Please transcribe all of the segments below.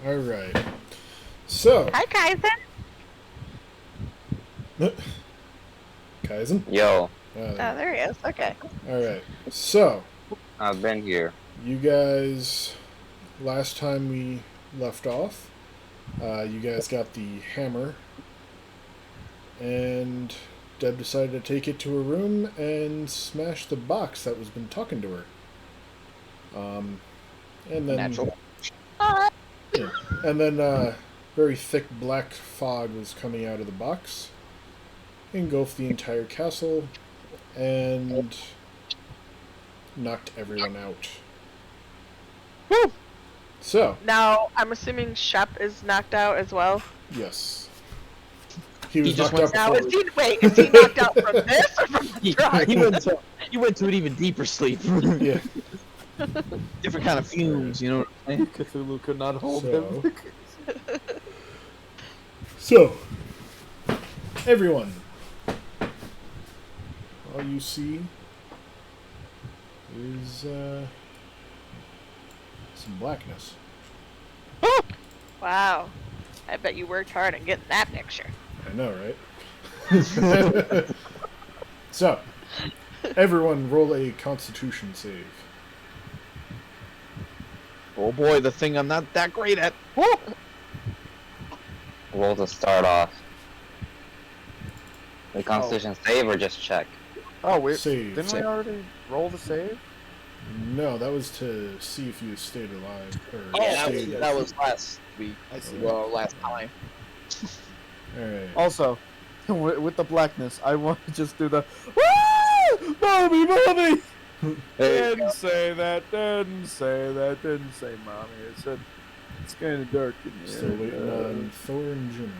Alright. So, Hi, Kaizen. Kaizen? Yo, Oh, there he is. Okay. Alright. So, I've been here. you guys, last time we left off, you guys got the hammer, and Deb decided to take it to her room and smash the box that was been talking to her. And then Natural. Yeah. And then very thick black fog was coming out of the box, engulfed the entire castle, and knocked everyone out. Woo! So, Now, I'm assuming Shep is knocked out as well. yes. He was just knocked out Now, before. is he knocked out from this or from the drug? He went to an even deeper sleep. Yeah. Different kind of fumes, you know what I'm saying? Cthulhu could not hold So, him. so, everyone, all you see is some blackness. Wow. I bet you worked hard on getting that picture. I know, right? So, everyone roll a Constitution save. Oh boy, the thing I'm not that great at. Roll to start off. The Constitution save or just check? Oh, wait. Save. Didn't we already roll the save? No, that was to see if you stayed alive. Or Oh, stayed. that was last week. I see. Well, last time. Alright. Also, with the blackness, I want to just do the Woo! Mommy, mommy! There you Didn't say that, didn't say that, didn't say mommy. It said it's kind of dark in here. Still waiting on Thor and Juno.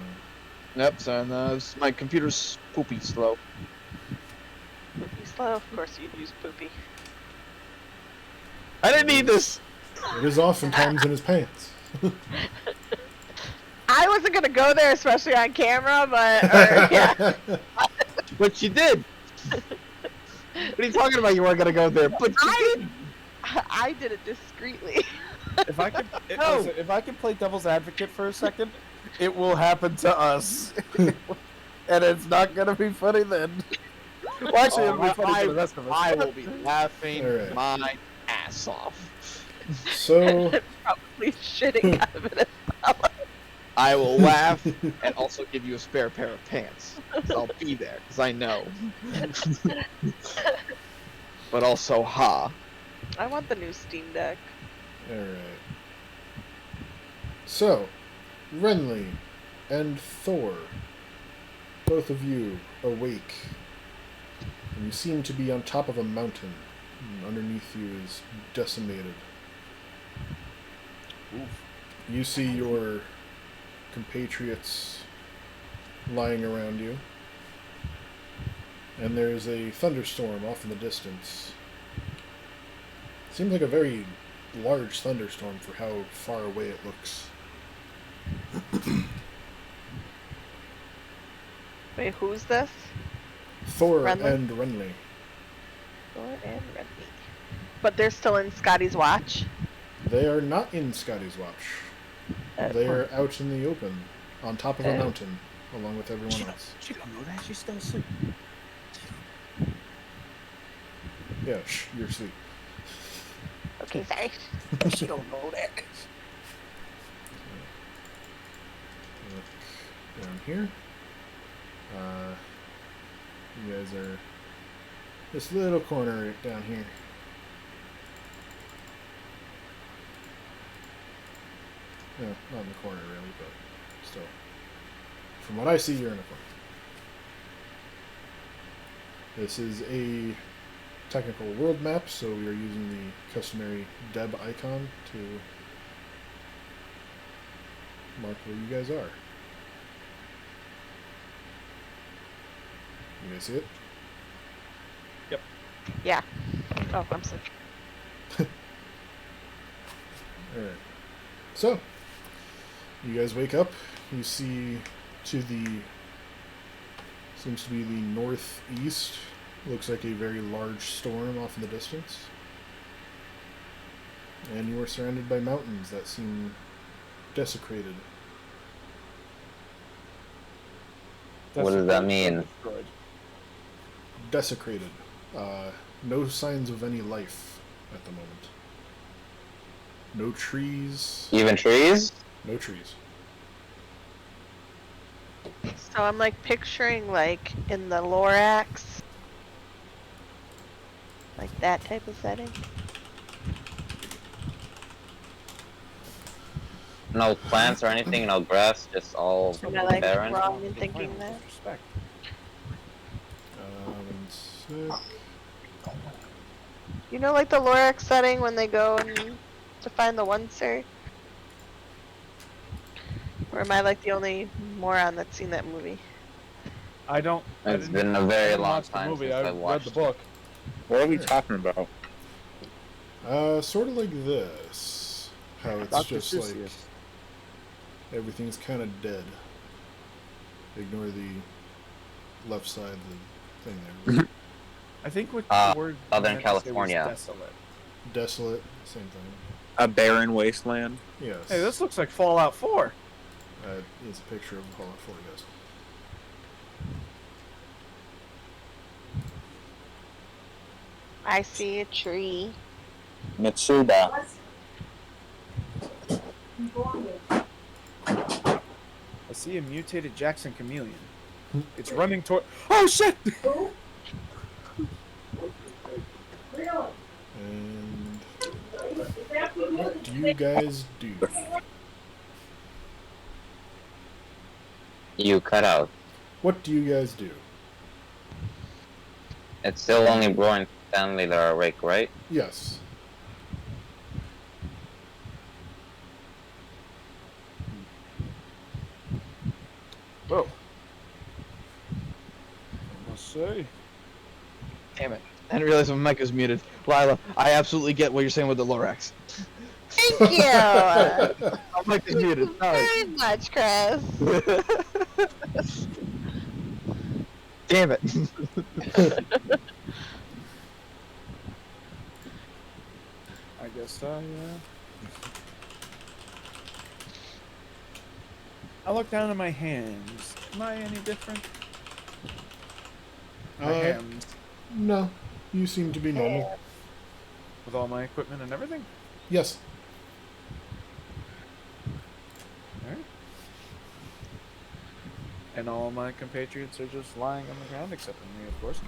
Yep, so my computer's poopy slow. Poopy slow? Of course you'd use poopy. I didn't need this! It is oftentimes in his pants. I wasn't gonna go there, especially on camera, but yeah. But you did! What are you talking about? You weren't gonna go there, but you did! I did it discreetly. If I could, No. listen, if I could play devil's advocate for a second, it will happen to us, and it's not gonna be funny then. Well, actually, it'll be funny for the rest of us. I will be laughing Alright. my ass off. So, Probably shitting out of it as well. I will laugh and also give you a spare pair of pants. 'Cause I'll be there, because I know. But also, ha. I want the new Steam Deck. alright. So, Renly and Thor, both of you awake. And you seem to be on top of a mountain. And underneath you is decimated. You see your compatriots lying around you. And there's a thunderstorm off in the distance. Seems like a very large thunderstorm for how far away it looks. Wait, who's this? Thor Renly? and Renly. Thor and Renly. But they're still in Scotty's watch. They are not in Scotty's watch. They are out in the open, on top of a mountain, along with everyone else. She don't know that. She's still asleep. Yeah, shh, you're asleep. Okay, sorry. She don't know that. Look down here. You guys are this little corner down here. No, not in the corner really, but still. From what I see, you're in a corner. This is a technical world map, so we are using the customary Deb icon to mark where you guys are. You guys see it? Yeah. Oh, I'm sick. Alright. So, you guys wake up. You see to the... seems to be the northeast. Looks like a very large storm off in the distance. And you are surrounded by mountains that seem Desecrated. What does that Desecrated or mean? destroyed? Desecrated. No signs of any life at the moment. No trees. Even trees? No trees. So I'm like picturing like in the Lorax, like that type of setting. No plants or anything, no grass, just all Am I like barren? wrong in thinking that? Disrespect. One sec. You know, like the Lorax setting when they go and to find the one sir? Or am I like the only moron that's seen that movie? I don't. I It's didn't, been a I very didn't long watch the time movie. since I I read watched the it. book. What are we Sure. talking about? Sort of like this. How it's Dr. just like Seussius. everything's kind of dead. Ignore the left side of the thing there. I think what Uh, the word Southern I meant to say was California. desolate. Desolate, same thing. A barren wasteland? Yes. Hey, this looks like Fallout 4. It's a picture of Fallout 4, yes. I see a tree. Mitsuba. I see a mutated Jackson chameleon. It's running toward. Oh shit! And what do you guys do? You cut out. What do you guys do? It's still only Bro and Stanley that are awake, right? Yes. Whoa. I must say. Damn it. I didn't realize my mic was muted. Lila, I absolutely get what you're saying with the Lorax. Thank you! My mic is muted. Sorry. Very much, Chris. Damn it. I guess I look down at my hands. Am I any different? My hands. No. You seem to be normal. With all my equipment and everything? Yes. Alright. And all my compatriots are just lying on the ground, except for me, of course.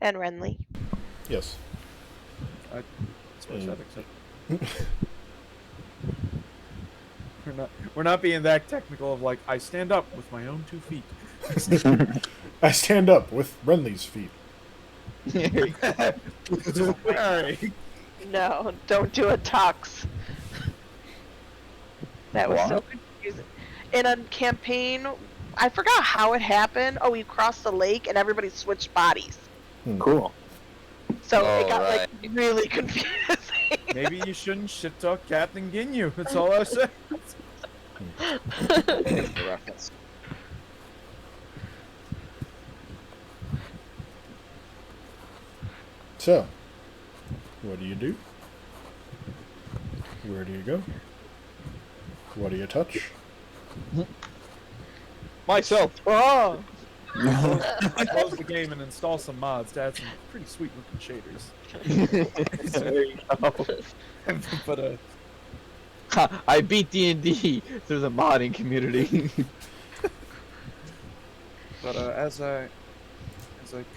And Renly. Yes. I suppose that accept. We're not being that technical of like, I stand up with my own 2 feet. I stand up with Renly's feet. Alright. No, don't do a tux. That was so What? confusing. In a campaign, I forgot how it happened. Oh, we crossed the lake and everybody switched bodies. Cool. So Oh, it got right. like really confusing. Maybe you shouldn't shit talk Captain Ginyu. That's all I say. The reference. So, what do you do? Where do you go? What do you touch? Myself. Ah! I close the game and install some mods to add some pretty sweet looking shaders. There you go. But Ha, I beat D&D through the modding community. as I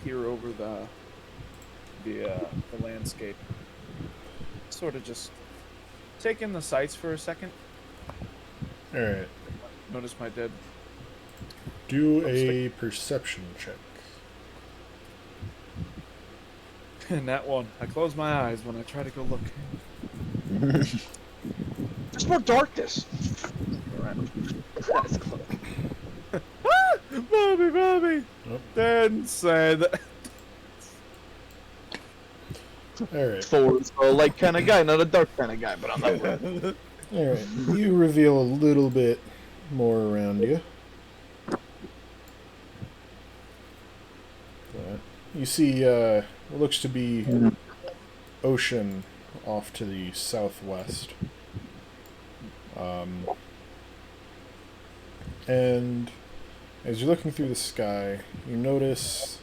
peer over the landscape, sort of just take in the sights for a second. Alright. Notice my dead. Do a perception check. And that one, I close my eyes when I try to go look. There's more darkness. Bobby! Nope. Didn't say that. Alright. Forward, so a light kind of guy, not a dark kind of guy, but I'm not worried. Alright. You reveal a little bit more around you. You see, what looks to be ocean off to the southwest. And as you're looking through the sky, you notice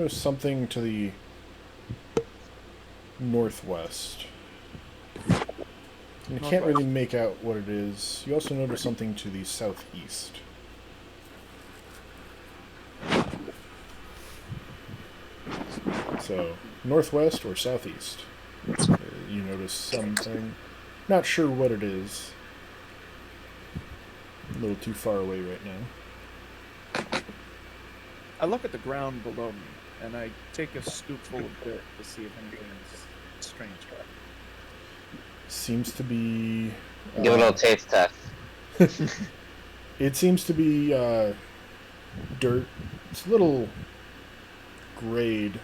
something to the northwest. You can't really make out what it is. You also notice something to the southeast. So, northwest or southeast. You notice something. Not sure what it is. A little too far away right now. I look at the ground below me, and I take a scoopful of dirt to see if anything is strange. Seems to be... Give a little taste test. It seems to be dirt. It's a little grayed.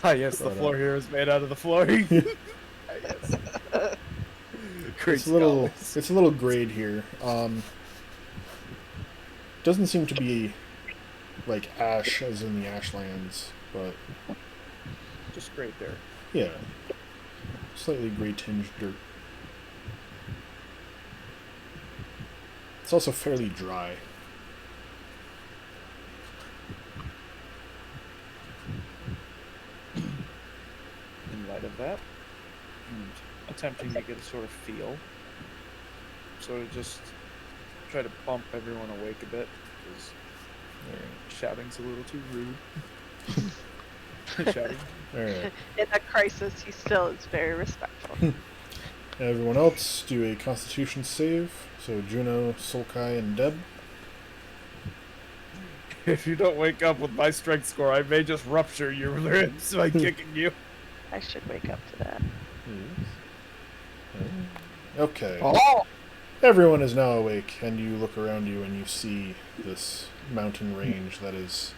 Ah, yes, the floor here is made out of the flooring. Yes. It's a little grayed here. Doesn't seem to be like ash as in the ashlands, but Just great there. yeah, slightly gray tinged dirt. It's also fairly dry. In light of that, and attempting to get a sort of feel, sort of just try to bump everyone awake a bit, because shouting's a little too rude. Shouting. Alright. In a crisis, he still is very respectful. Everyone else, do a constitution save. So Juno, Sulkai, and Deb. If you don't wake up with my strength score, I may just rupture your ribs by kicking you. I should wake up to that. Okay. Oh! Everyone is now awake, and you look around you and you see this mountain range that is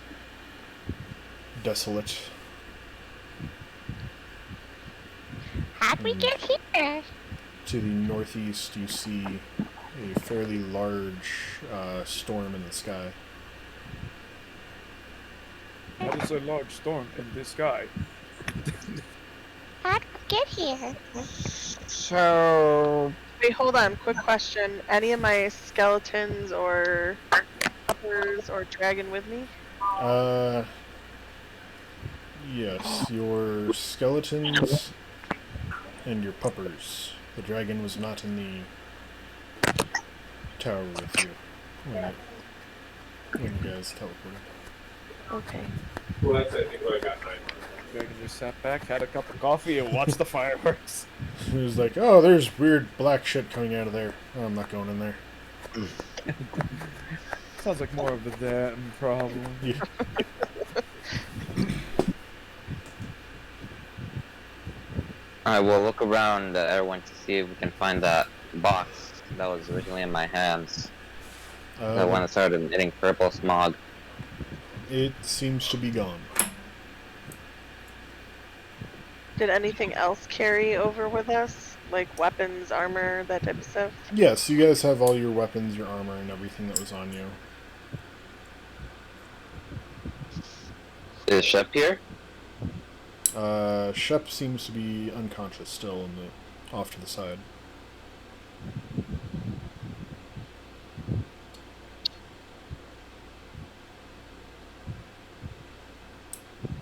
desolate. How'd we get here? To the northeast, you see a fairly large storm in the sky. What is a large storm in the sky? How'd we get here? So... Wait, hold on. Quick question. Any of my skeletons or uppers or dragon with me? Yes, your skeletons and your puppers. The dragon was not in the tower with you when you guys teleported. Okay. Well, that's I think what I got mine. Dragon just sat back, had a cup of coffee, and watched the fireworks. He was like, oh, there's weird black shit coming out of there. Oh, I'm not going in there. Sounds like more of a damn problem. Yeah. Alright, we'll look around everyone to see if we can find that box that was originally in my hands. The one that started emitting purple smog. It seems to be gone. Did anything else carry over with us? Like weapons, armor, that type of stuff? Yes, you guys have all your weapons, your armor, and everything that was on you. Is Shep here? Shep seems to be unconscious still off to the side.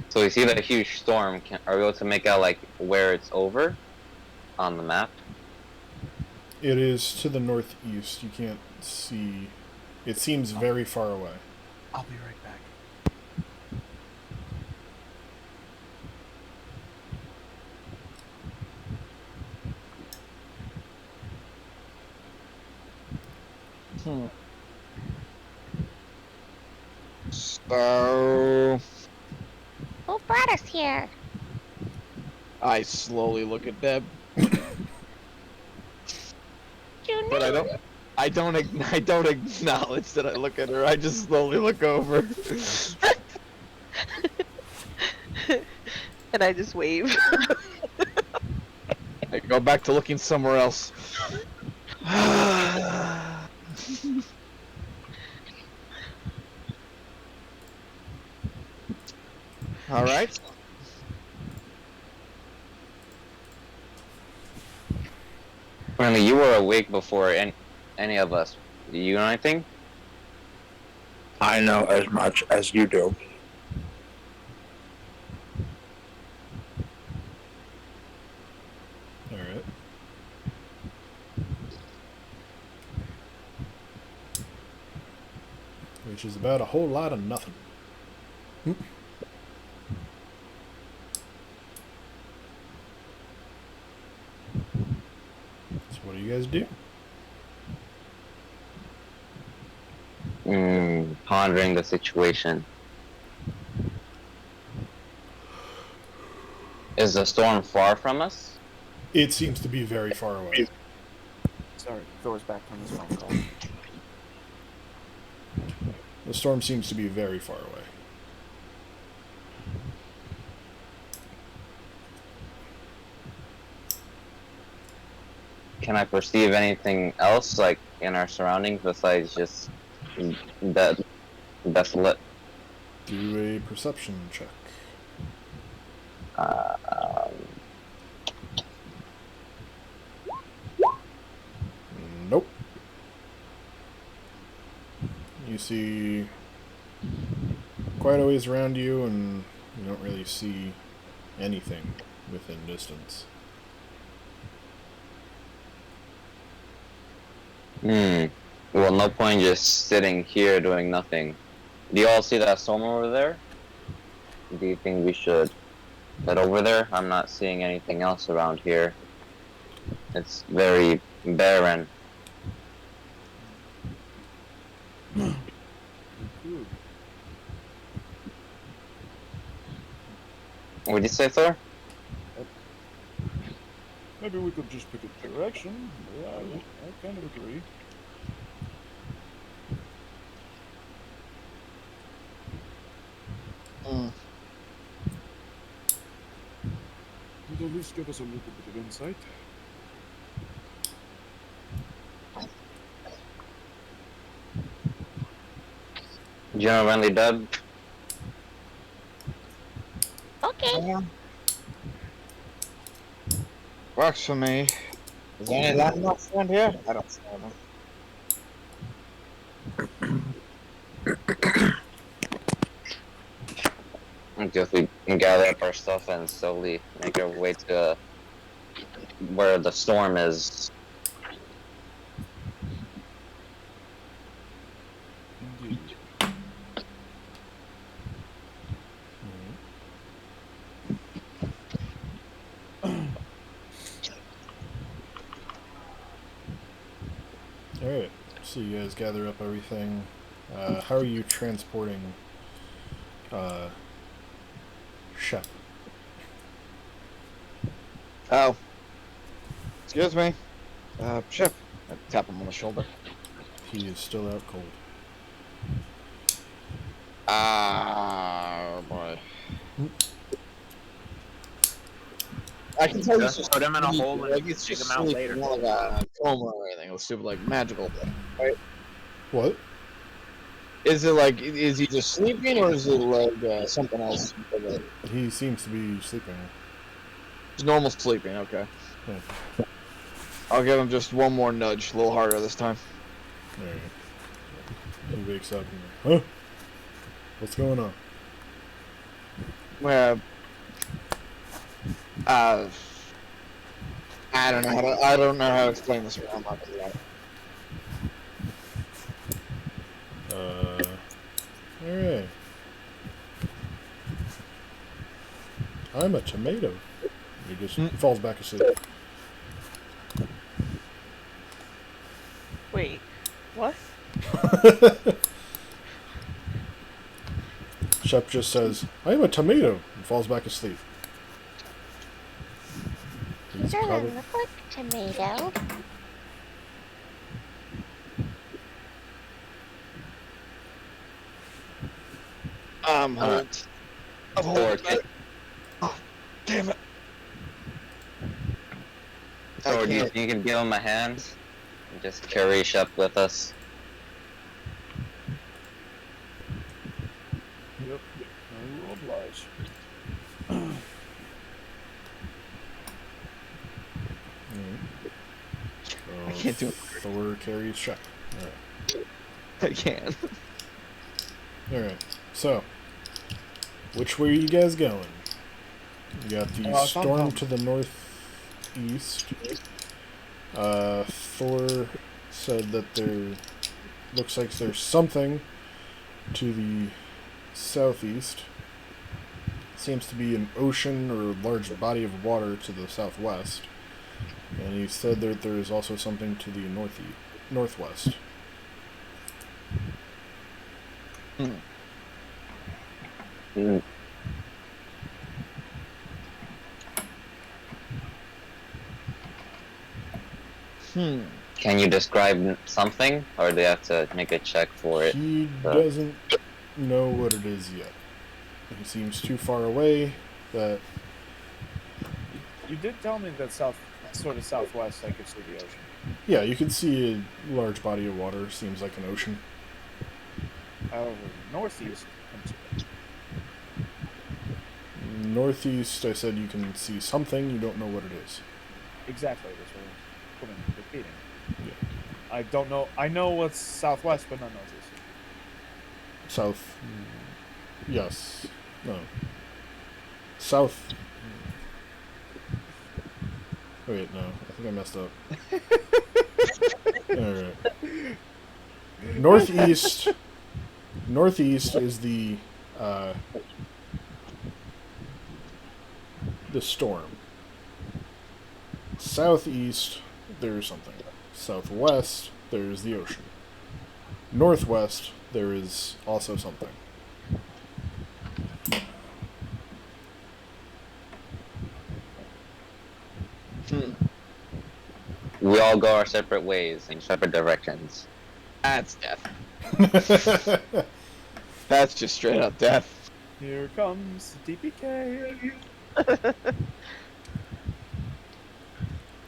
So we see that huge storm. Are we able to make out like where it's over on the map? It is to the northeast. You can't see. It seems very far away. I'll be right back. So... Who brought us here? I slowly look at Deb, You but I don't acknowledge that I look at her. I just slowly look over. And I just wave. I go back to looking somewhere else. All right. Apparently, you were awake before any of us. Do you know anything? I know as much as you do. All right. Which is about a whole lot of nothing. So what do you guys do? Pondering the situation. Is the storm far from us? It seems to be very far away. Sorry, Thor's back from his phone call. The storm seems to be very far away. Can I perceive anything else, like in our surroundings, besides just that desolate? Do a perception check. Um, Nope. You see quite a ways around you, and you don't really see anything within distance. Well, no point just sitting here doing nothing. Do you all see that storm over there? Do you think we should head over there? I'm not seeing anything else around here. It's very barren. Good. What'd you say, Thor? Maybe we could just pick a direction. Yeah, I kind of agree. Would at least give us a little bit of insight. General Renly Dub? Okay. Works for me. Is there any landmarks around here? I don't see them. I guess we can gather up our stuff and slowly make our way to where the storm is. Indeed. Alright, so you guys gather up everything. How are you transporting Shep? Oh. Excuse me. Chip. I tap him on the shoulder. He is still out cold. Ah, boy. I can tell you Just just put him in a sleep, hole and like it's take just him out sleep, later. not like a coma or anything. It's stupid, like magical thing, right? What? Is it like is he just sleeping or is it like something else? He seems to be sleeping. Just normal sleeping. Okay. Yeah. I'll give him just one more nudge, a little harder this time. Alright. He wakes up and, huh? What's going on? I don't know how to explain this around my Alright. I'm a tomato. He just falls back asleep. Wait, what? Shep just says, I am a tomato, and falls back asleep. He He's doesn't probably, look like a tomato. Hold. I'm holding back. Oh, damn it. Thor, do you think you can give him a hand? And just carry Shep with us? Yep. I will oblige. can't do it. Thor carries shot. Alright. I can. Alright. So, which way are you guys going? You got the it's on storm top. to the northeast. Thor said that there looks like there's something to the southeast. Seems to be an ocean or a large body of water to the southwest. And he said that there is also something to the northwest. Mm. Can you describe something, or do you have to make a check for it? He doesn't know what it is yet. He seems too far away that You did tell me that sort of southwest, I could see the ocean. yeah, you can see a large body of water, seems like an ocean. However, northeast, Northeast, I said you can see something, you don't know what it is. exactly, that's what I'm repeating. Yeah. I don't know. I know what's southwest, but not northeast. South. Yes. No. South. Wait, no. I think I messed up. Alright. Northeast. Northeast is the storm. Southeast, there's something. Southwest, there's the ocean. Northwest, there is also something. We all go our separate ways in separate directions. That's death. That's just straight up death. Here comes TPK.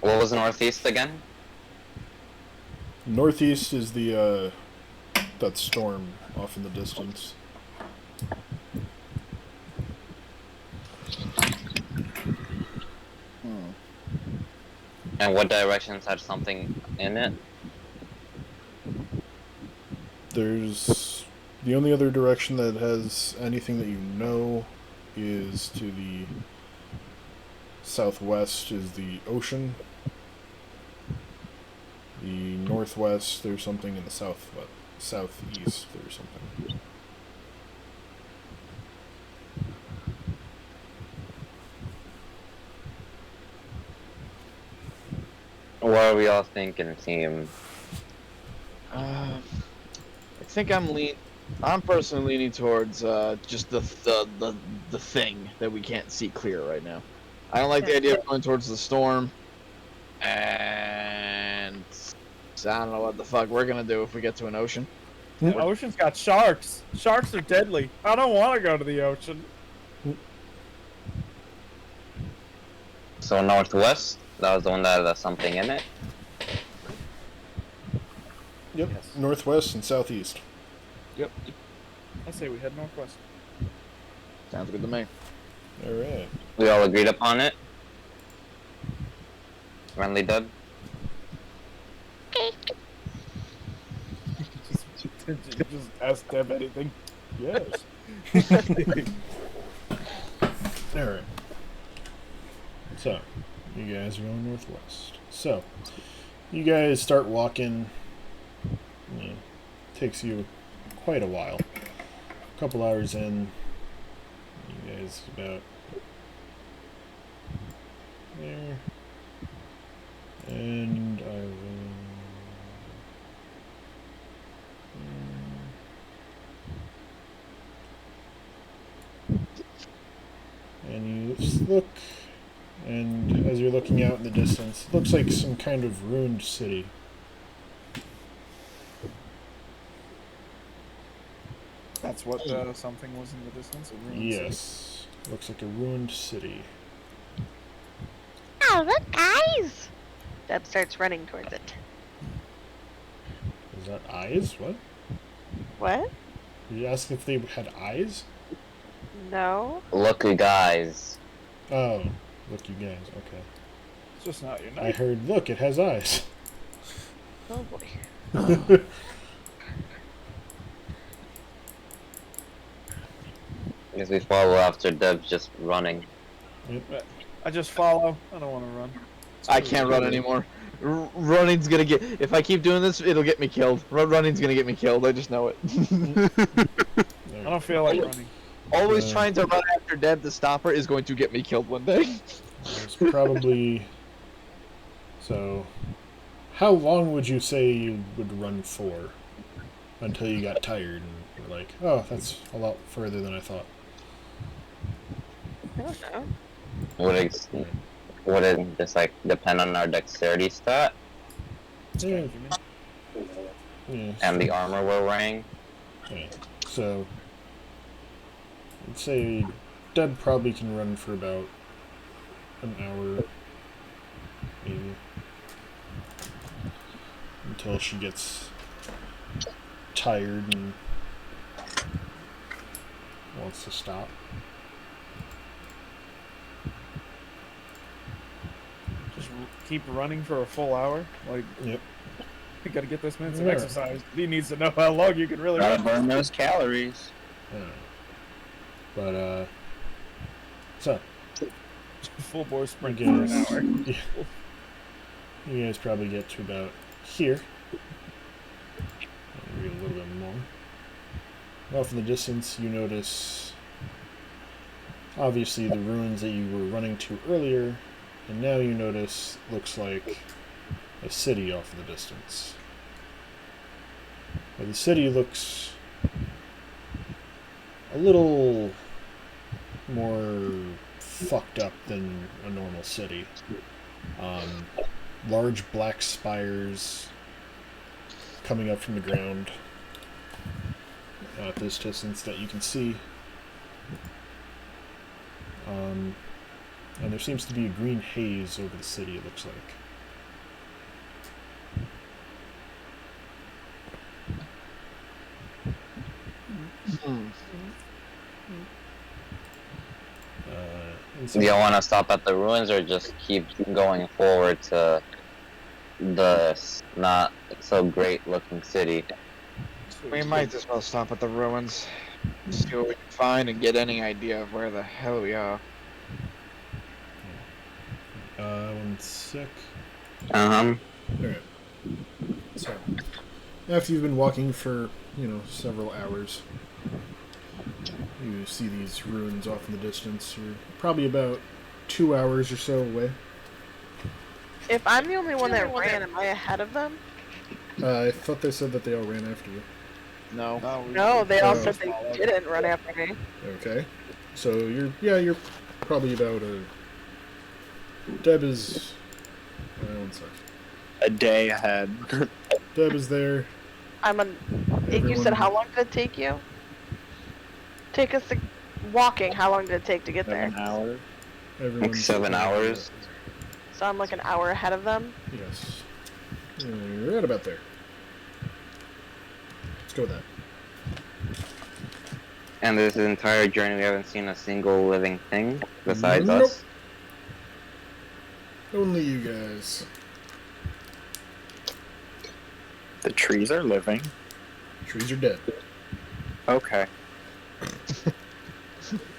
What was northeast again? Northeast is the that storm off in the distance. And what directions had something in it? There's the only other direction that has anything that you know is to the southwest is the ocean. The northwest, there's something in the southeast, there's something. What are we all thinking, team? I think I'm personally leaning towards just the thing that we can't see clear right now. I don't like the idea of going towards the storm, and I don't know what the fuck we're gonna do if we get to an ocean. The ocean's got sharks. Sharks are deadly. I don't want to go to the ocean. So northwest, that was the one that has something in it. Yep. Yes. Northwest and southeast. Yep. I say we head northwest. Sounds good to me. Alright. We all agreed upon it. Friendly Dub. Okay. Just ask Deb anything. Yes. Alright. So, you guys are going northwest. So, you guys start walking. Yeah, takes you quite a while. A couple hours in, you guys about there. And I will. And you just look, and as you're looking out in the distance, it looks like some kind of ruined city. That's what something was in the distance. A ruined city. Yes, looks like a ruined city. Oh, look, guys. Deb starts running towards it. Is that eyes? What? What? Did you ask if they had eyes? No. Look, you guys. Oh, look, you guys. Okay. It's just not your I night. heard, look, it has eyes. Oh boy. I guess we follow after Deb's just running. I just follow. I don't want to run. I can't run anymore. Running's gonna get. If I keep doing this, it'll get me killed. Running's gonna get me killed. I just know it. I don't feel like running. Always trying to run after Deb to stop her is going to get me killed one day. It's probably. So, how long would you say you would run for until you got tired and you're like, oh, that's a lot further than I thought? I don't know. Would it just like depend on our dexterity stat Yeah. Yeah. and the armor we're wearing? Okay. So, I'd say Deb probably can run for about an hour, maybe, until she gets tired and wants to stop. Just keep running for a full hour. Like, Yep. you gotta get this man some Yeah. exercise. He needs to know how long you can really Gotta run. burn those calories. But, so, Full bore sprint for guess, an hour. yeah, you guys probably get to about here. Maybe a little bit more. Off in the distance, you notice, obviously, the ruins that you were running to earlier, and now you notice looks like a city off in the distance. But the city looks a little more fucked up than a normal city. Large black spires coming up from the ground at this distance that you can see. And there seems to be a green haze over the city, it looks like. And so Do you want to stop at the ruins or just keep going forward to the not so great looking city? We might as well stop at the ruins. See what we can find and get any idea of where the hell we are. one sec. Uh-huh. Alright. So, after you've been walking for, several hours, you see these ruins off in the distance. You're probably about 2 hours or so away. If I'm the only one that ran, am I ahead of them? I thought they said that they all ran after you. No. No, they all Oh. said they didn't run after me. Okay. So you're probably about a... Deb is... one sec. A day ahead. Deb is there. You said how long did it take you? Take us to walking. How long did it take to get there? 7 hours. Like Everyone's 7 hours. So I'm like an hour ahead of them. Yes. You're right about there. Let's go with that. And this entire journey we haven't seen a single living thing besides Nope. us. Only you guys. The trees are living. Trees are dead. Okay.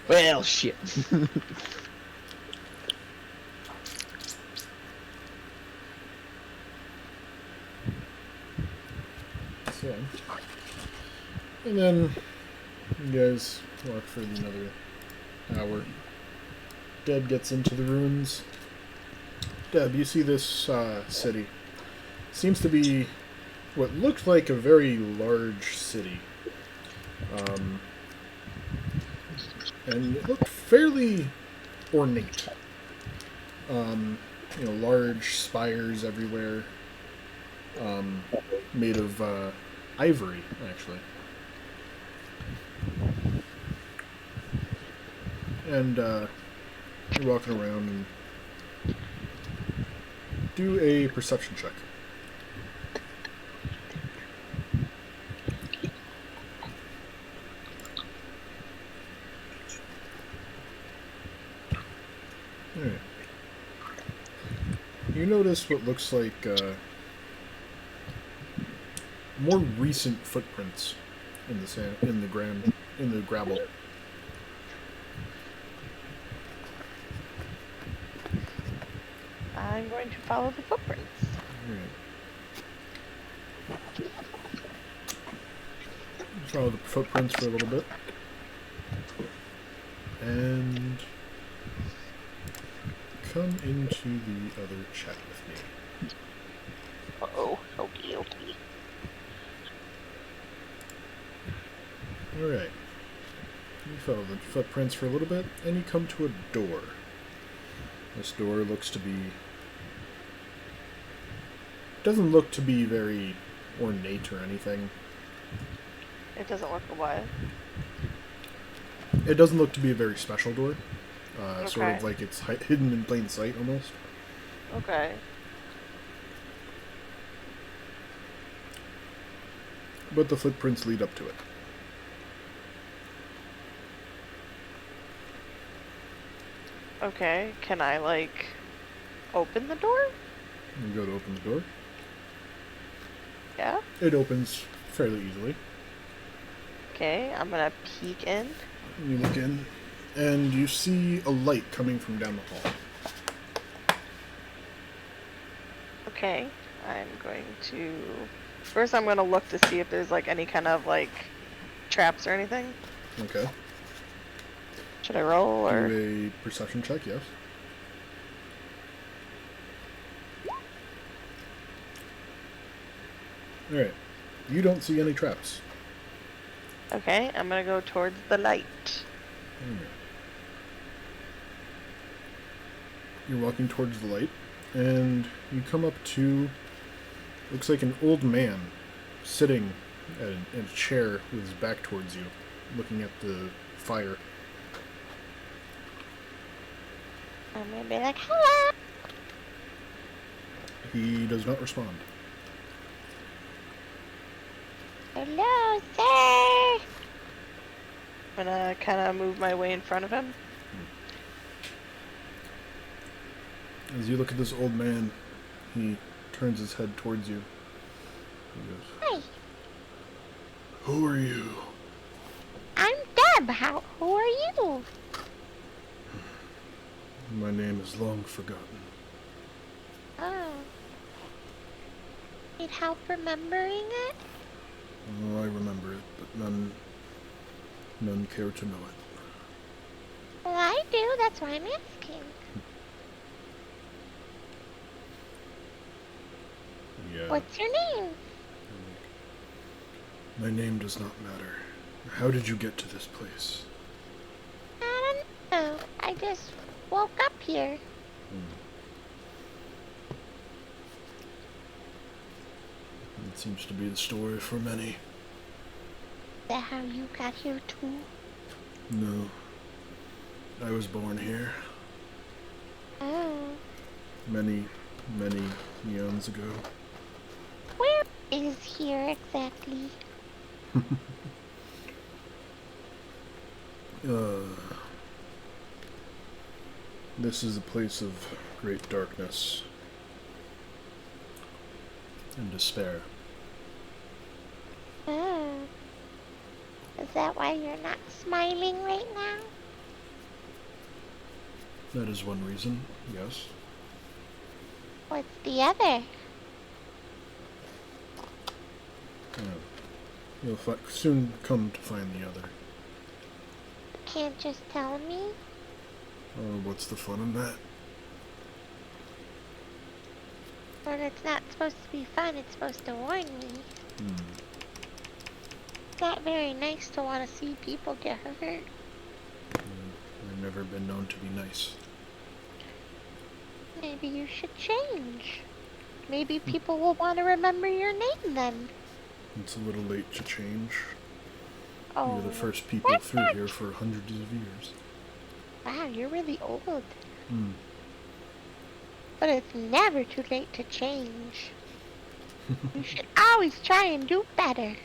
Well, shit. So, and then you guys walk for another hour. Deb gets into the ruins. Deb, you see this city. Seems to be what looked like a very large city. And it looked fairly ornate. Large spires everywhere. Made of ivory, actually. And you're walking around and do a perception check. Alright. You notice what looks like more recent footprints in the sand, in the gravel. I'm going to follow the footprints. Alright. Follow the footprints for a little bit. And come into the other chat with me. Uh-oh. Okie dokie. Alright. You follow the footprints for a little bit, and you come to a door. This door looks to be... doesn't look to be very ornate or anything. It doesn't look what? It doesn't look to be a very special door. Sort Okay. of like it's hidden in plain sight, almost. Okay. But the footprints lead up to it. Okay. Can I, like, open the door? You go to open the door. Yeah? It opens fairly easily. Okay, I'm gonna peek in. You look in, and you see a light coming from down the hall. Okay, I'm going to... First I'm gonna look to see if there's, like, any kind of, like, traps or anything. Okay. Should I roll, or...? Do a perception check, yes. Alright. You don't see any traps. Okay, I'm gonna go towards the light. Alright. You're walking towards the light, and you come up to... looks like an old man sitting in a chair with his back towards you, looking at the fire. I'm gonna be like, hello. He does not respond. Hello, sir. I'm gonna kind of move my way in front of him. As you look at this old man, he turns his head towards you. He goes, Hi, "Who are you?" I'm Deb. Who are you? My name is long forgotten. Oh. Need help remembering it? Oh, I remember it, but none care to know it. Well, I do. That's why I'm asking. Yeah. What's your name? My name does not matter. How did you get to this place? I don't know. I just woke up here. It seems to be the story for many. Is that how you got here too? No. I was born here Oh. many eons ago. Where is here exactly? This is a place of great darkness and despair. Oh. Is that why you're not smiling right now? That is one reason, yes. What's the other? You'll soon come to find the other. Can't just tell me? What's the fun in that? But it's not supposed to be fun, it's supposed to warn me. It's not very nice to want to see people get hurt. I've never been known to be nice. Maybe you should change. Maybe people will want to remember your name then. It's a little late to change. Oh, You're the first people through here for hundreds of years. wow, you're really old. Hmm. But it's never too late to change. You should always try and do better.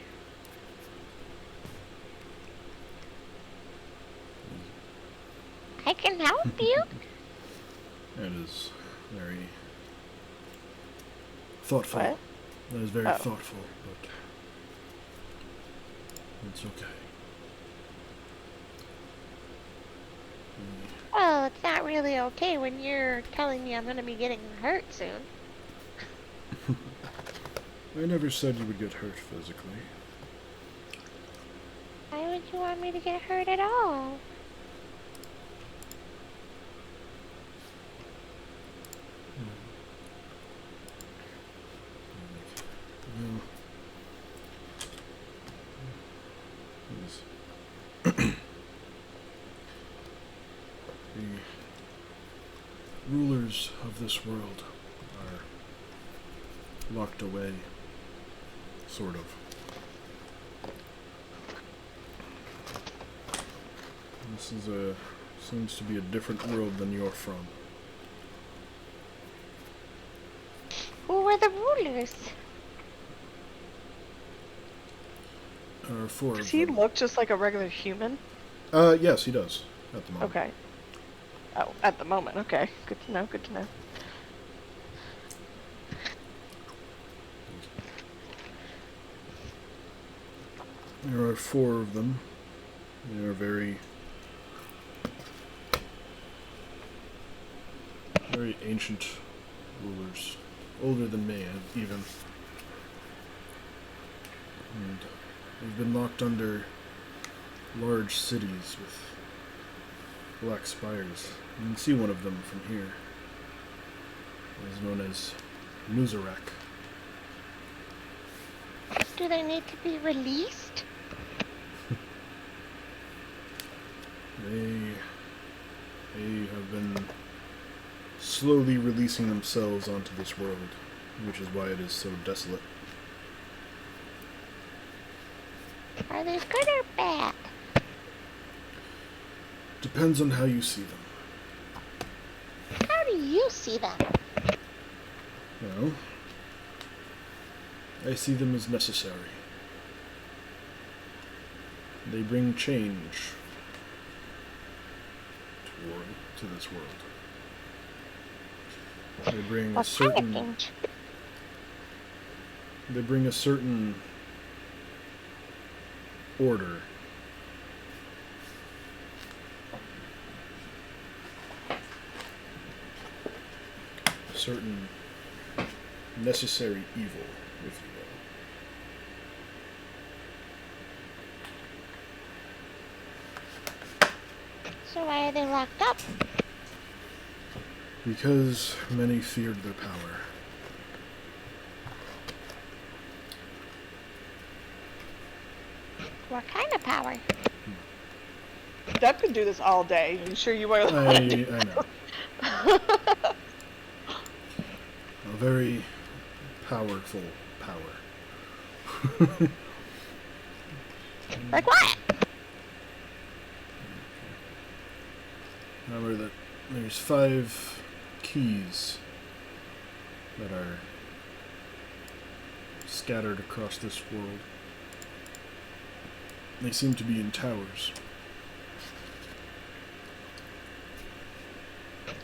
I can help you. That is very thoughtful. What? That is very Oh. thoughtful, but It's okay. Well, it's not really okay when you're telling me I'm gonna be getting hurt soon. I never said you would get hurt physically. Why would you want me to get hurt at all? Well, yes. The rulers of this world are locked away, sort of. This seems to be a different world than you're from. Who were the rulers? There are four Does of he them. look just like a regular human? Yes, he does, at the moment. Okay. Oh, at the moment. Okay. Good to know. Good to know. There are four of them. They are very ancient rulers. Older than me, even. And they've been locked under large cities with black spires. You can see one of them from here. It is known as Nuzarak. Do they need to be released? They have been slowly releasing themselves onto this world, which is why it is so desolate. Are they good or bad? Depends on how you see them. How do you see them? Well, I see them as necessary. They bring change to this world. They bring a What kind of certain change? they bring a certain order. A certain necessary evil, if you will. So why are they locked up? Because many feared their power. What kind of power? Deb could do this all day. Are you sure you were? I know. A very powerful power. Like what? Remember that there's 5 keys that are scattered across this world. They seem to be in towers.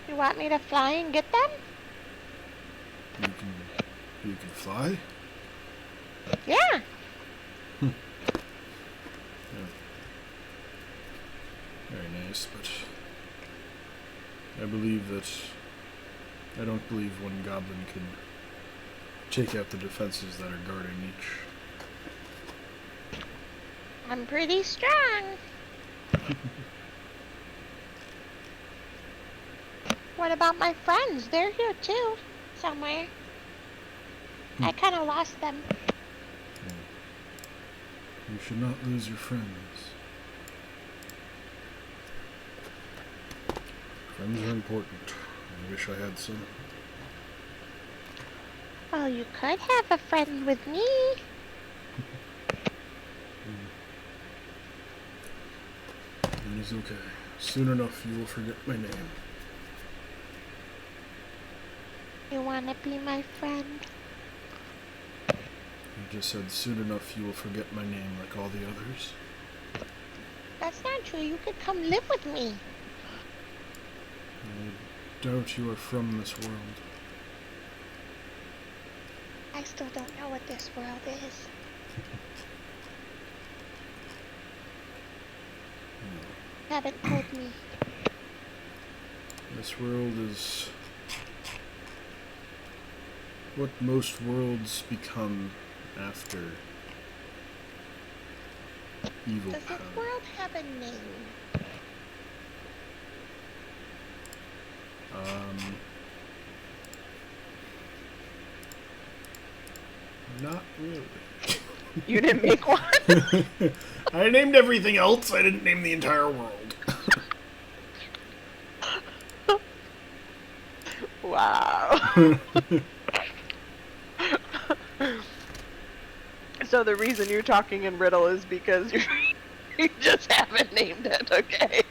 You want me to fly and get them? You can fly? Yeah. Very nice, but I believe that I don't believe one goblin can take out the defenses that are guarding each. I'm pretty strong. What about my friends? They're here too, somewhere. I kind of lost them. You should not lose your friends. Friends are important. I wish I had some. Well, you could have a friend with me. It is okay. Soon enough you will forget my name. You want to be my friend? You just said soon enough you will forget my name like all the others. That's not true. You could come live with me. I doubt you are from this world. I still don't know what this world is. haven't told me. This world is what most worlds become after evil Does this power. world have a name? Not really. You didn't make one? I named everything else. I didn't name the entire world. Wow. So the reason you're talking in riddle is because you just haven't named it, okay?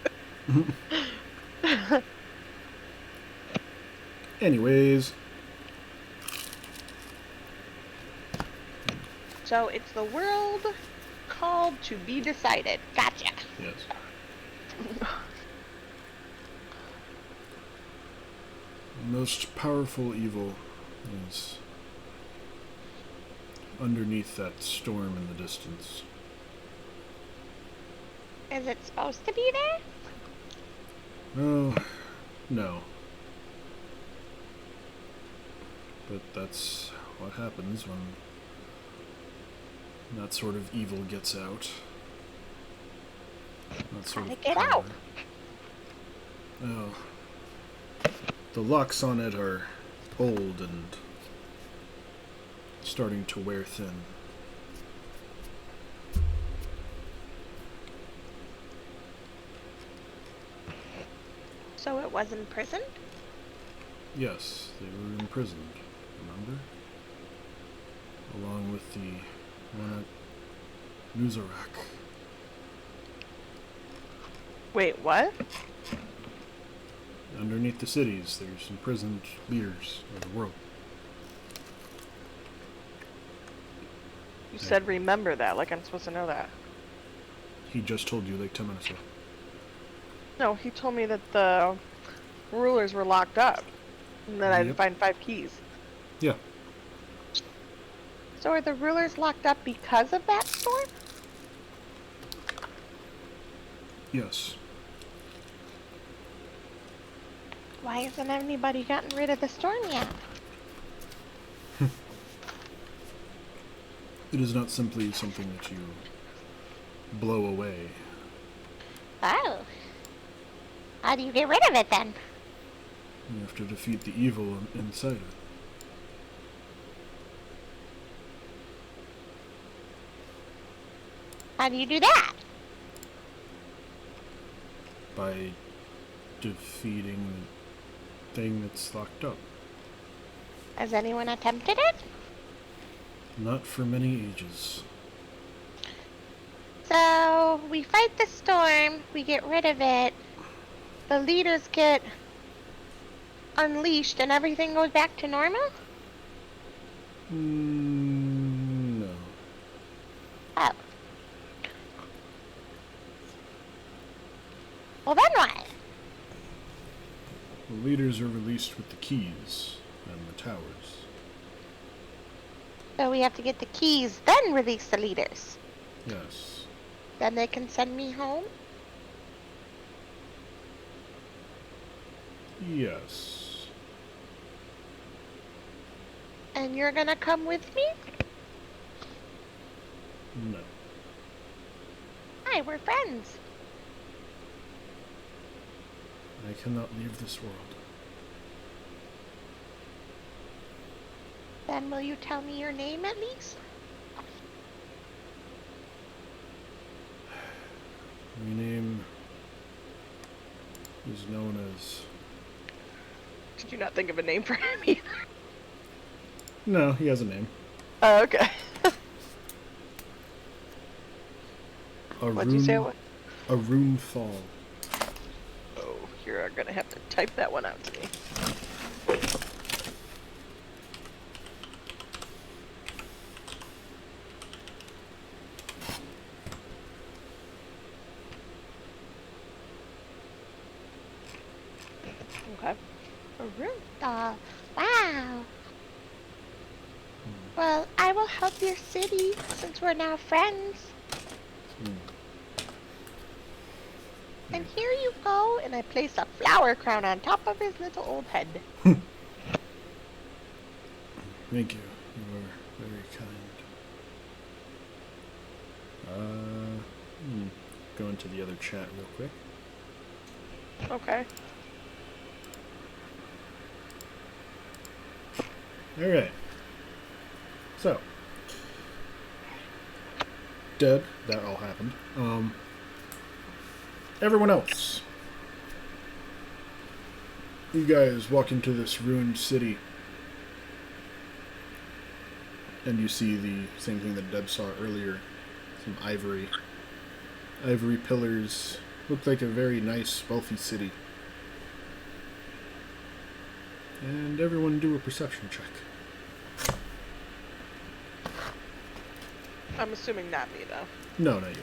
Anyways, So it's the world called To Be Decided. Gotcha. yes. The most powerful evil is underneath that storm in the distance. Is it supposed to be there? Oh, no. But that's what happens when that sort of evil gets out. That sort Gotta of get power. out. Oh. The locks on it are old and starting to wear thin. So it was imprisoned? Yes, they were imprisoned, remember? Along with the one at Nuzarak. Wait, what? Underneath the cities, there's imprisoned leaders of the world. You said remember that, like I'm supposed to know that. He just told you like 10 minutes ago. No, he told me that the rulers were locked up. And then I Yep. didn't find 5 keys. Yeah. So are the rulers locked up because of that storm? Yes. Why hasn't anybody gotten rid of the storm yet? It is not simply something that you blow away. Oh. How do you get rid of it then? You have to defeat the evil inside it. How do you do that? By defeating the thing that's locked up. Has anyone attempted it? Not for many ages. So we fight the storm, we get rid of it, the leaders get unleashed and everything goes back to normal? No. Oh. Well then what? The leaders are released with the keys and the towers. So we have to get the keys, then release the leaders. Yes. Then they can send me home? Yes. And you're gonna come with me? No. Hi, we're friends. I cannot leave this world. Then will you tell me your name at least? My name is known as... Did you not think of a name for him either? No, he has a name. Oh, okay. What'd you say? Arun Fall. Oh, you're gonna have to type that one out to me. Okay. A room doll. Wow. Well, I will help your city since we're now friends. And here you go, and I place a flower crown on top of his little old head. Thank you. You are very kind. Go into the other chat real quick. Okay. Alright. So. Dead. That all happened. Everyone else. You guys walk into this ruined city. And you see the same thing that Deb saw earlier. Some ivory. Ivory pillars. Looked like a very nice, wealthy city. And everyone do a perception check. I'm assuming not me, though. No, not you.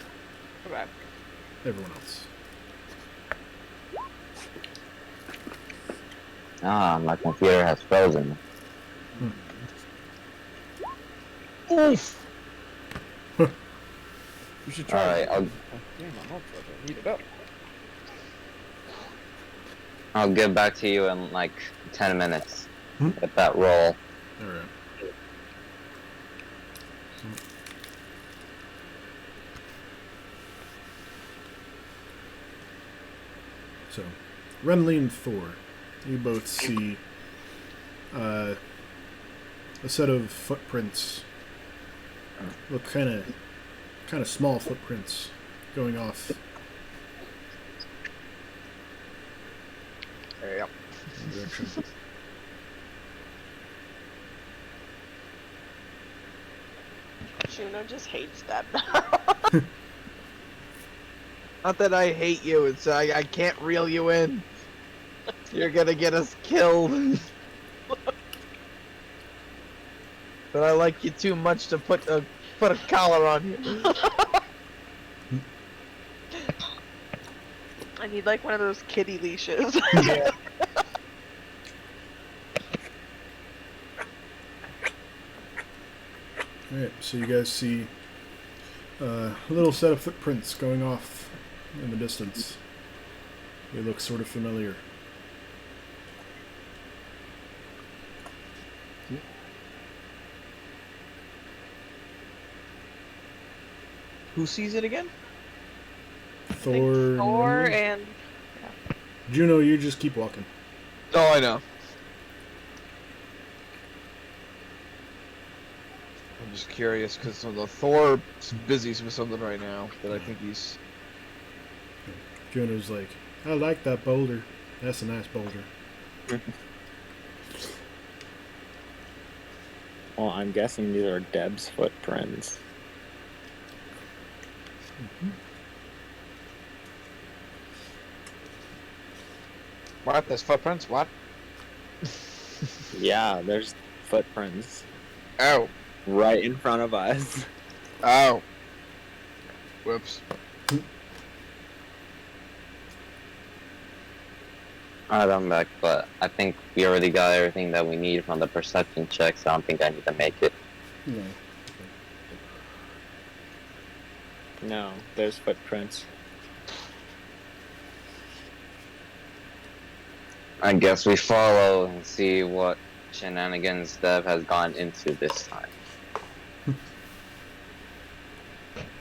Okay. Everyone else. Ah, my computer has frozen. Oof! You should try. Alright, Damn, I'm ultra. Heat it up. I'll get back to you in like 10 minutes Hmm? with that roll. Alright. So, Renly and Thor, you both see a set of footprints. Look kind of small footprints going off. Yep. in the direction. Juno just hates that. Not that I hate you, it's I can't reel you in. You're gonna get us killed. But I like you too much to put a collar on you. I need like one of those kitty leashes. Yeah. Alright, so you guys see a little set of footprints going off in the distance. They look sort of familiar. Who sees it again? Thor, Thor and and Juno, you just keep walking. Oh, I know. I'm just curious because the Thor's busy with something right now, but I think he's. Juno's like, I like that boulder. That's a nice boulder. Well, I'm guessing these are Deb's footprints. What? There's footprints? What? Yeah, there's footprints Oh. right in front of us. Oh. Whoops. Alright, I'm back, but I think we already got everything that we need from the perception check, so I don't think I need to make it. No. No, there's footprints. I guess we follow and see what shenanigans Dev has gone into this time.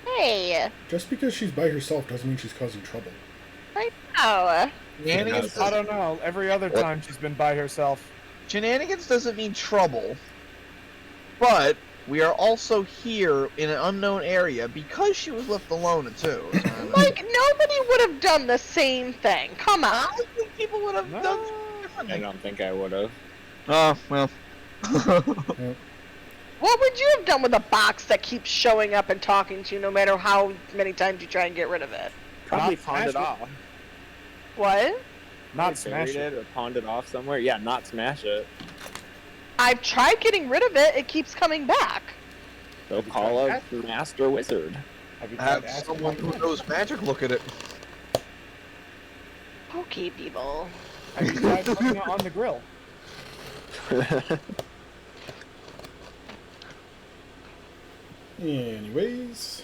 Hey, Just because she's by herself doesn't mean she's causing trouble. oh, Shenanigans, I don't know. Every other What? time she's been by herself. shenanigans doesn't mean trouble, but we are also here in an unknown area because she was left alone too. like nobody would have done the same thing. Come on. I think people would have No. done I differently. don't think I would have. Oh, well. What would you have done with a box that keeps showing up and talking to you no matter how many times you try and get rid of it? Probably Not pawned it smash off. What? Not Either smash buried it. or pawned it off somewhere. Yeah, not smash it. I've tried getting rid of it. It keeps coming back. They'll you call tried a master wizard. Have you tried Have asking someone who knows magic look at it. Okay, people. Have you tried putting it on the grill? Anyways.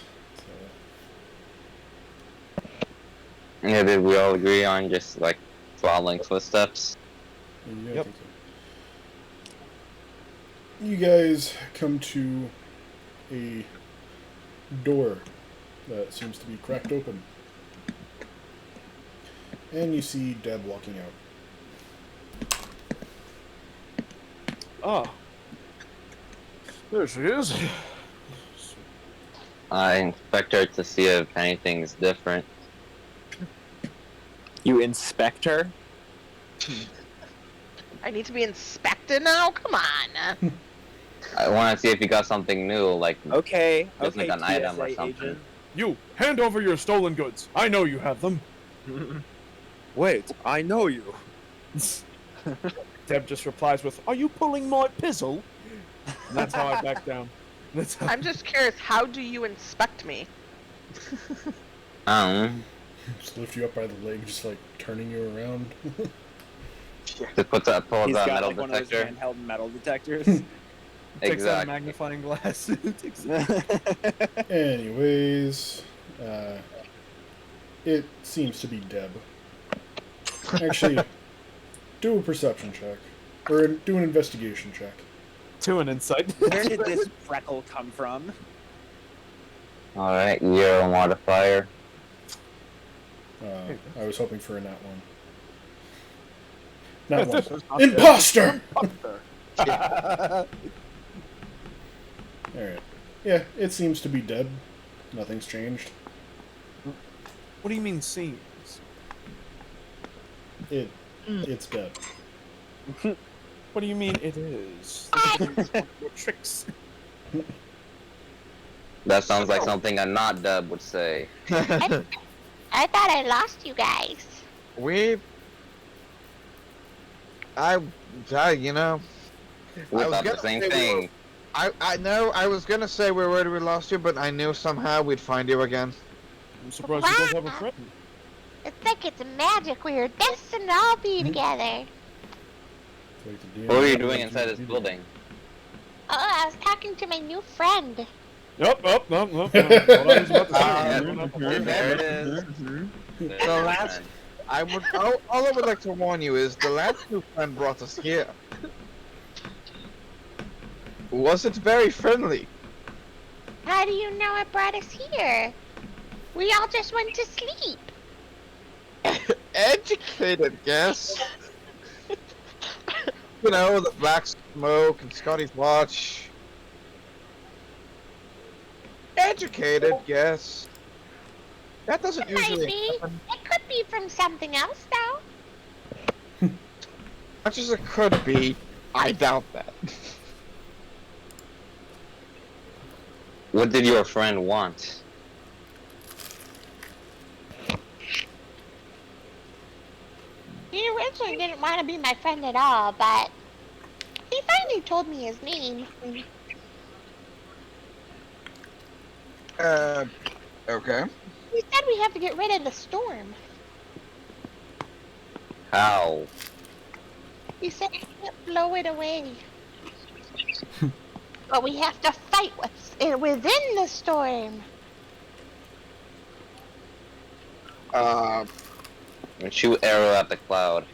Yeah, did we all agree on just like following footsteps? Yeah, I Yep. think so. You guys come to a door that seems to be cracked open. And you see Deb walking out. Oh. There she is. I inspect her to see if anything's different. You inspect her? I need to be inspected now? Come on. I want to see if you got something new, like Okay, just okay, like an item or TSA something. agent. You, hand over your stolen goods. I know you have them. Wait, I know you. Deb just replies with, "Are you pulling my pizzle?" And that's how I back down. That's how... I'm just curious, how do you inspect me? Just lift you up by the leg, just like turning you around. To pull He's the got metal like one of those detector. handheld metal detectors. Takes out a Exactly. magnifying glass. Anyways, it seems to be Deb. Actually, do a perception check. Or do an investigation check. To an insight. Where did this freckle come from? Alright, Euro modifier. I was hoping for a nat one. Nat This one. is not Imposter! Imposter. Alright. Yeah, it seems to be Deb. Nothing's changed. What do you mean seems? It's Deb. What do you mean it is? What tricks? That sounds like something a not Deb would say. I thought I lost you guys. You know, We I was thought the gonna same say we thing. I know, I was gonna say we were we lost you, but I knew somehow we'd find you again. I'm surprised you don't have a friend. It's like it's magic. We are destined to all be together. What were you doing inside this building? Oh, I was talking to my new friend. Nope. What I was about to say. There it is. The last, all I would like to warn you is the last new friend brought us here. Wasn't very friendly. How do you know it brought us here? We all just went to sleep. Educated, guess. You know, the black smoke and Scotty's watch. Educated, yes. That doesn't It might usually be. happen. It could be from something else, though. Much as it could be, I doubt that. What did your friend want? He originally didn't want to be my friend at all, but he finally told me his name. Okay. He said we have to get rid of the storm. How? He said we can't blow it away. But we have to fight within the storm. And shoot arrow at the cloud.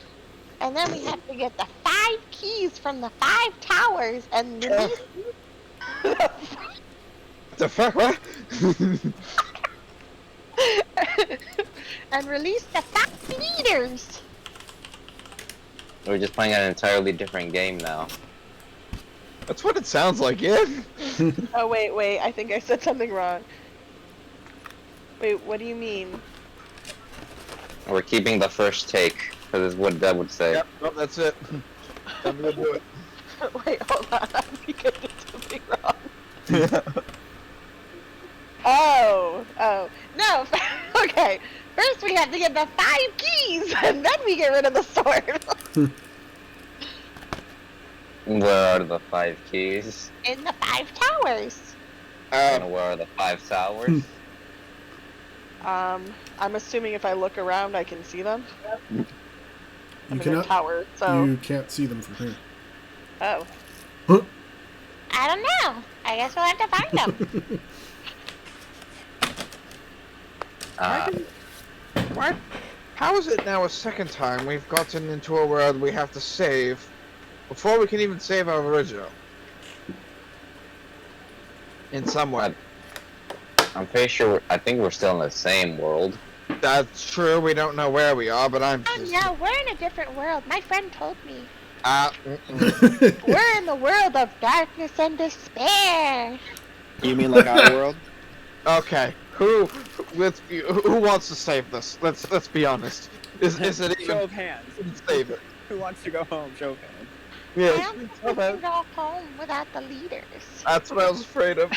And then we have to get the 5 keys from the 5 towers and release The fuck, what? and release the 5 leaders. We're just playing an entirely different game now. That's what it sounds like, yeah? Oh, wait, I think I said something wrong. Wait, what do you mean? We're keeping the first take, because it's what Deb would say. Yep, nope, that's it. I'm gonna do it. Wait, hold on, I think I did something wrong. Oh, no, okay. First we have to get the 5 keys, and then we get rid of the sword. Where are the 5 keys? In the 5 towers. And where are the 5 towers? I'm assuming if I look around, I can see them. You I'm in a cannot. tower, so... You can't see them from here. Oh. Huh? I don't know. I guess we'll have to find them. What? How is it now a second time we've gotten into a world we have to save before we can even save our original? In some way. I'm pretty sure. I think we're still in the same world. That's true. We don't know where we are, but I'm Oh just. no, we're in a different world. My friend told me. Mm-mm. We're in the world of darkness and despair. You mean like our world? Okay. Who wants to save this? Let's be honest. Is it even Show of hands. save it? Who wants to go home? Show of hands. I Yeah. don't think we can go home without the leaders. That's what I was afraid of.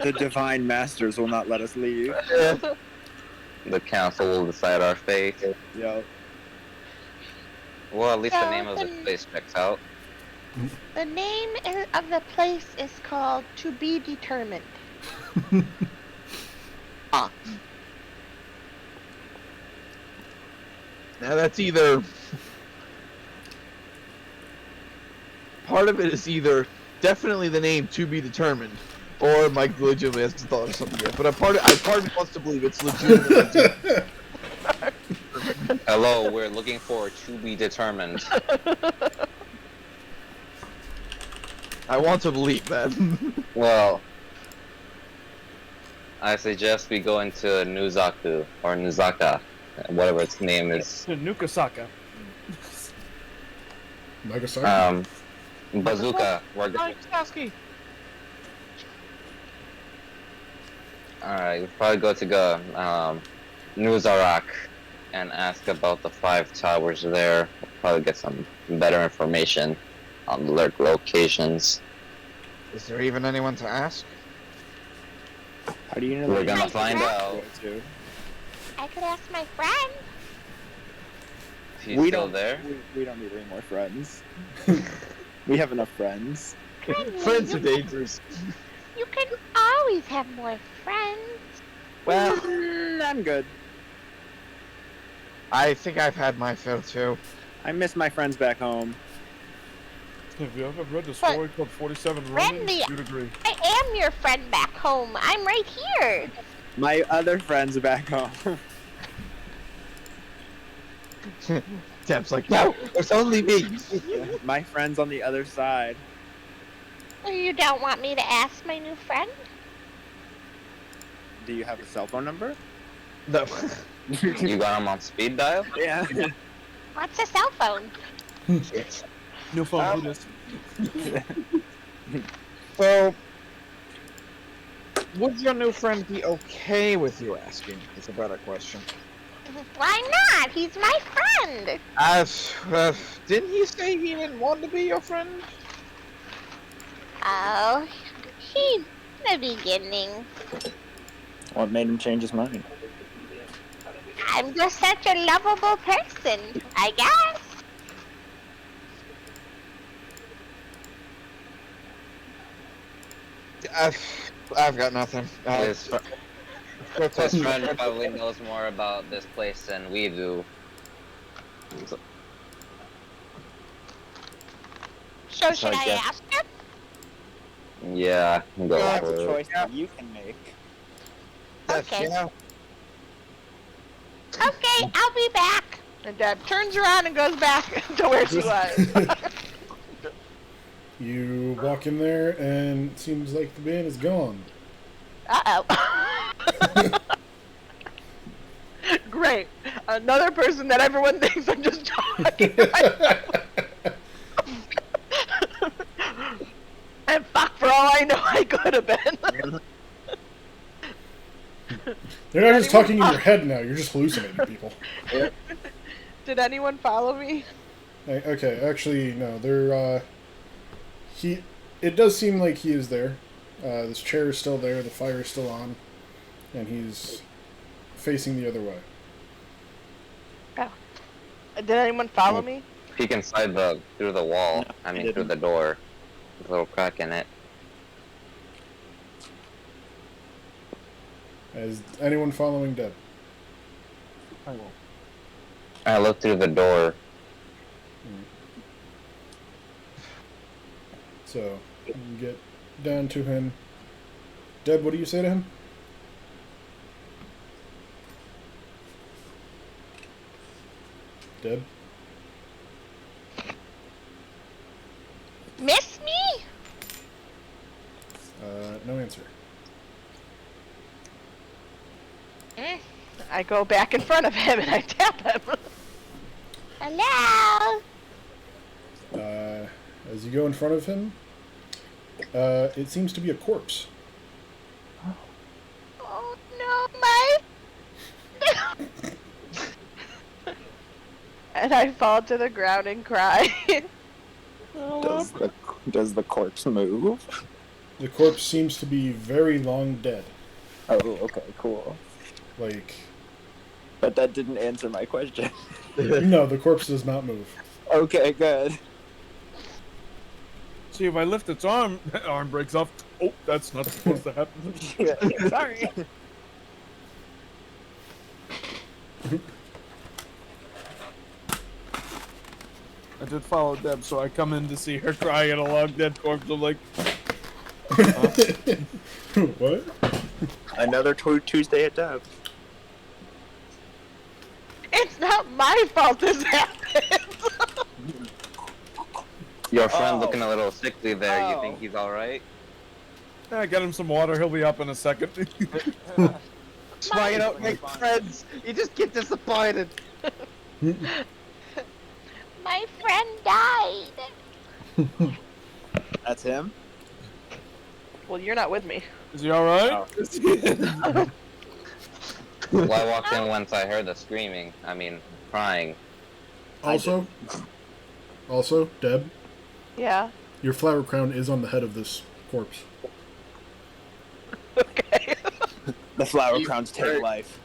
The divine masters will not let us leave. Yeah. The council will decide our fate. Yo. Well, at least the So name of the place checks out. The name of the place is called To Be Determined. Now that's either. Part of it is either definitely the name to be determined, or Mike legitimately has thought of something here. But part of me wants to believe it's legitimately. Hello, we're looking for to be determined. I want to believe that. Well, I suggest we go into Nuzaku or Nuzaka, whatever its name is. Nukasaka. Nagasaki? Bazooka. We're going. Sasuke. Alright, we'll probably go to Nuzarak and ask about the 5 towers there. We'll probably get some better information on the locations. Is there even anyone to ask? How do you know We're that? gonna find out. I could ask my friend. If he's We still don't. there. We don't need any more friends. We have enough friends. Friends are dangerous. You can always have more friends. Well, I'm good. I think I've had my fill too. I miss my friends back home. Have you ever read the But- story called 47 Randy- Romans? You'd agree. I am your friend back home. I'm right here. My other friends back home. Deb's like, no, it's only me. My friends on the other side. You don't want me to ask my new friend? Do you have a cell phone number? No. You got him on speed dial? Yeah. What's a cell phone? No phone for this. So, would your new friend be okay with you asking? Is a better question. Why not? He's my friend. Didn't he say he didn't want to be your friend? Oh, he's the beginning. What made him change his mind? I'm just such a lovable person, I guess. I've got nothing. His friend probably knows more about this place than we do. So So should I I guess- ask him? Yeah, go Yeah, That's for a it. choice that you can make. Okay. Yeah. Okay, I'll be back. And Deb turns around and goes back to where she was. You walk in there, and it seems like the band is gone. Uh-oh. Great. Another person that everyone thinks I'm just talking about. And fuck, for all I know, I could have been. They're not just talking in your head now, you're just hallucinating people. Did anyone follow me? Okay, actually, no, they're, it does seem like he is there. This chair is still there, the fire is still on, and he's facing the other way. Did anyone follow me? Peek inside through the wall. No, I he mean, through didn't. the door. There's a little crack in it. Is anyone following Deb? I will. I looked through the door. So, you get down to him. Deb, what do you say to him? Deb? Miss me? No answer. I go back in front of him and I tap him. Hello? As you go in front of him, it seems to be a corpse. Oh no, my... And I fall to the ground and cry. Does the corpse move? The corpse seems to be very long dead. Oh, okay, cool. Like, But that didn't answer my question. no, the corpse does not move. Okay, good. See, if I lift its arm, arm breaks off. Oh, that's not supposed to happen. Yeah, sorry. I did follow Deb, so I come in to see her crying at a long dead corpse. I'm like, What? Another Tuesday at Deb. It's not my fault this happened. Your friend Oh. looking a little sickly there. You Oh. think he's all right? I get him some water. He'll be up in a second. That's why you don't make friends. You just get disappointed. My friend died. That's him? Well, you're not with me. Is he all right? Oh. Well, I walked in once I heard the screaming. I mean, crying. Also, Deb, Yeah. your flower crown is on the head of this corpse. Okay. The flower crowns take life.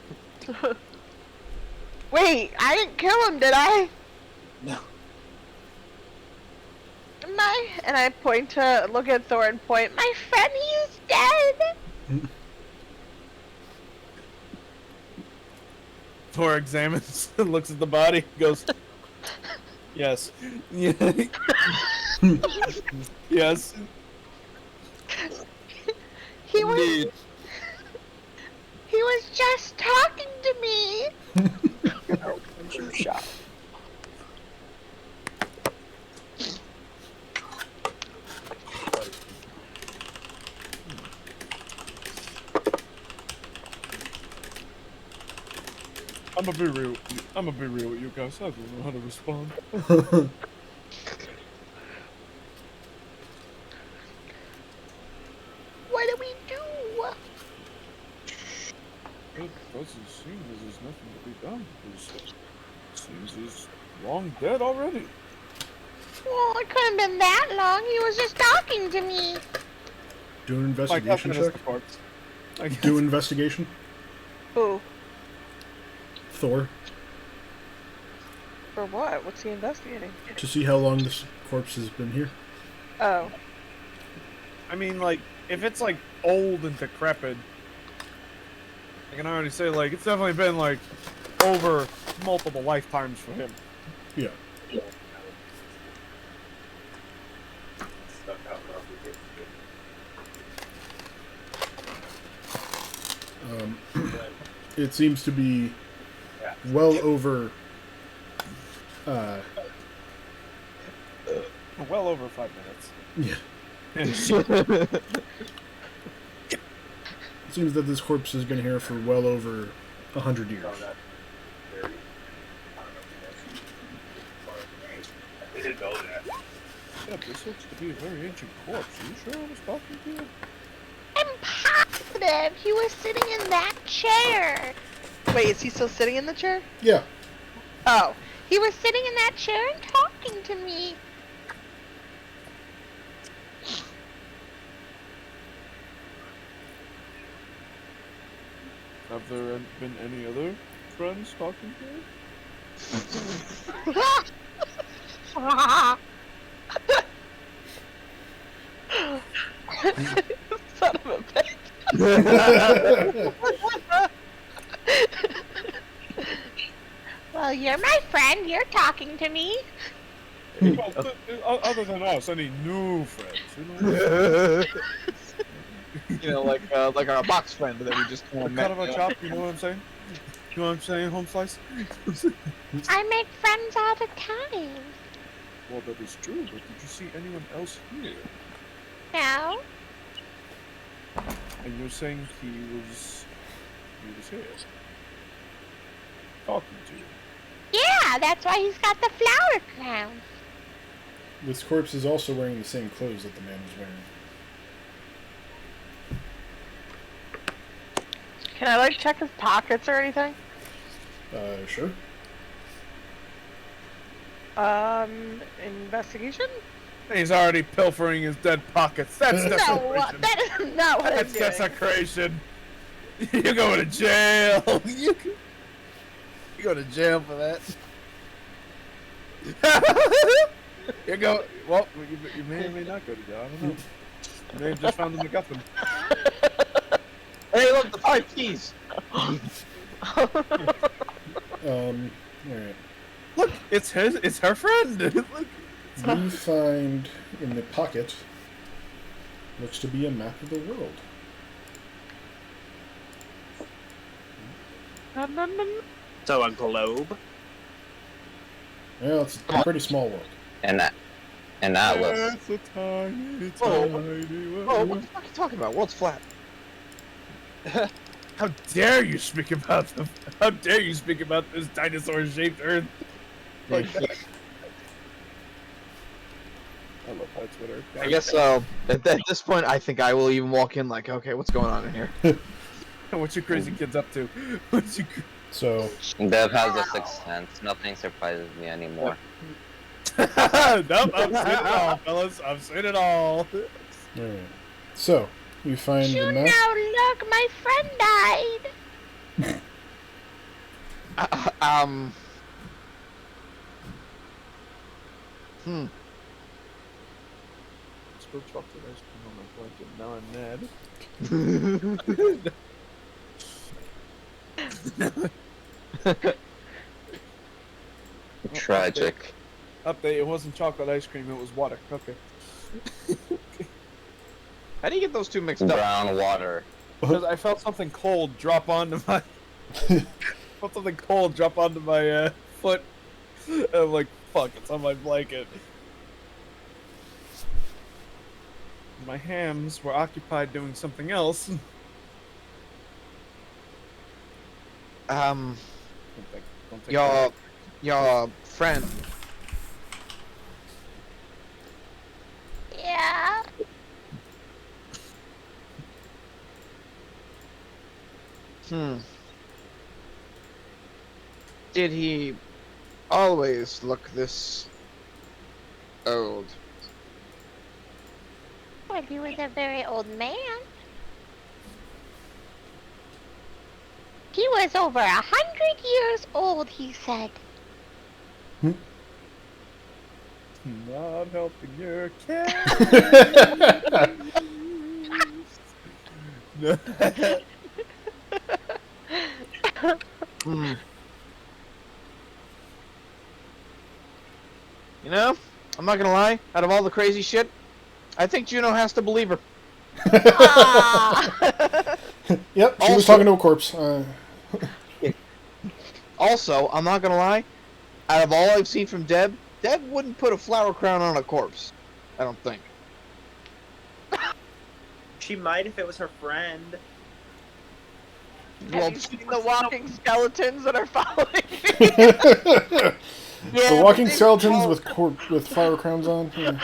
Wait, I didn't kill him, did I? No. And I point to look at Thor and point. My friend, he's dead. Thor examines, looks at the body, goes, yes. Yes. He was. Indeed. He was just talking to me. When's your shot? I'm gonna be real. I'm gonna be real with you guys. I don't know how to respond. What do we do? It doesn't seem as there's nothing to be done. It seems he's long dead already. Well, it couldn't have been that long. He was just talking to me. Do an Like, investigation that's check. the corpse. I guess. Do investigation. Who? Thor, For what? What's he investigating? to see how long this corpse has been here. Oh. I mean, like, if it's like old and decrepit, I can already say like it's definitely been like over multiple lifetimes for him. Yeah. It seems to be well over Well over 5 minutes. yeah. It seems that this corpse has been here for well over 100 years. Yeah, this looks to be a very ancient corpse. Are you sure I was talking to you? I'm positive he was sitting in that chair. Wait, is he still sitting in the chair? Yeah. Oh. He was sitting in that chair and talking to me. Have there been any other friends talking to you? Son of a bitch. Well, you're my friend. You're talking to me. Well, other than us, any new friends? You know? You know, like our box friend that we just A cut of a chop, you know what I'm saying? You know what I'm saying, home slice? I make friends all the time. Well, that is true, but did you see anyone else here? No? And you're saying he was here, talking to you. Yeah, that's why he's got the flower crown. This corpse is also wearing the same clothes that the man was wearing. Can I like check his pockets or anything? Sure. Investigation? He's already pilfering his dead pockets. That's No, desecration. that is not what I'm That's doing. desecration. You're going to jail. You go to jail for that. You go. Well, you may or may not go to jail. I don't know. You may have just found the MacGuffin. Hey, look, the 5 keys. Alright. Look, it's her friend. Look. You find in the pocket looks to be a map of the world. So a globe? Well, it's a pretty small world. And atlas. It's a tiny, Oh, tiny world. Oh, what the fuck are you talking about? World's flat. How dare you speak about them? How dare you speak about this dinosaur-shaped Earth? Like that. I love that Twitter. I guess at this point, I think I will even walk in like, okay, what's going on in here? What's your crazy kids up to? What's your... So, Dev has a sixth sense. Nothing surprises me anymore. Nope, I've seen it all, fellas. I've seen it all. alright. So, you find You the know, map. look, my friend died. Spilled chocolate ice cream on my blanket. Now I'm mad. Tragic. Update, it wasn't chocolate ice cream, it was water. Okay. How do you get those two mixed up? Brown water. Because I felt something cold drop onto my... felt something cold drop onto my foot. And I'm like, fuck, it's on my blanket. My hands were occupied doing something else. Don't take Your friend. Yeah. Did he always look this old? Well, he was a very old man. He was over 100 years old, he said. Not helping your cat. You know, I'm not gonna lie, out of all the crazy shit, I think Juno has to believe her. Yep, she was Also- talking to a corpse. Also, I'm not gonna lie, out of all I've seen from Deb wouldn't put a flower crown on a corpse. I don't think. She might if it was her friend. Well, Have you seen the walking skeletons that are following me? The walking skeletons with flower crowns on. Yeah.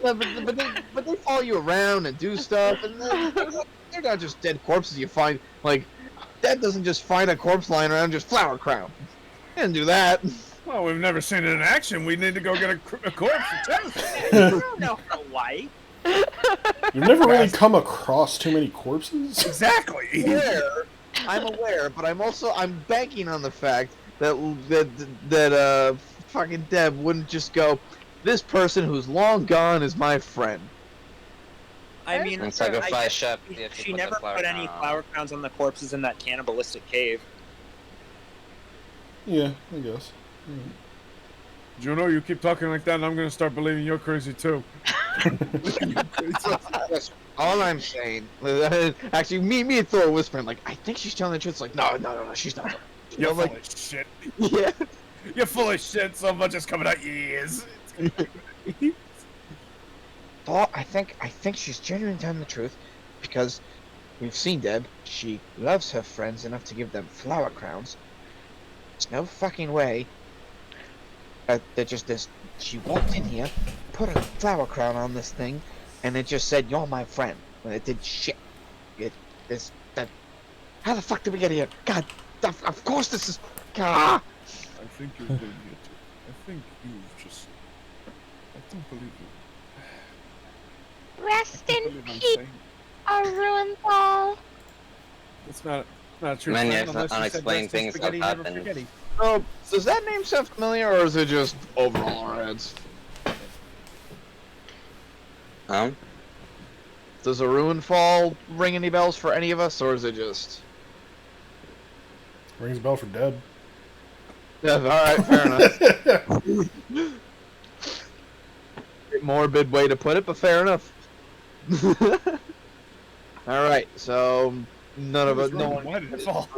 but they follow you around and do stuff, and they're not just dead corpses you find. Like, Deb doesn't just find a corpse lying around, just flower crown. He didn't do that. Well, we've never seen it in action. We need to go get a corpse to test. I don't know her wife. You've never really come across too many corpses? Exactly. I'm aware, but I'm banking on the fact that fucking Deb wouldn't just go, this person who's long gone is my friend. I mean, And sacrifice I guess Shep. she never put any flower crowns on the corpses in that cannibalistic cave. Yeah, I guess. Juno, you keep talking like that, and I'm gonna start believing you're crazy too. That's all I'm saying. Actually, me and Thor are whispering, like, I think she's telling the truth. It's like, no, she's not. You're I'm full like, of shit. yeah. You're full of shit. So much is coming out your ears. Thought I think she's genuinely telling the truth, because we've seen Deb. She loves her friends enough to give them flower crowns. There's no fucking way that just this. She walked in here, put a flower crown on this thing, and it just said, "You're my friend." When it did shit. It this that. How the fuck did we get here? God, of course this is. Ah! I think you're getting it. I think you've just. I don't believe you. Rest I in believe I'm peace, saying. our ruined ball. It's not true. Many Friend, unless you said unexplained rest in things have spaghetti, never happened. forgetty. So, does that name sound familiar, or is it just overall our heads? Does a ruin fall ring any bells for any of us, or is it just? Rings a bell for Deb. Yeah, all right, fair enough. Morbid way to put it, but fair enough. All right, so none of us, no one, Why did it fall?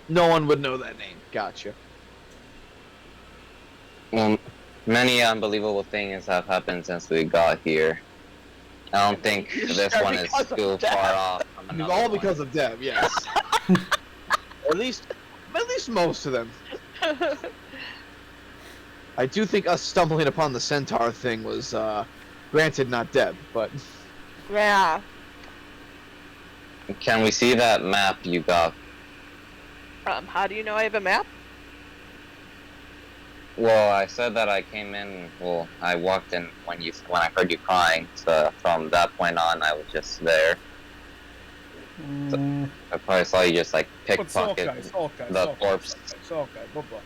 no one would know that name. Gotcha. Well, many unbelievable things have happened since we got here. I don't think this one is too far off from another All one. because of Deb, yes. Or at least most of them. I do think us stumbling upon the centaur thing was, granted, not Deb, but Yeah. Can we see that map you got? How do you know I have a map? Well, I said that I came in. Well, I walked in when I heard you crying. So from that point on, I was just there. So I probably saw you just like pickpocket the corpse. Sulkai, blah blah.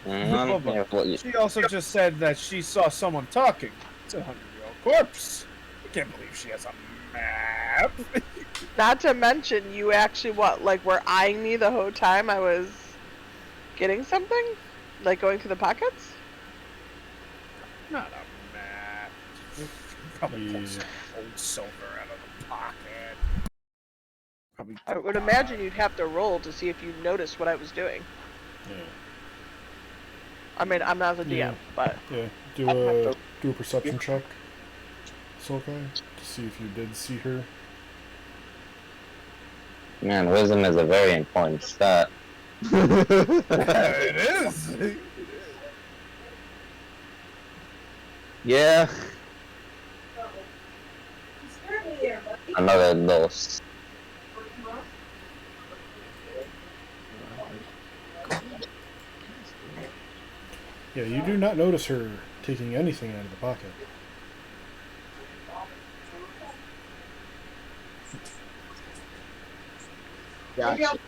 Mhm, yeah, well, She also just said that she saw someone talking. It's a 100-year-old corpse. I can't believe she has a map. Not to mention, you actually were eyeing me the whole time I was getting something, like going through the pockets. Not a map. Probably pulled some old silver out of the pocket. Probably. I would imagine you'd have to roll to see if you noticed what I was doing. Yeah. I mean, I'm not the DM, Yeah. but Yeah. Do a perception check, Sulkai, to see if you did see her. Man, wisdom is a very important stat. It is. yeah. Another dose. Yeah, you do not notice her taking anything out of the pocket. Gotcha.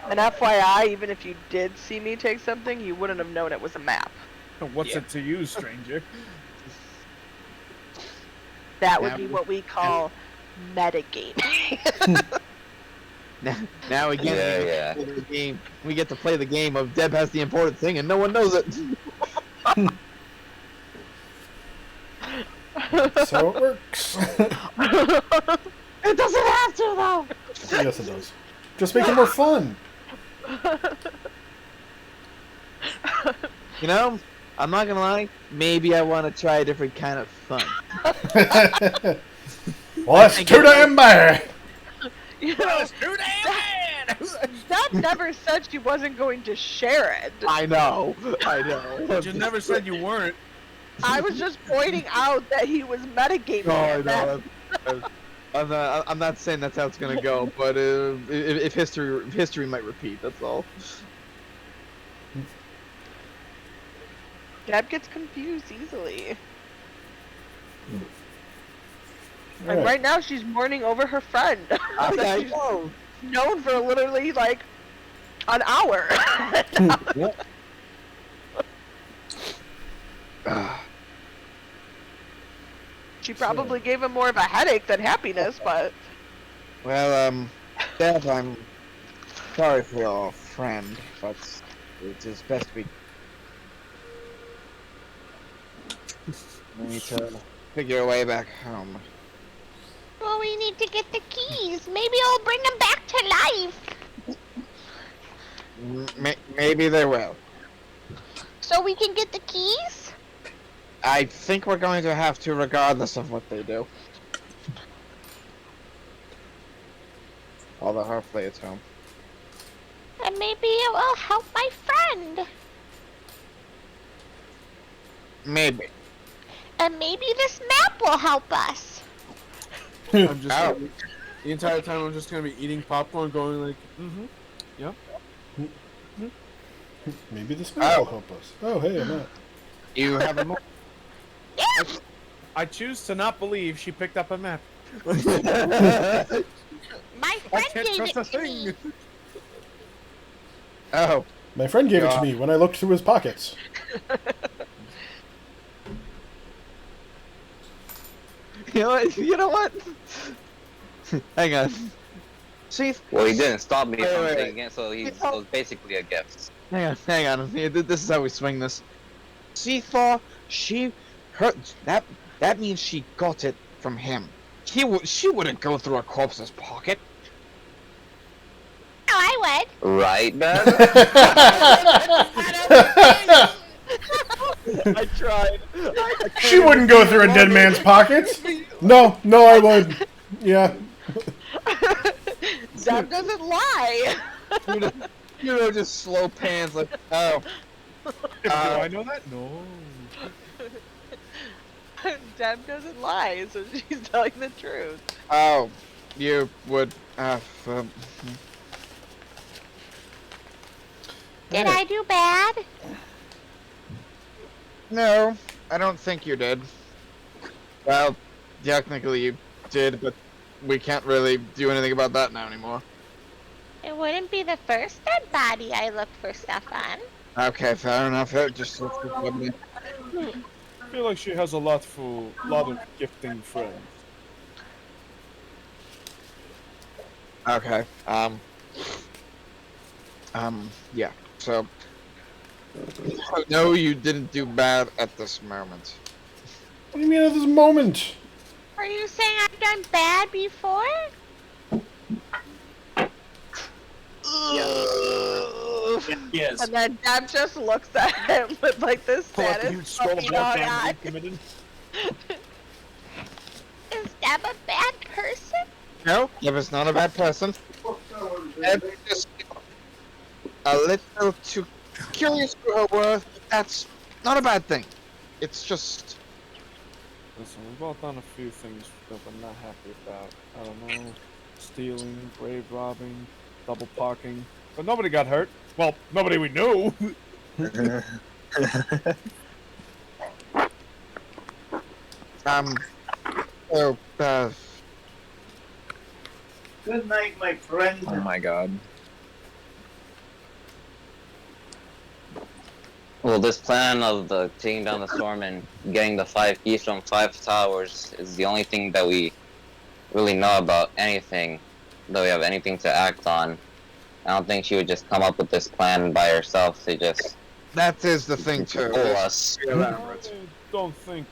and FYI, even if you did see me take something, you wouldn't have known it was a map. What's it to you, stranger? That would be what we call metagaming. Now again, Yeah, we get to play the game. We get to play the game of Deb has the important thing and no one knows it. That's how it works. It doesn't have to, though. Yes, it does. Just make it more fun. You know, I'm not gonna lie. Maybe I want to try a different kind of fun. Let's to the ember. You know, Deb never said she wasn't going to share it. I know. You never said you weren't. I was just pointing out that he was metagaming. No, I and know. I'm not saying that's how it's gonna go, but if history might repeat, that's all. Deb gets confused easily. And Alright. right now she's mourning over her friend. that she's know. known for literally like an hour. She probably gave him more of a headache than happiness, but Well, Deb, I'm sorry for your friend, but it is best we need to figure a way back home. Well, we need to get the keys. Maybe I'll bring them back to life. Maybe they will. So we can get the keys? I think we're going to have to, regardless of what they do. Although hopefully it's home. And maybe it will help my friend. Maybe. And maybe this map will help us. I'm just Ow. the entire time I'm just gonna be eating popcorn, going like, yep. Maybe this map will help us. Oh, hey, I'm not. You have a moment. I choose to not believe she picked up a map. My I friend can't gave trust it a to me. thing. Oh. My friend gave it to me when I looked through his pockets. You know what? Hang on. See? Well, he didn't stop me Wait, from wait, taking it, so it was basically a gift. Hang on. This is how we swing this. C4, that means she got it from him. She wouldn't go through a corpse's pocket. Oh, I would. Right, Dad? I tried. She wouldn't go through a dead man's pockets. No, I would. Yeah. Deb doesn't lie. Just slow pans like, oh. Do I know that? No. Deb doesn't lie, so she's telling the truth. Oh, you would, Did I do bad? No, I don't think you did. Well, technically you did, but we can't really do anything about that now anymore. It wouldn't be the first dead body I looked for stuff on. Okay, fair enough. Just I feel like she has a lot of gifting friends. okay. Yeah. So, no, you didn't do bad at this moment. What do you mean at this moment? Are you saying I've done bad before? Yes. And then Deb just looks at him with like this Pull out the huge saddest scroll of fucking blood eye. damage he committed. Is Deb a bad person? No, Deb is not a bad person. Deb is just a little too curious for her worth. That's not a bad thing. It's just... Listen, we've all done a few things that we're not happy about. I don't know, stealing, grave robbing, double parking, but nobody got hurt. Well, nobody we knew. Oh, Good night, my friend. Oh my god. Well, this plan of the taking down the storm and getting the 5 keys from 5 towers is the only thing that we really know about anything, that we have anything to act on. I don't think she would just come up with this plan by herself to just that is the thing too. fool us. I don't think,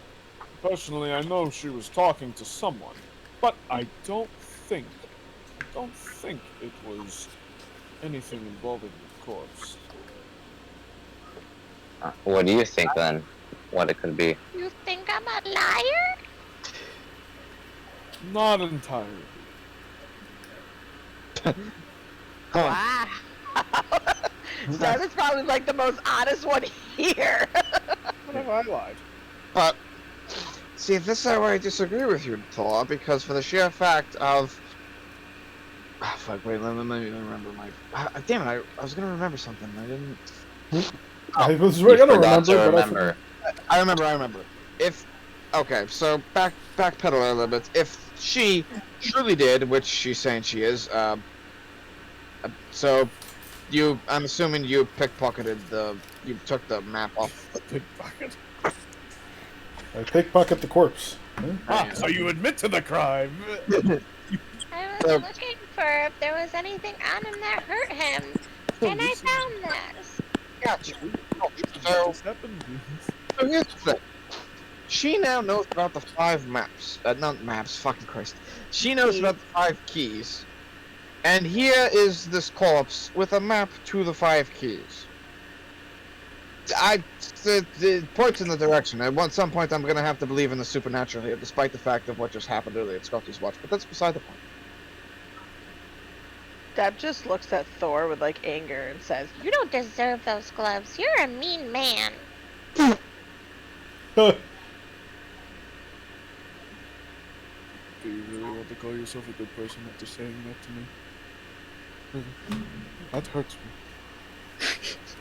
personally, I know she was talking to someone, but I don't think it was anything involving the corpse. What do you think then? What it could be? You think I'm a liar? Not entirely. Wow. Deb is probably like the most honest one here. What have I lied? But, see, this is where I disagree with you, Thor, because for the sheer fact of... Ah, fuck, wait, let me remember my... damn it, I was gonna remember something, I didn't... I was You gonna forgot to remember, but I remember. I remember. If... Okay, so, backpedal a little bit. If she truly did, which she's saying she is, so... I'm assuming you pickpocketed you took the map off. Pickpocket. I pickpocket the corpse. So you admit to the crime. I was looking for if there was anything on him that hurt him, and I found this. Gotcha. So, So here's the thing. She now knows about the 5 maps. Not maps, fucking Christ. She knows about the 5 keys. And here is this corpse with a map to the 5 keys. It points in the direction. At some point, I'm gonna have to believe in the supernatural here, despite the fact of what just happened earlier at Scotty's watch. But that's beside the point. Deb just looks at Thor with like anger and says, You don't deserve those gloves. You're a mean man. Do you really want to call yourself a good person after saying that to me? Really? That hurts me.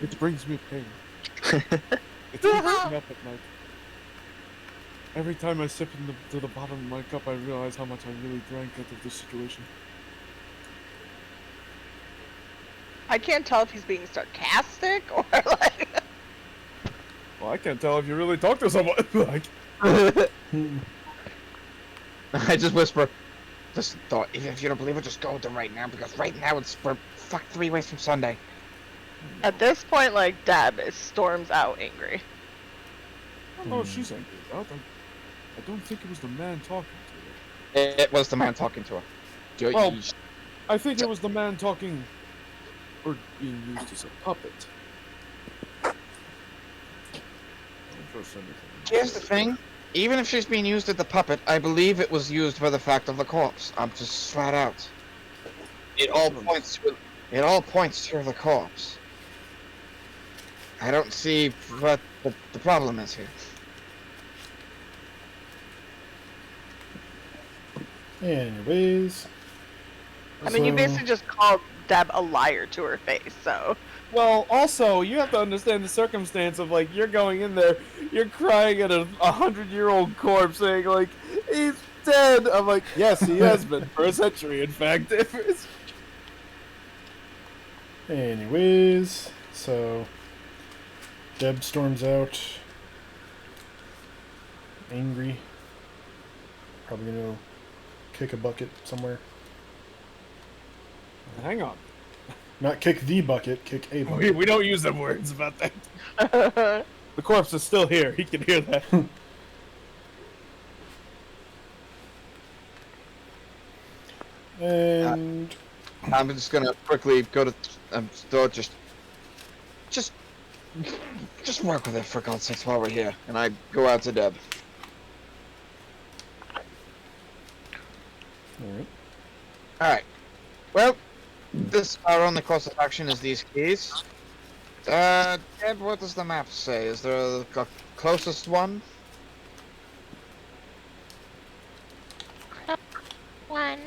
It brings me pain. It keeps me up at night. Every time I sip to the bottom of my cup, I realize how much I really drank out of this situation. I can't tell if he's being sarcastic or like. Well, I can't tell if you really talk to someone. Like, I just whisper, just thought, if you don't believe it, just go with them right now, because right now we're 3 ways from Sunday. At this point, like, Deb storms out angry. I don't know if she's angry about it. I don't think it was the man talking to her. It was the man talking to her. Well, I think it was the man talking, or being used as a puppet. Here's the thing. Even if she's being used as the puppet, I believe it was used for the fact of the corpse. I'm just flat out. It all points to the corpse. I don't see what the problem is here. Anyways. I mean, you basically just called Deb a liar to her face, so. Well, also, you have to understand the circumstance of, like, you're going in there, you're crying at a 100-year-old corpse saying, like, he's dead. I'm like, yes, he has been for a century, in fact. Anyways, so Deb storms out, angry, probably gonna kick a bucket somewhere. Hang on. Not kick the bucket, kick a bucket. We don't use them words about that. The corpse is still here. He can hear that. And I'm just gonna quickly go to store. Just work with it for God's sakes while we're here. And I go out to Deb. alright. Alright. Well, our only course of action is these keys. Deb, what does the map say? Is there a closest one? One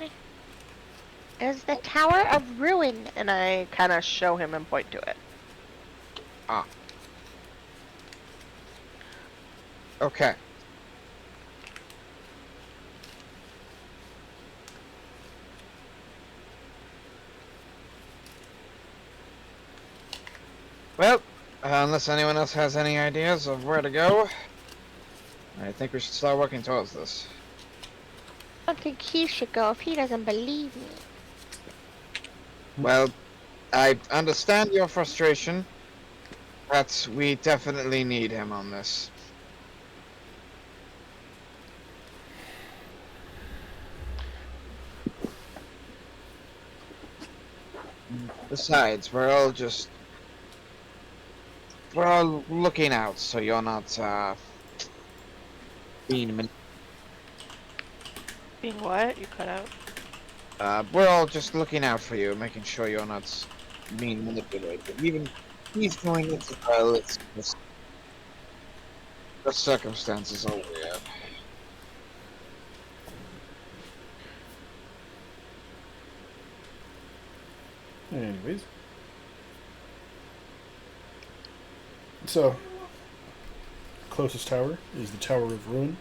is the Tower of Ruin. And I kind of show him and point to it. Ah. Okay. Well, unless anyone else has any ideas of where to go, I think we should start working towards this. I don't think he should go if he doesn't believe me. Well, I understand your frustration, but we definitely need him on this. Besides, we're all looking out, so you're not, being Being what? You cut out? we're all just looking out for you, making sure you're not being manipulated. Even he's doing it as well. It's just the circumstances are weird. Anyways. So, closest tower is the Tower of Ruin.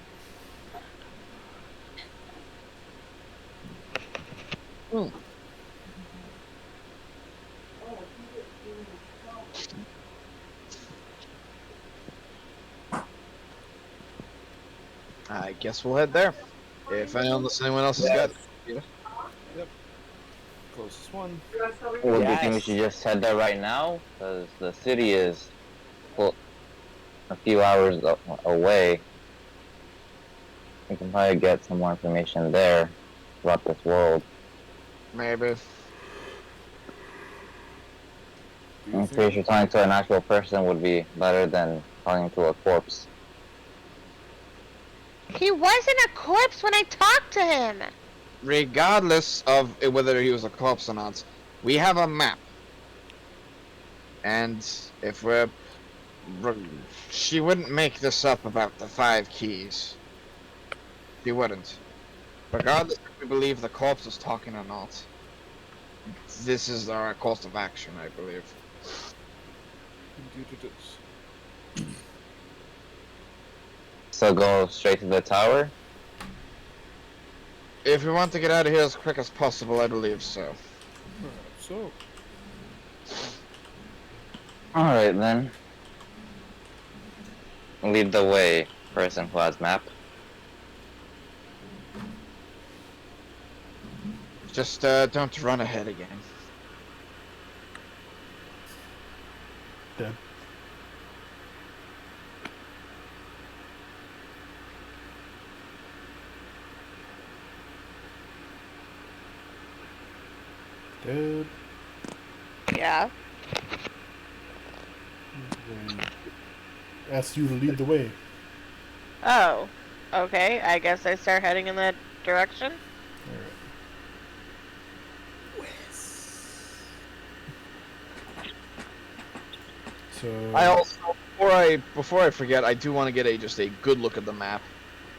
I guess we'll head there. If anyone else has got it. Closest one. Well, do you think we should just head there right now? Because the city is a few hours away. We can probably get some more information there about this world. Maybe. Do you I'm think pretty sure talking to an actual person would be better than talking to a corpse. He wasn't a corpse when I talked to him. Regardless of whether he was a corpse or not, we have a map. And if we're... She wouldn't make this up about the 5 keys. She wouldn't. Regardless if we believe the corpse is talking or not. This is our course of action, I believe. indeed it is? So go straight to the tower? If we want to get out of here as quick as possible, I believe so. So, Alright then. Lead the way, person who has map. Just don't run ahead again. Dead. Dead. Yeah. Asked you to lead the way. Oh. Okay, I guess I start heading in that direction. Alright. So I also, before I forget, I do want to get just a good look at the map,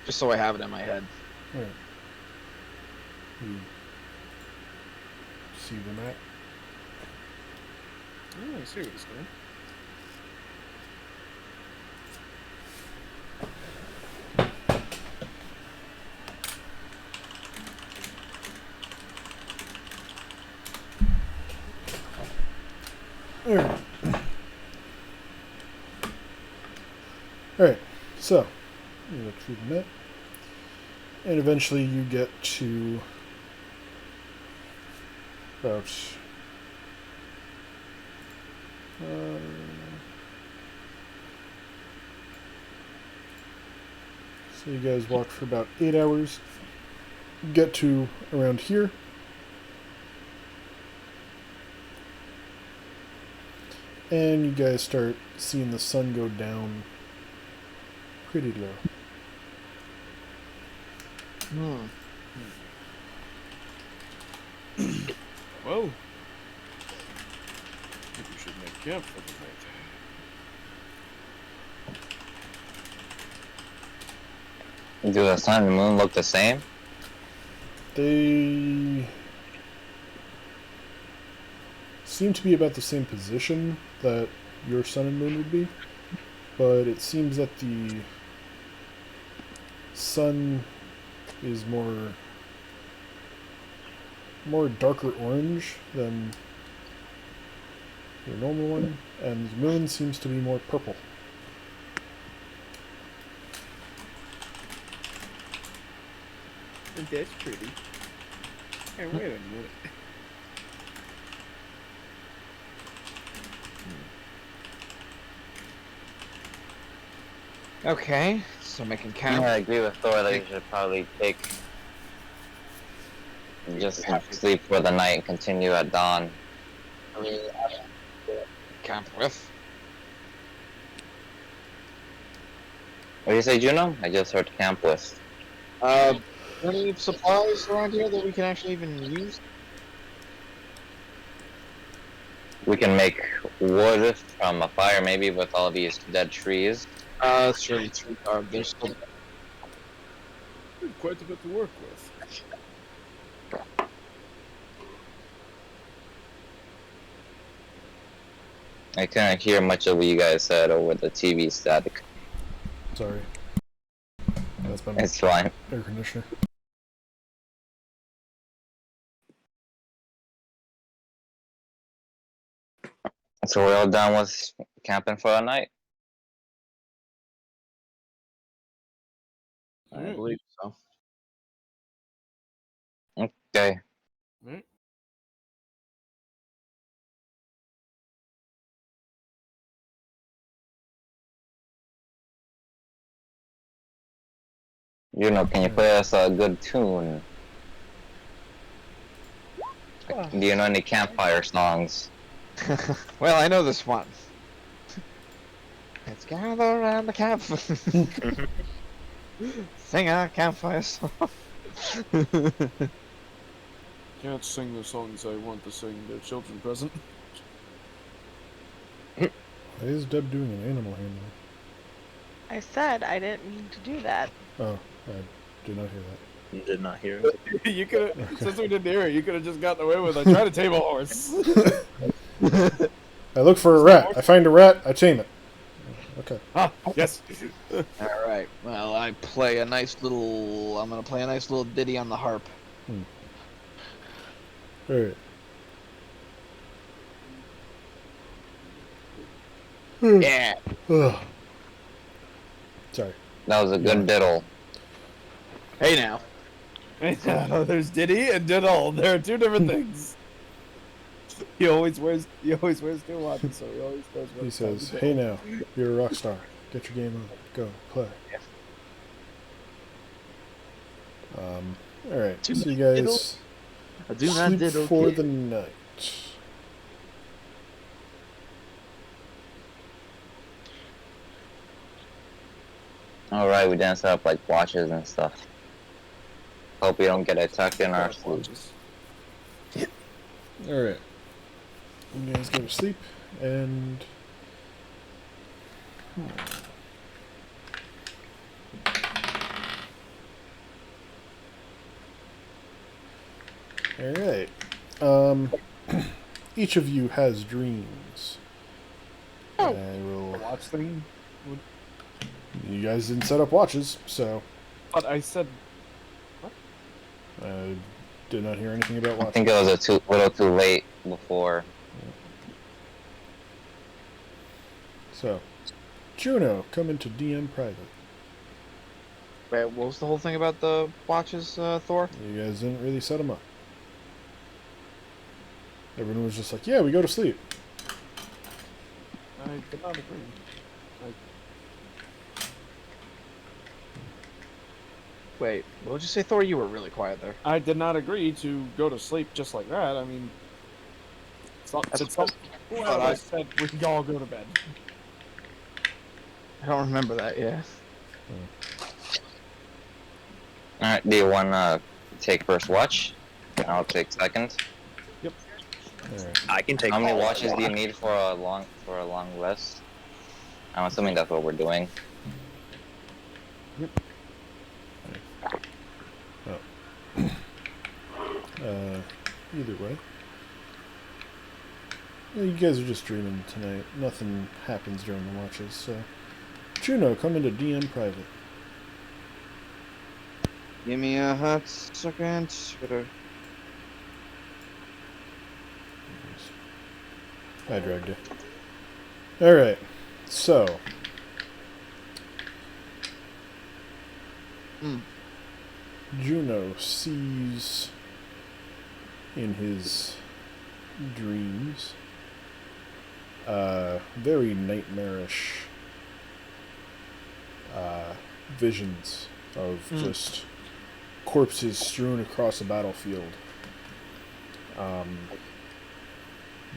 just so I have it in my head. alright. You see the map? oh, I see what he's doing. Alright. Alright, so you look through the map, and eventually you get to about so you guys walk for about 8 hours, get to around here. And you guys start seeing the sun go down pretty low. Well, I think we should make camp for the night. Do the sun and moon look the same? They seem to be about the same position that your sun and moon would be, but it seems that the sun is more darker orange than your normal one, and the moon seems to be more purple. That's pretty. Hey, wait a minute. Okay, so making camp. Yeah, I agree with Thor that you should probably just sleep for the night and continue at dawn. Camp with. What do you say, Juno? I just heard camp with. Any supplies around here that we can actually even use? We can make wood from a fire, maybe with all these dead trees. That's true. There's still... Quite a bit to work with. I couldn't hear much of what you guys said over the TV static. Sorry. That's my It's fine. air conditioner. So we're all done with camping for the night? I believe so. Okay. Right? You know, can you play us a good tune? Do you know any campfire songs? Well, I know this one. Let's gather around the camp. Sing our campfire song. Can't sing the songs I want to sing. They're children present. Why is Deb doing an animal handling? I said I didn't mean to do that. Oh, I did not hear that. You did not hear it. You could have, since we didn't hear it, you could have just gotten away with it. Try to tame a horse. I look for a rat. I find a rat. I tame it. Okay. Ah, yes. All right. Well, I play a nice little. I'm gonna play a nice little ditty on the harp. All right. Yeah. Ugh. Sorry. That was a good diddle. Hey now. There's Diddy and Diddle. There are two different things. He always wears two watches, so he always knows what He it's time says, to "Hey diddle. now, you're a rock star. Get your game on. Go play." All right. So you guys I do not sleep diddle. for kid. the night. Alright, we didn't set up like watches and stuff. Hope we don't get attacked in our sleep. Watches. All right. You guys go to sleep and. All right. Each of you has dreams. Oh. I will. Watch thing. You guys didn't set up watches, so But I said I did not hear anything about I watches. think it was a little too late before. So, Juno, come into DM private. Wait, what was the whole thing about the watches, Thor? You guys didn't really set them up. Everyone was just like, "Yeah, we go to sleep." I did not agree. Wait, what did you say, Thor? You were really quiet there. I did not agree to go to sleep just like that. I mean, well, I said we can all go to bed. I don't remember that. Yeah. Alright, do you wanna take first watch? I'll take second. All right. I can take. How many all watches that do you watch. need for a long rest? I'm assuming that's what we're doing. Either way. Well, you guys are just dreaming tonight. Nothing happens during the watches, so. Juno, come into DM private. Give me a hot second. Gotta... I dragged you. Alright, so. Juno sees in his dreams very nightmarish visions of just corpses strewn across a battlefield.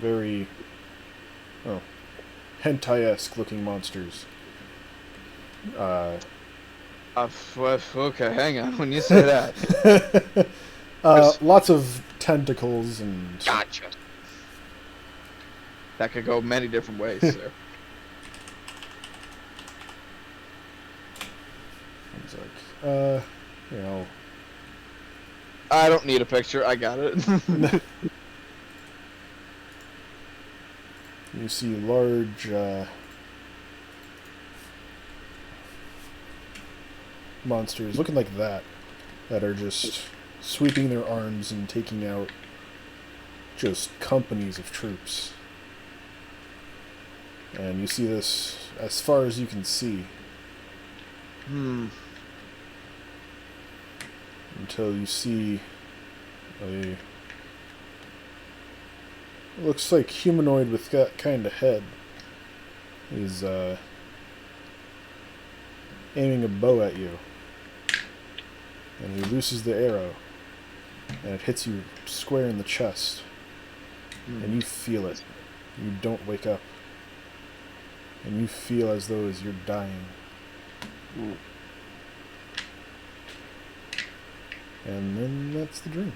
Very hentai-esque looking monsters. Okay, hang on. When you say that, Lots of tentacles and gotcha. That could go many different ways, sir. things like, you know, I don't need a picture. I got it. you see large monsters looking like that are just sweeping their arms and taking out just companies of troops. And you see this as far as you can see. Until you see a looks like humanoid with that kind of head is aiming a bow at you. And he looses the arrow, and it hits you square in the chest, and you feel it. You don't wake up, and you feel as though as you're dying. And then that's the dream.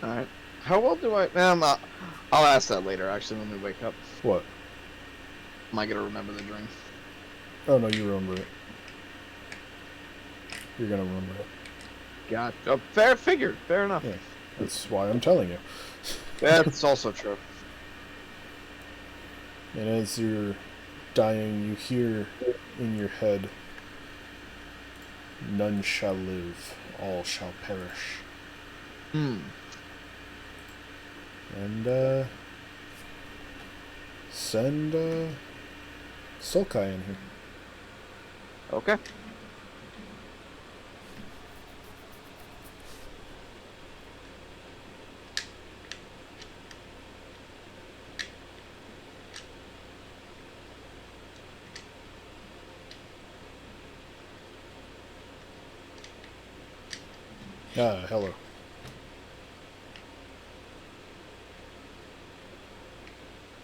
Alright. How well do I... I'll ask that later, actually, when we wake up. What? Am I going to remember the dream? Oh, no, you remember it. You're going to remember it. Got... Oh, fair enough. Yeah, that's why I'm telling you. That's also true. And as you're dying, you hear in your head, "None shall live, all shall perish." And, send, Sulkai in here. Okay. Hello.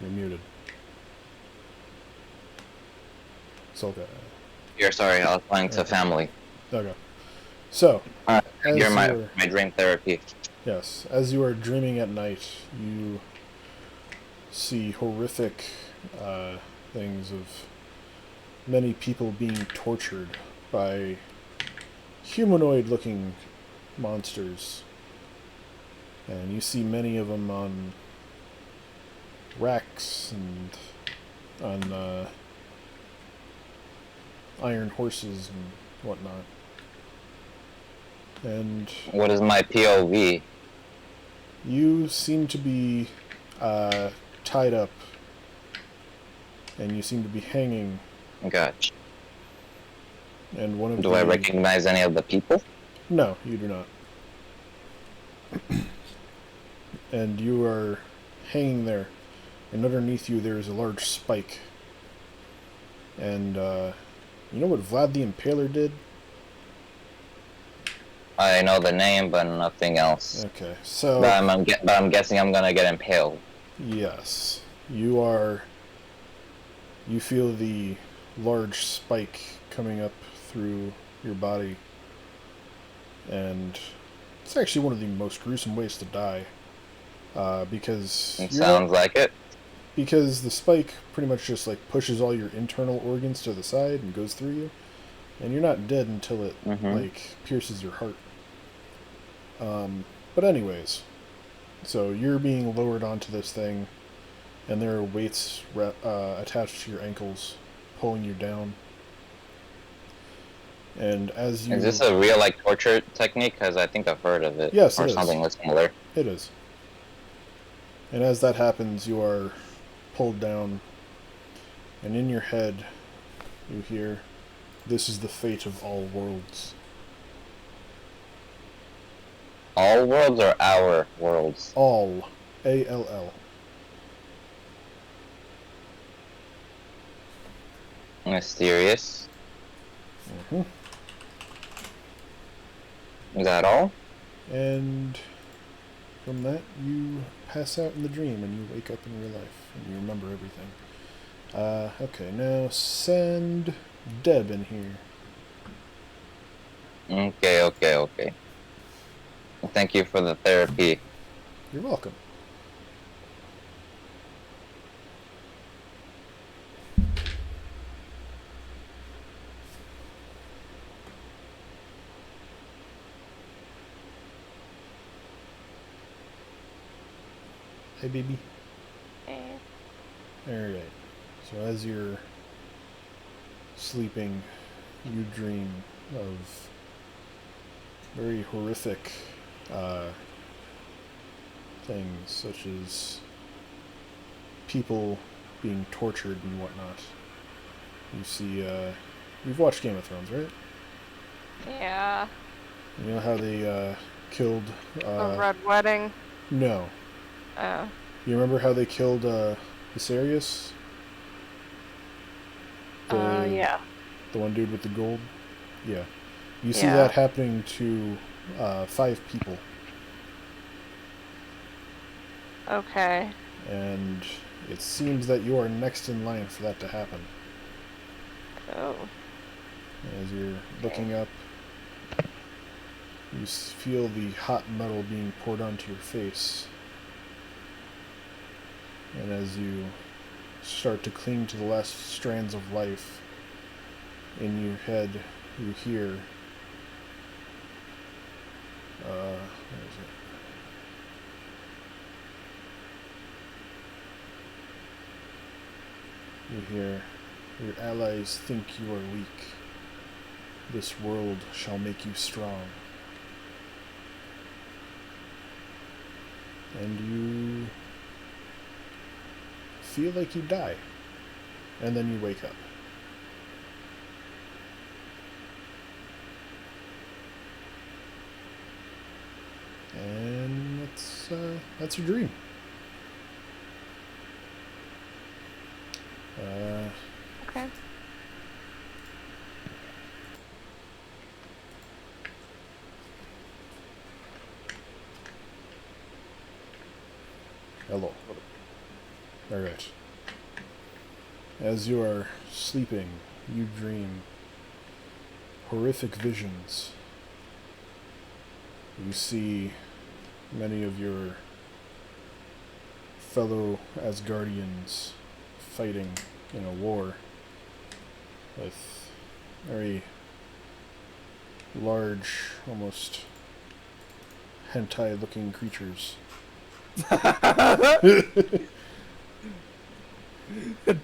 You're muted. Sulkai. Here, sorry, I was playing to family. Okay. So, Alright, as you're my you're- dream therapy. Yes, as you are dreaming at night, you see horrific things of many people being tortured by humanoid-looking monsters. And you see many of them on racks and on iron horses and whatnot. And What is my POV? you seem to be tied up, and you seem to be hanging. Gotcha. And one of Do I recognize any of the people? No, you do not. And you are hanging there, and underneath you there is a large spike. And you know what Vlad the Impaler did? I know the name, but nothing else. Okay, so But I'm guessing I'm gonna get impaled. yes, you feel the large spike coming up through your body, and it's actually one of the most gruesome ways to die, because It sounds like it. because the spike pretty much just like pushes all your internal organs to the side and goes through you, and you're not dead until it like pierces your heart. But anyways, so you're being lowered onto this thing, and there are weights attached to your ankles, pulling you down. And as you... Is this a real like torture technique? Because I think I've heard of it. Yes, or it is. something similar. It is. And as that happens, you are pulled down, and in your head, you hear, "This is the fate of all worlds." All worlds or our worlds? All. A-L-L. Mysterious. Mm-hmm. Is that all? And from that, you pass out in the dream, and you wake up in real life, and you remember everything. Okay, now send Deb in here. Okay. Thank you for the therapy. You're welcome. Hey, baby. Alright. So as you're sleeping, you dream of very horrific things, such as people being tortured and whatnot. You see, you've watched Game of Thrones, right? Yeah. You know how they killed... The Red Wedding. No. Oh. You remember how they killed Viserys? Yeah. The one dude with the gold? Yeah. You see Yeah. that happening to 5 people. Okay. And it seems that you are next in line for that to happen. Oh. As you're looking up, you feel the hot metal being poured onto your face. And as you start to cling to the last strands of life, in your head, you hear, where is it? You hear, your allies think you are weak. This world shall make you strong. And you feel like you die. And then you wake up. And that's your dream. Okay. Hello. Alright. As you are sleeping, you dream horrific visions. You see many of your fellow Asgardians fighting in a war with very large, almost hentai-looking creatures.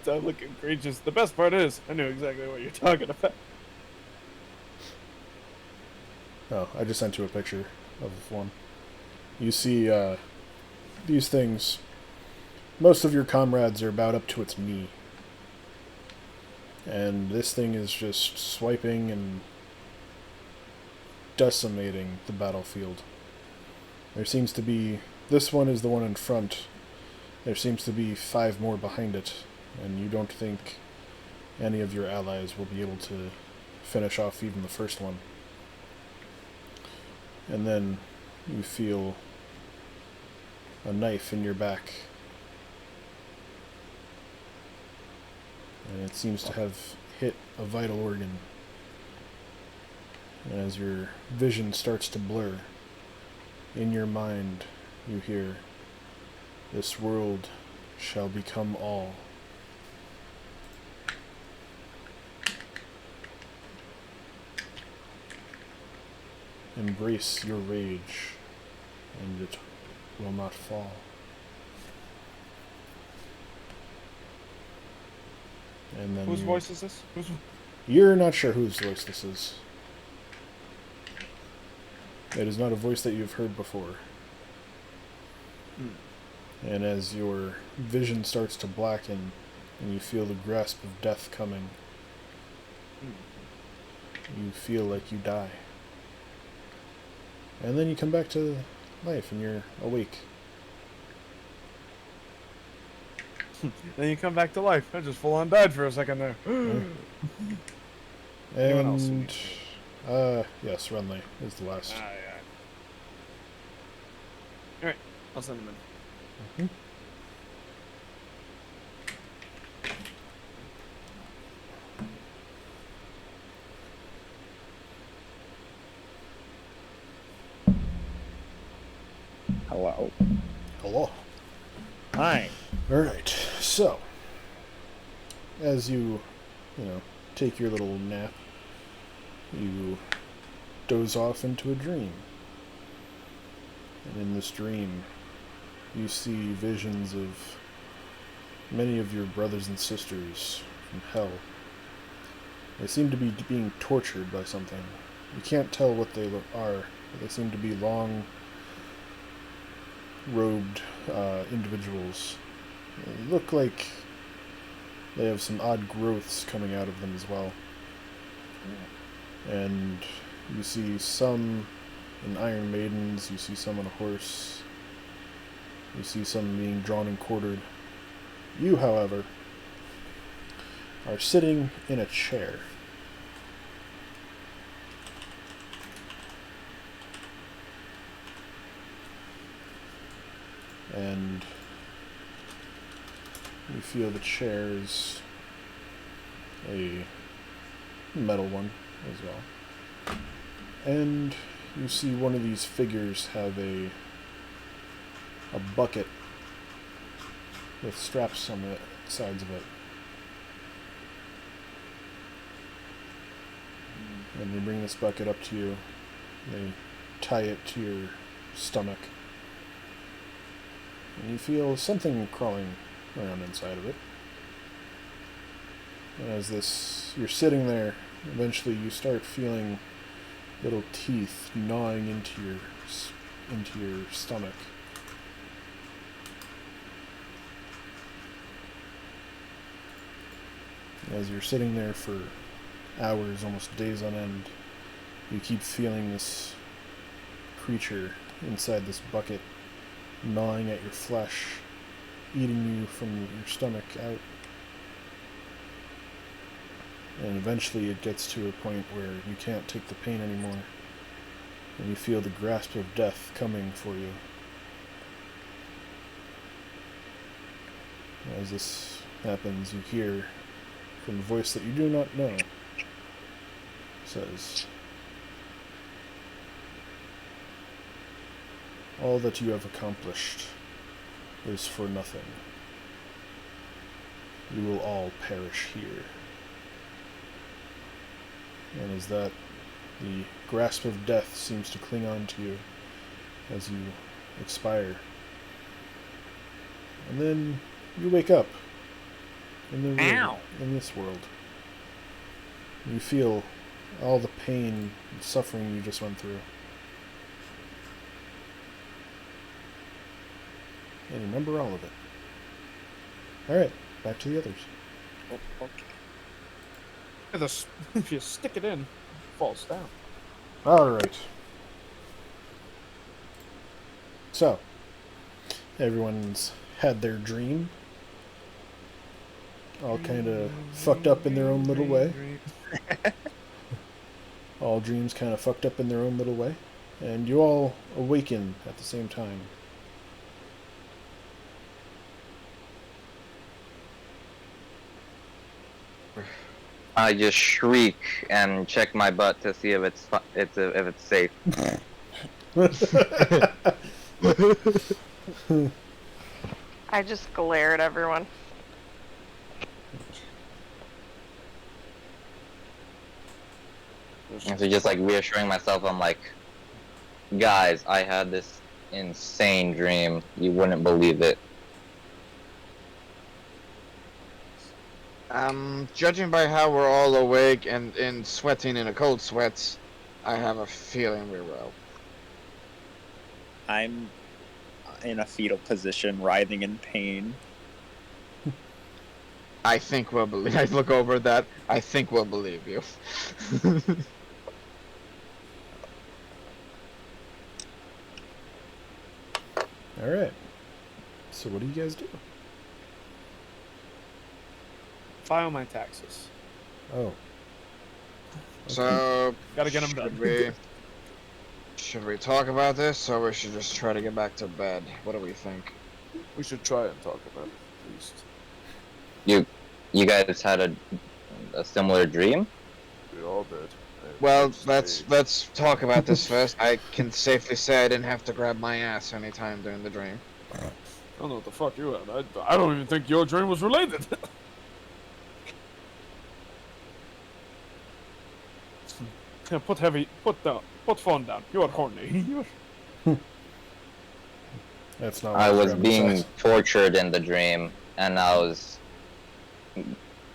Looking creatures. The best part is, I knew exactly what you're talking about. Oh, I just sent you a picture of one. You see these things. Most of your comrades are about up to its knee. And this thing is just swiping and decimating the battlefield. There seems to be... This one is the one in front. There seems to be 5 more behind it. And you don't think any of your allies will be able to finish off even the first one. And then you feel a knife in your back. And it seems to have hit a vital organ. And as your vision starts to blur, in your mind you hear, "This world shall become all." Embrace your rage, and it will not fall. And then Whose voice is this? You're not sure whose voice this is. It is not a voice that you've heard before. And as your vision starts to blacken, and you feel the grasp of death coming, you feel like you die. And then you come back to life, and you're awake. Then you come back to life. I just full on died for a second there. Anyone else? And, yes, Renly is the last. Yeah. Alright, I'll send them in. Hello. Hello. Hi. Alright, so, as you take your little nap, you doze off into a dream. And in this dream, you see visions of many of your brothers and sisters from hell. They seem to be being tortured by something. You can't tell what they are, but they seem to be long robed individuals. They look like they have some odd growths coming out of them as well. And you see some in Iron Maidens, you see some on a horse, you see some being drawn and quartered. You, however, are sitting in a chair. and you feel the chair is a metal one as well. And you see one of these figures have a bucket with straps on the sides of it. And they bring this bucket up to you. They tie it to your stomach. And you feel something crawling around inside of it. And as you're sitting there, eventually you start feeling little teeth gnawing into your stomach. As you're sitting there for hours, almost days on end, you keep feeling this creature inside this bucket gnawing at your flesh, eating you from your stomach out. And eventually it gets to a point where you can't take the pain anymore, and you feel the grasp of death coming for you. As this happens, you hear from a voice that you do not know, says, "All that you have accomplished is for nothing. You will all perish here." And as that, the grasp of death seems to cling on to you as you expire. And then you wake up in the room, in this world. You feel all the pain and suffering you just went through. And remember all of it. Alright, back to the others. Oh, okay. If you stick it in, it falls down. Alright. So, everyone's had their dream. All kind of fucked up in their own little way. All dreams kind of fucked up in their own little way. And you all awaken at the same time. I just shriek and check my butt to see if it's safe. I just glare at everyone. And so just like reassuring myself, I'm like, guys, I had this insane dream. You wouldn't believe it. Judging by how we're all awake and sweating in a cold sweats, I have a feeling we will. I'm in a fetal position, writhing in pain. I think we'll believe. I look over at that. I think we'll believe you. Alright. So what do you guys do? File my taxes. Oh. Okay. So, Gotta get them done. Should we talk about this, or we should just try to get back to bed? What do we think? We should try and talk about it, at least. You guys had a similar dream? We all did. Well, let's talk about this first. I can safely say I didn't have to grab my ass anytime during the dream. I don't know what the fuck you had. I don't even think your dream was related. Yeah, put phone down. You are horny. That's not. I was being tortured in the dream, and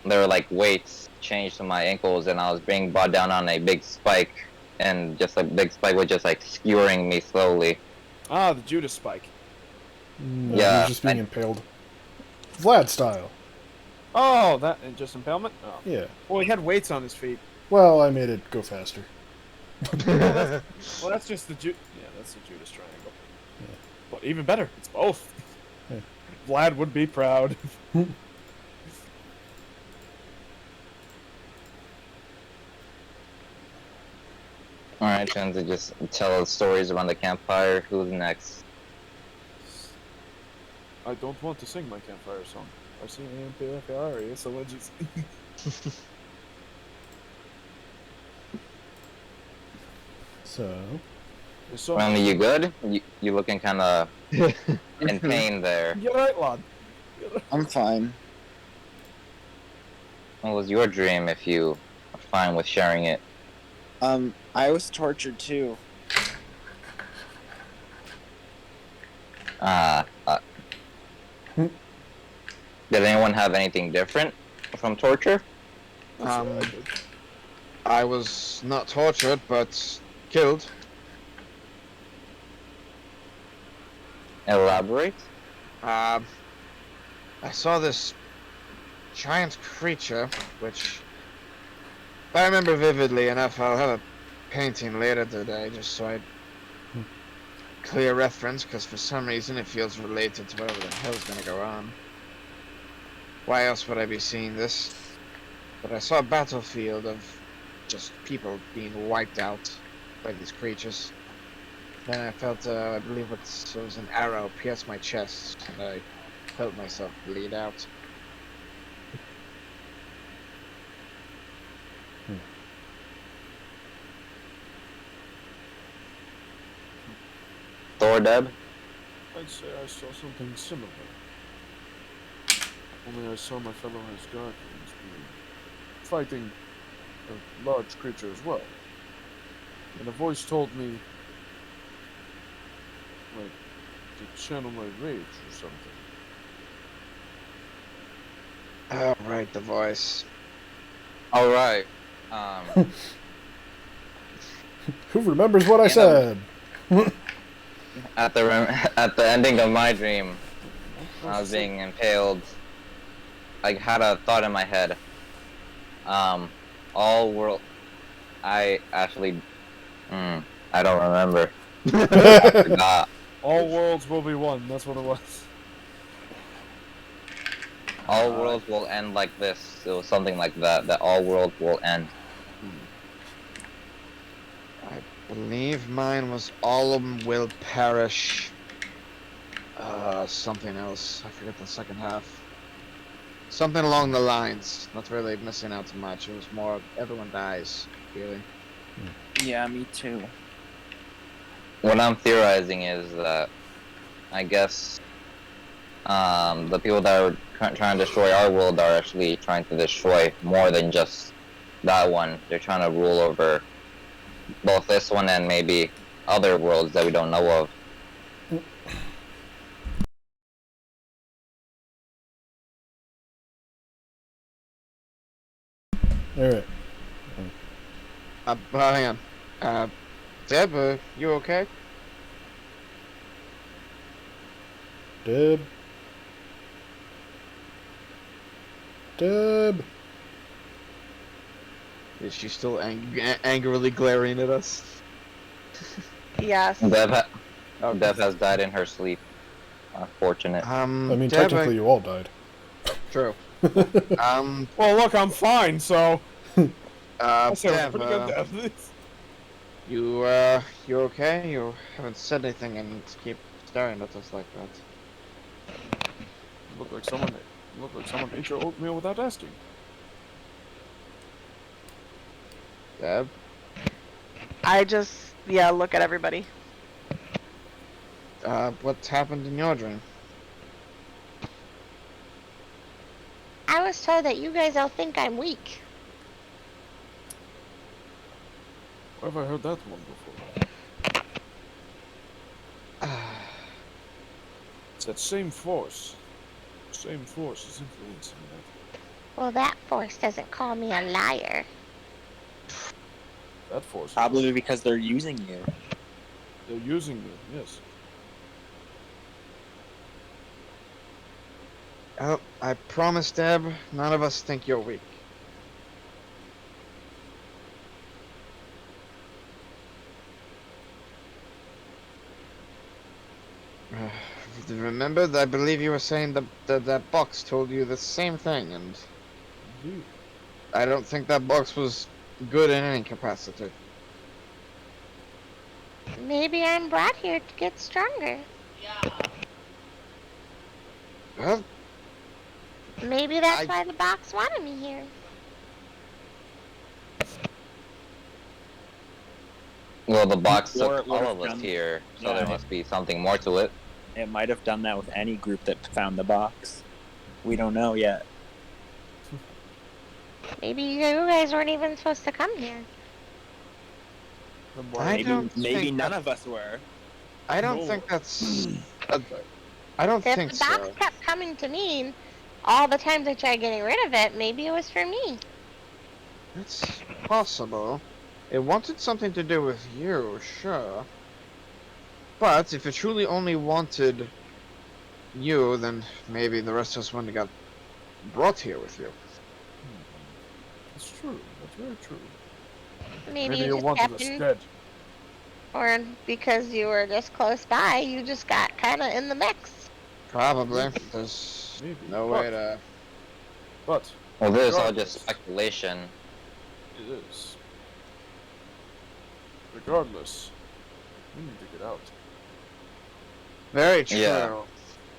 there were like weights changed to my ankles, and I was being brought down on a big spike, and just a big spike was just like skewering me slowly. Ah, the Judas spike. No, Yeah, he was just being impaled. Vlad style. Oh, that just impalement? Oh. Yeah. Well, he had weights on his feet. Well, I made it go faster. Well, that's just the that's the Judas triangle. Yeah. But even better, it's both. Yeah. Vlad would be proud. Alright, trying to just tell stories around the campfire. Who's next? I don't want to sing my campfire song. RCAMPFR, it's a legend. So, Randy, you good? You looking kind of in pain there. You're right, lad. I'm fine. What was your dream if you are fine with sharing it? I was tortured too. Uh, uh, did anyone have anything different from torture? I was not tortured, but killed. Elaborate? I saw this giant creature, which, if I remember vividly enough, I'll have a painting later today, just so I clear reference, because for some reason it feels related to whatever the hell's gonna go on. Why else would I be seeing this? But I saw a battlefield of just people being wiped out by these creatures. Then I felt, I believe it was an arrow pierce my chest, and I felt myself bleed out. Thor, Deb? I'd say I saw something similar. Only I saw my fellow Asgardians fighting a large creature as well. And a voice told me, like, to channel my rage or something. Oh, right, the voice. Alright. who remembers what I You know- said? At the ending of my dream, I was being impaled. I had a thought in my head. All world. I actually. I don't remember. I forgot. All worlds will be one, that's what it was. All worlds will end like this. It was something like that. That all worlds will end. I believe mine was all of them will perish. Something else. I forget the second half. Something along the lines. Not really missing out too much. It was more everyone dies, really. Yeah, me too. What I'm theorizing is that I guess the people that are trying to destroy our world are actually trying to destroy more than just that one. They're trying to rule over both this one and maybe other worlds that we don't know of. Alright. Hang on. Deb, you okay? Deb. Deb. Is she still angrily glaring at us? Yes. Dev has died in her sleep. Unfortunate. I mean, Deb, technically, you all died. True. Well, look, I'm fine, so. I say Dev, pretty good death. you okay? You haven't said anything and keep staring at us like that. Look like someone ate your oatmeal without asking. Deb? I just, yeah, look at everybody. What's happened in your dream? I was told that you guys all think I'm weak. Where have I heard that one before? It's that same force. Same force is influencing that. Well, that force doesn't call me a liar. That force. Probably because they're using you. They're using you, yes. Oh, I promise, Deb, none of us think you're weak. Remember, I believe you were saying that box told you the same thing, and Indeed. I don't think that box was good in any capacity. Maybe I'm brought here to get stronger. Well, Maybe that's why the box wanted me here. Well, the box Or took it would all have of us done- here, so yeah, there must be something more to it. It might have done that with any group that found the box. We don't know yet. Maybe you guys weren't even supposed to come here. Then I why Maybe don't maybe think none that- of us were. I don't No. think that's. I don't If think the box so. kept coming to me all the times I tried getting rid of it, maybe it was for me. It's possible. It wanted something to do with you, sure. But if it truly only wanted you, then maybe the rest of us wouldn't have got brought here with you. That's true. That's very true. Maybe Maybe you you just wanted us happened, dead. or because you were just close by, you just got kind of in the mix. Probably. Maybe. There's Maybe. no way to. But Well, this is all just regardless, speculation. it is. Regardless, we need to get out. Very true. Yeah.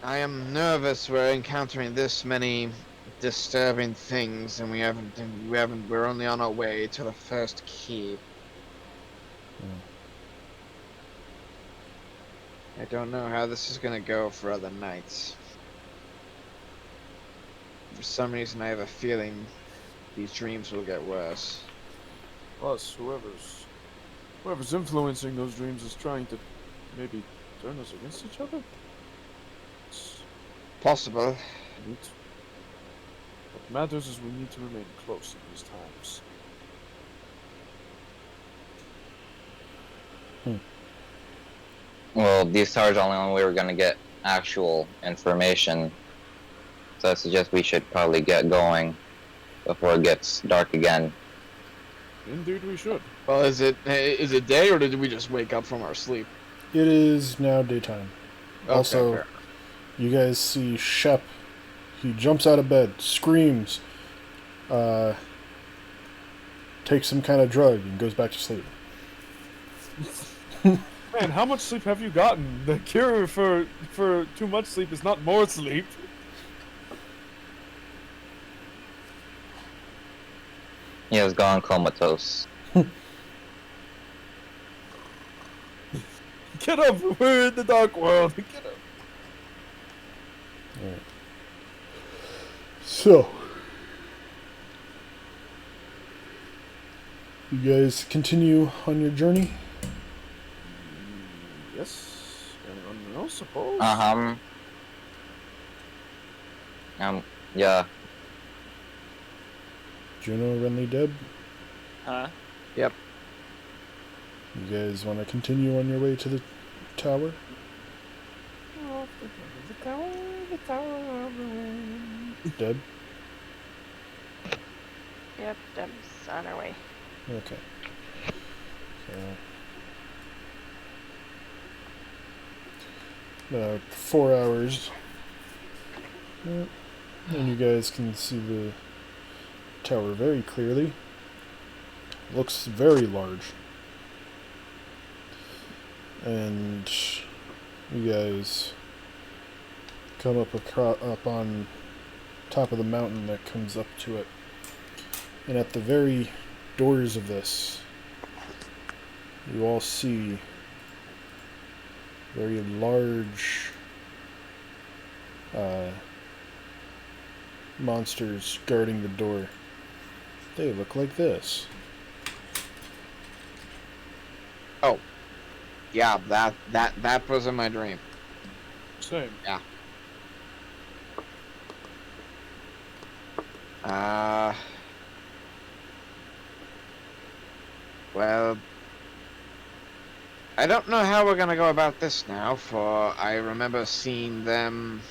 I am nervous we're encountering this many disturbing things, and we're only on our way to the first key. I don't know how this is gonna go for other nights. For some reason, I have a feeling these dreams will get worse. Plus, whoever's influencing those dreams is trying to maybe turn us against each other. It's Possible. neat. What matters is we need to remain close in these times. Well, these towers are the only way we're gonna get actual information. So I suggest we should probably get going before it gets dark again. Indeed, we should. Well, is it day, or did we just wake up from our sleep? It is now daytime. Also, fair. you guys see Shep. He jumps out of bed, screams, takes some kind of drug, and goes back to sleep. Man, how much sleep have you gotten? The cure for too much sleep is not more sleep. He has gone comatose. Get up! We're in the dark world. Get up. Alright. So, you guys continue on your journey? Yes. Anyone else, suppose? Yeah. Juno, Renly, Deb? Huh? Yep. You guys want to continue on your way to the tower? The tower of the wind. Deb? Yep, Deb's on her way. Okay. So, about 4 hours. Yep. And you guys can see the tower very clearly. Looks very large. And you guys come up on top of the mountain that comes up to it. And at the very doors of this, you all see very large monsters guarding the door. They look like this. Oh, yeah, that was in my dream. Same. Yeah. Well, I don't know how we're gonna go about this now, for I remember seeing them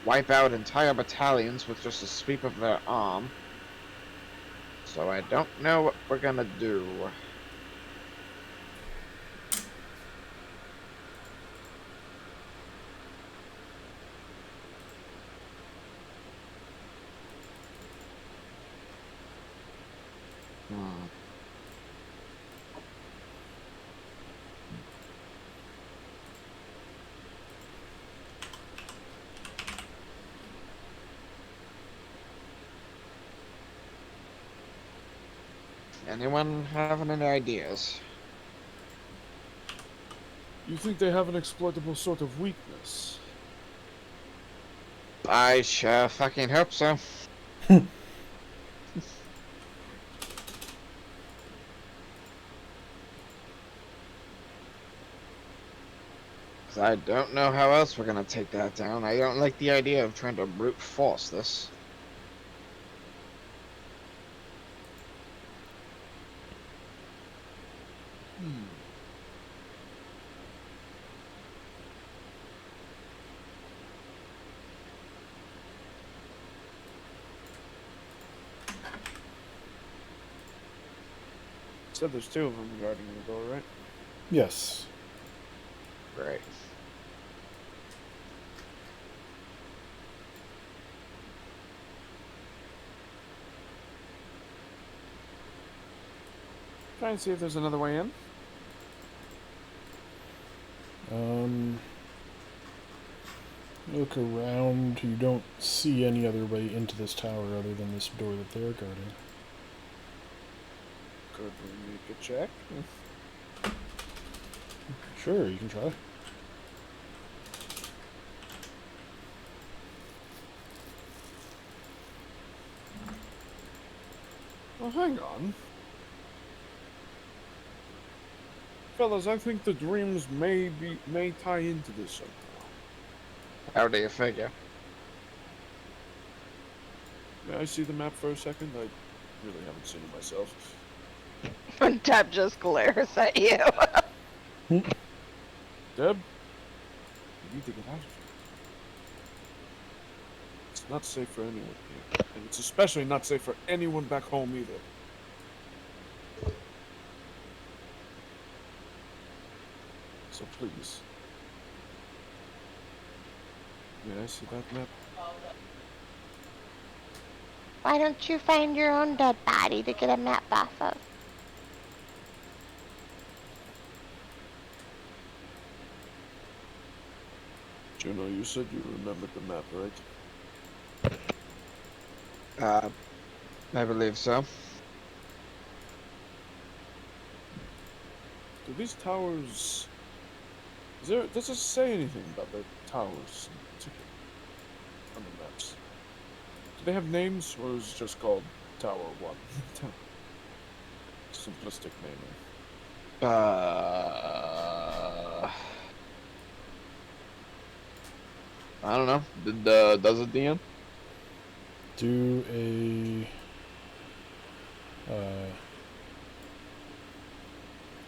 wipe out entire battalions with just a sweep of their arm. So I don't know what we're gonna do. Anyone have any ideas? You think they have an exploitable sort of weakness? I sure fucking hope so. 'Cause I don't know how else we're gonna take that down. I don't like the idea of trying to brute force this. Said there's two of them guarding the door, right? Yes. Right. Try and see if there's another way in. Look around. You don't see any other way into this tower other than this door that they're guarding. Could we make a check? Sure, you can try. Well, hang on. Fellas, I think the dreams may tie into this somehow. How do you figure? May I see the map for a second? I really haven't seen it myself. When Deb just glares at you. Deb? You need to get out of here. It's not safe for anyone here. And it's especially not safe for anyone back home either. So please. May I see that map? Why don't you find your own dead body to get a map off of? Juno, you said you remembered the map, right? I believe so. Do these towers... Does it say anything about the towers in particular on the maps? Do they have names, or is it just called Tower 1? Simplistic naming. I don't know. Does it, DM? Do a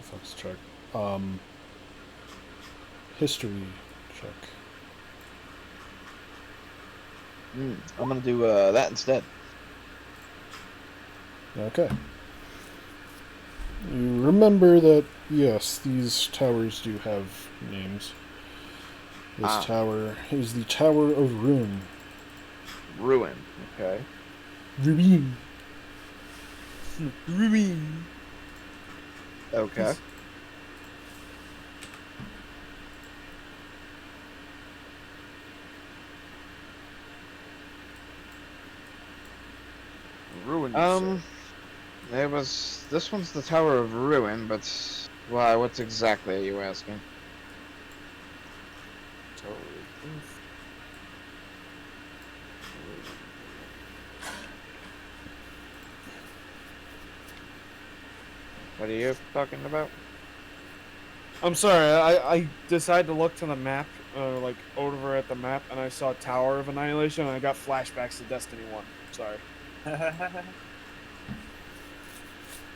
fuck's check. History check. I'm gonna do that instead. Okay. You remember that, yes, these towers do have names. This tower is the Tower of Ruin. Ruin. Okay. Ruin. Ruin. Okay. Ruin. This one's the Tower of Ruin, but why? What's exactly are you asking? Tower of... What are you talking about? I'm sorry, I decided to look to the map, like over at the map, and I saw Tower of Annihilation, and I got flashbacks to Destiny 1. Sorry.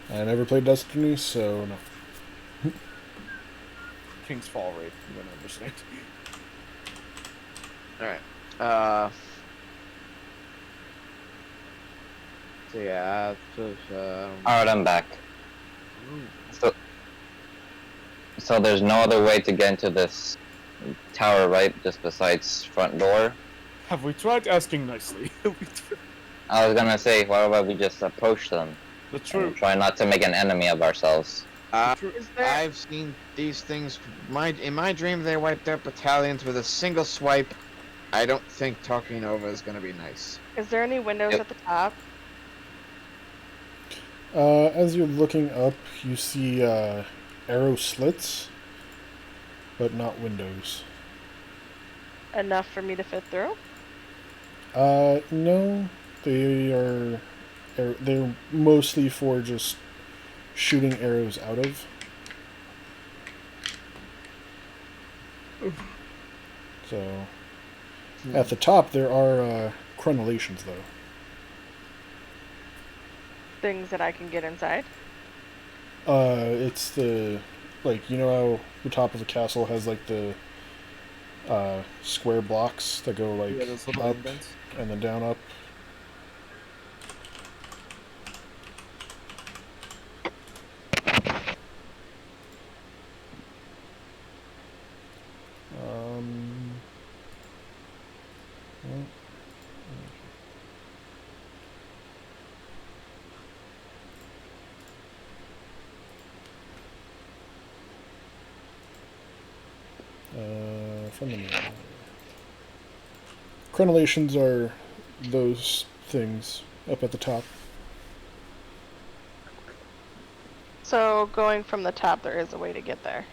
I never played Destiny, so no. King's Fall raid, I'm gonna understand. Alright. So yeah, Alright, I'm back. So there's no other way to get into this tower, right? Just besides front door? Have we tried asking nicely? I was gonna say, why about we just approach them? The truth. And try not to make an enemy of ourselves. I've seen these things. In my dream, they wiped out battalions with a single swipe. I don't think talking over is gonna be nice. Is there any windows at the top? As you're looking up, you see arrow slits, but not windows. Enough for me to fit through? No, they are. They're mostly for just shooting arrows out of. So, at the top there are crenellations, though. Things that I can get inside? It's the you know how the top of a castle has like the square blocks that go Yeah, those little up indents. and then down up. Well, from the manual. Crenellations are those things up at the top. So going from the top, there is a way to get there.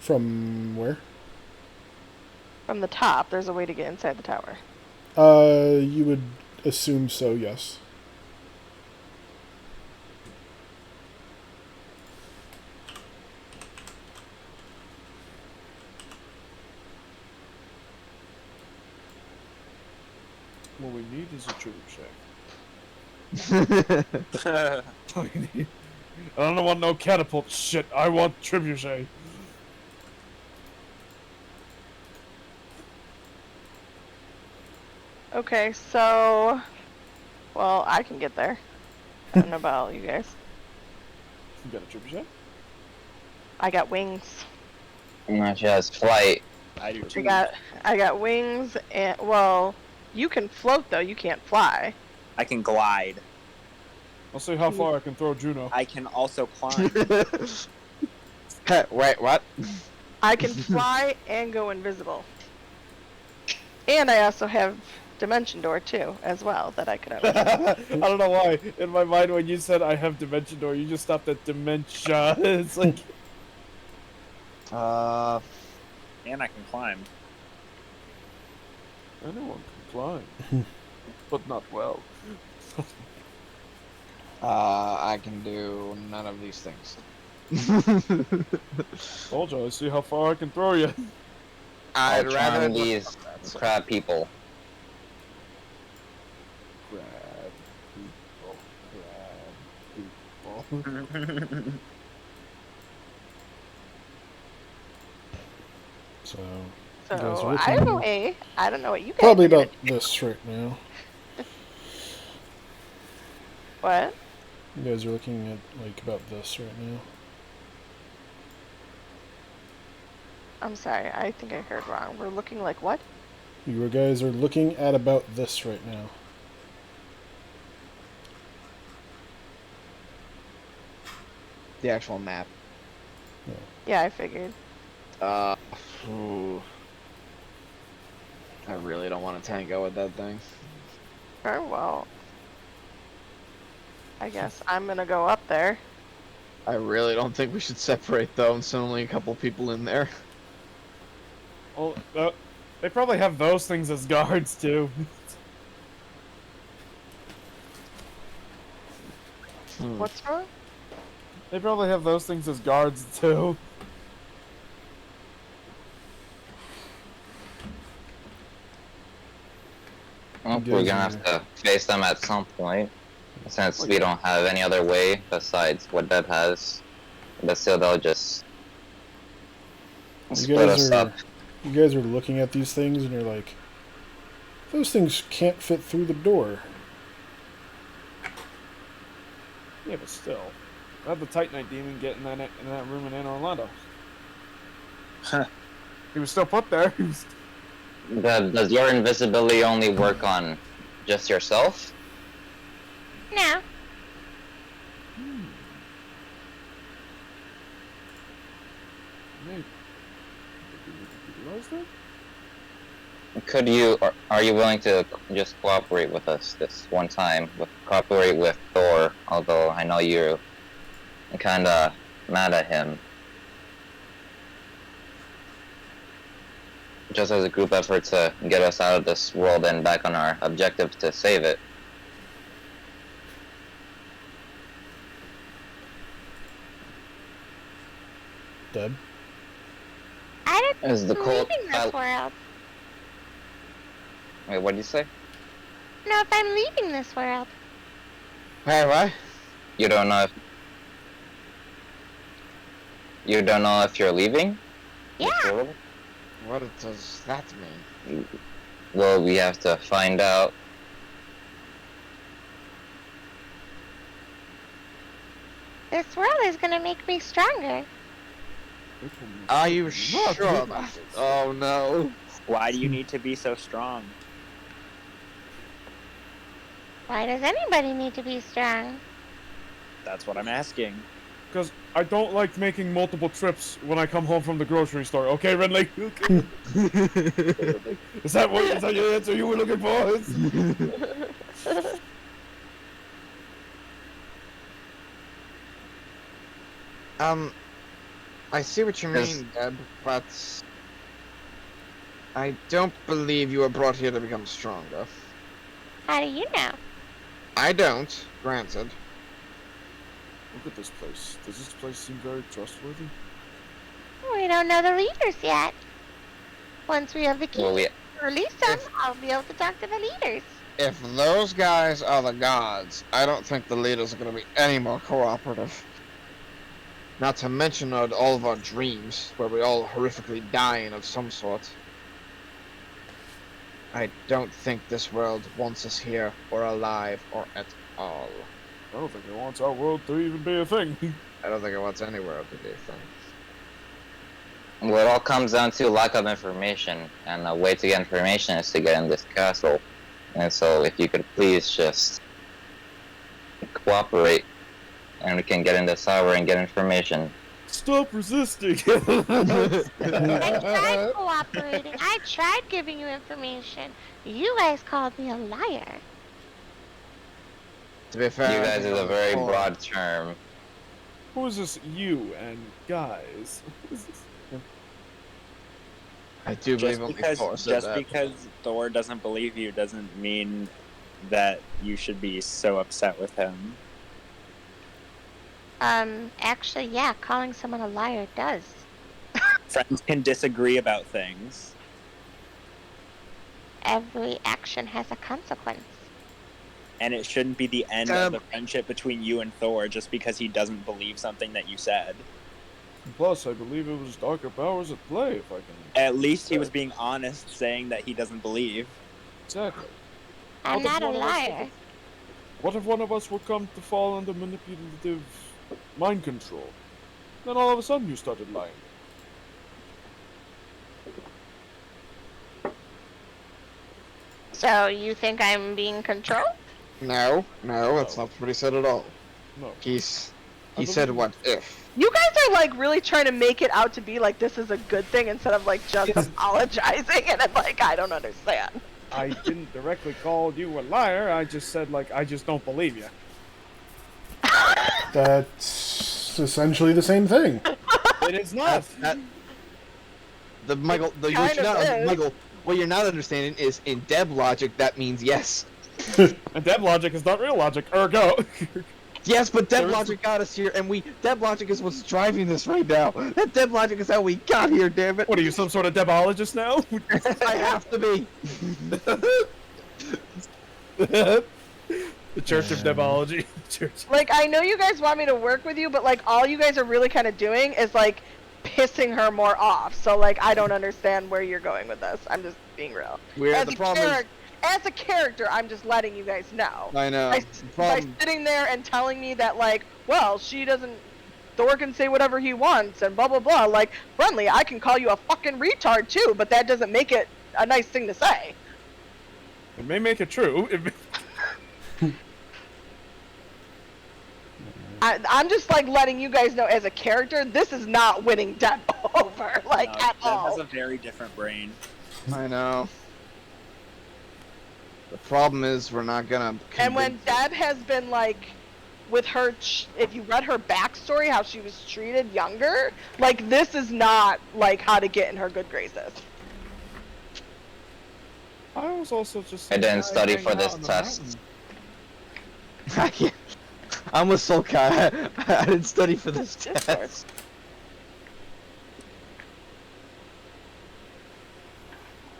From where? From the top, there's a way to get inside the tower. You would assume so, yes. What we need is a trebuchet. That's I don't want no catapult shit. I want trebuchet. Okay, so... Well, I can get there. I don't know about you guys. You got a trebuchet? I got wings. She has flight. I do too. I got wings and... Well, you can float, though. You can't fly. I can glide. I'll see how far I can throw Juno. I can also climb. Wait, what? I can fly and go invisible. And I also have Dimension Door, too, as well, that I could open. I don't know why. In my mind, when you said I have Dimension Door, you just stopped at Dementia. It's like... And I can climb. Anyone can climb. But not well. I can do none of these things. Told you, I see how far I can throw you. I'll I'd rather charm these crab people. Crab people. So, you guys are So, looking either way, I don't know what you guys probably are gonna about this right now. What? You guys are looking at about this right now. I'm sorry, I think I heard wrong. We're looking like what? You guys are looking at about this right now. the actual map. Yeah, I figured. Ooh. I really don't want to tango with that thing. Very well. I guess I'm gonna go up there. I really don't think we should separate though, and send only a couple people in there. Well, they probably have those things as guards, too. What's wrong? They probably have those things as guards, too. Well, we're gonna have to face them at some point, since we don't have any other way besides what Deb has. But still, they'll just split us up. You guys are looking at these things and you're like, those things can't fit through the door. Yeah, but still. How'd the Titanite demon get in that room in Anne Orlando? He was still put there. Does your invisibility only work on just yourself? No. Maybe. Did you realize that? Could you, or are you willing to just cooperate with us this one time? Cooperate with Thor, although I know you're kinda mad at him. Just as a group effort to get us out of this world and back on our objective to save it. Deb? I As the don't cold. leaving this world. Wait, what did you say? No, if I'm leaving this world. Hey, what? You don't know if. You don't know if you're leaving? Yeah. What does that mean? Well, we have to find out. This world is gonna make me stronger. Are you sure about it? Oh no. Why do you need to be so strong? Why does anybody need to be strong? That's what I'm asking. Because I don't like making multiple trips when I come home from the grocery store. Okay, Renly? Is that your answer you were looking for? I see what you mean, Deb, but I don't believe you were brought here to become stronger. How do you know? I don't, granted. Look at this place. Does this place seem very trustworthy? We don't know the leaders yet. Once we have the key Well, to release them, I'll be able to talk to the leaders. If those guys are the gods, I don't think the leaders are going to be any more cooperative. Not to mention all of our dreams, where we all horrifically dying of some sort. I don't think this world wants us here, or alive, or at all. I don't think it wants our world to even be a thing. I don't think it wants any world to be a thing. Well, it all comes down to lack of information, and the way to get information is to get in this castle. And so, if you could please just cooperate, and we can get in this tower and get information. Stop resisting! I tried cooperating. I tried giving you information. You guys called me a liar. To be fair, You guys is a very Thor- broad term. Who is this you and guys? I do believe only Thor said that. Because Thor doesn't believe you doesn't mean that you should be so upset with him. Actually, yeah, calling someone a liar does. Friends can disagree about things. Every action has a consequence. And it shouldn't be the end of the friendship between you and Thor just because he doesn't believe something that you said. Plus, I believe it was darker powers at play, if I can... At least he was being honest, saying that he doesn't believe. Exactly. I'm not a liar. What if one of us would come to fall under manipulative mind control? Then all of a sudden you started lying. So you think I'm being controlled? No, that's not what he said at all. No. He said what if. You guys are like really trying to make it out to be like this is a good thing instead of like just apologizing, and I'm like, I don't understand. I didn't directly call you a liar, I just said like, I just don't believe you. That's essentially the same thing. It is not! Michael, what you're not understanding is in Deb logic that means yes. And Deb logic is not real logic, ergo. Yes, but Deb logic got us here, and Deb logic is what's driving this right now. That Deb logic is how we got here, damn it. What are you, some sort of debologist now? I have to be. The Church of Debology. Like, I know you guys want me to work with you, but like all you guys are really kind of doing is like pissing her more off. So like, I don't understand where you're going with this. I'm just being real. As a character, I'm just letting you guys know. I know. By sitting there and telling me that, like, well, Thor can say whatever he wants and blah blah blah. Like, Friendly, I can call you a fucking retard too, but that doesn't make it a nice thing to say. It may make it true. I'm just like letting you guys know as a character, this is not winning Deb over, like, at all. Deb has a very different brain. I know. The problem is we're not gonna. And when convince Deb has been like, with her, if you read her backstory, how she was treated younger, like this is not like how to get in her good graces. I was also just. I didn't guy study hanging for out this on the test. mountain. I'm with Sulkai. I didn't study for this test.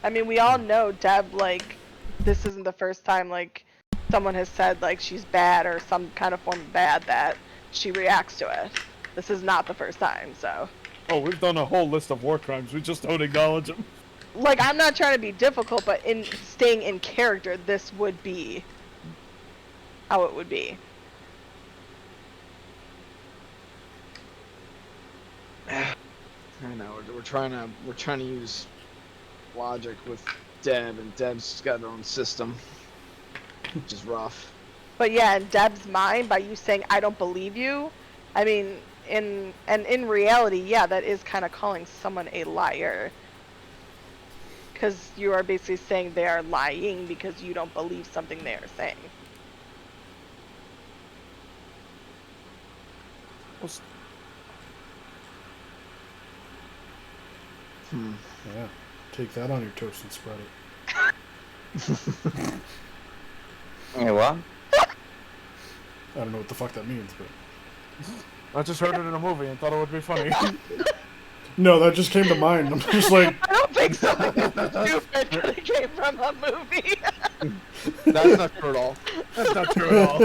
I mean, we all know Deb, like, this isn't the first time, like, someone has said, like, she's bad or some kind of form of bad that she reacts to it. This is not the first time, so. Oh, we've done a whole list of war crimes. We just don't acknowledge them. Like, I'm not trying to be difficult, but in staying in character, this would be how it would be. I know we're trying to use logic with Deb, and Deb's got her own system, which is rough. But yeah, in Deb's mind, by you saying I don't believe you, I mean, in reality, yeah, that is kind of calling someone a liar. Because you are basically saying they are lying because you don't believe something they are saying. Yeah. Take that on your toast and spread it. Hey, what? I don't know what the fuck that means, but... I just heard it in a movie and thought it would be funny. No, that just came to mind. I'm just like... I don't think something is stupid because it came from a movie. That's not true at all. That's not true at all.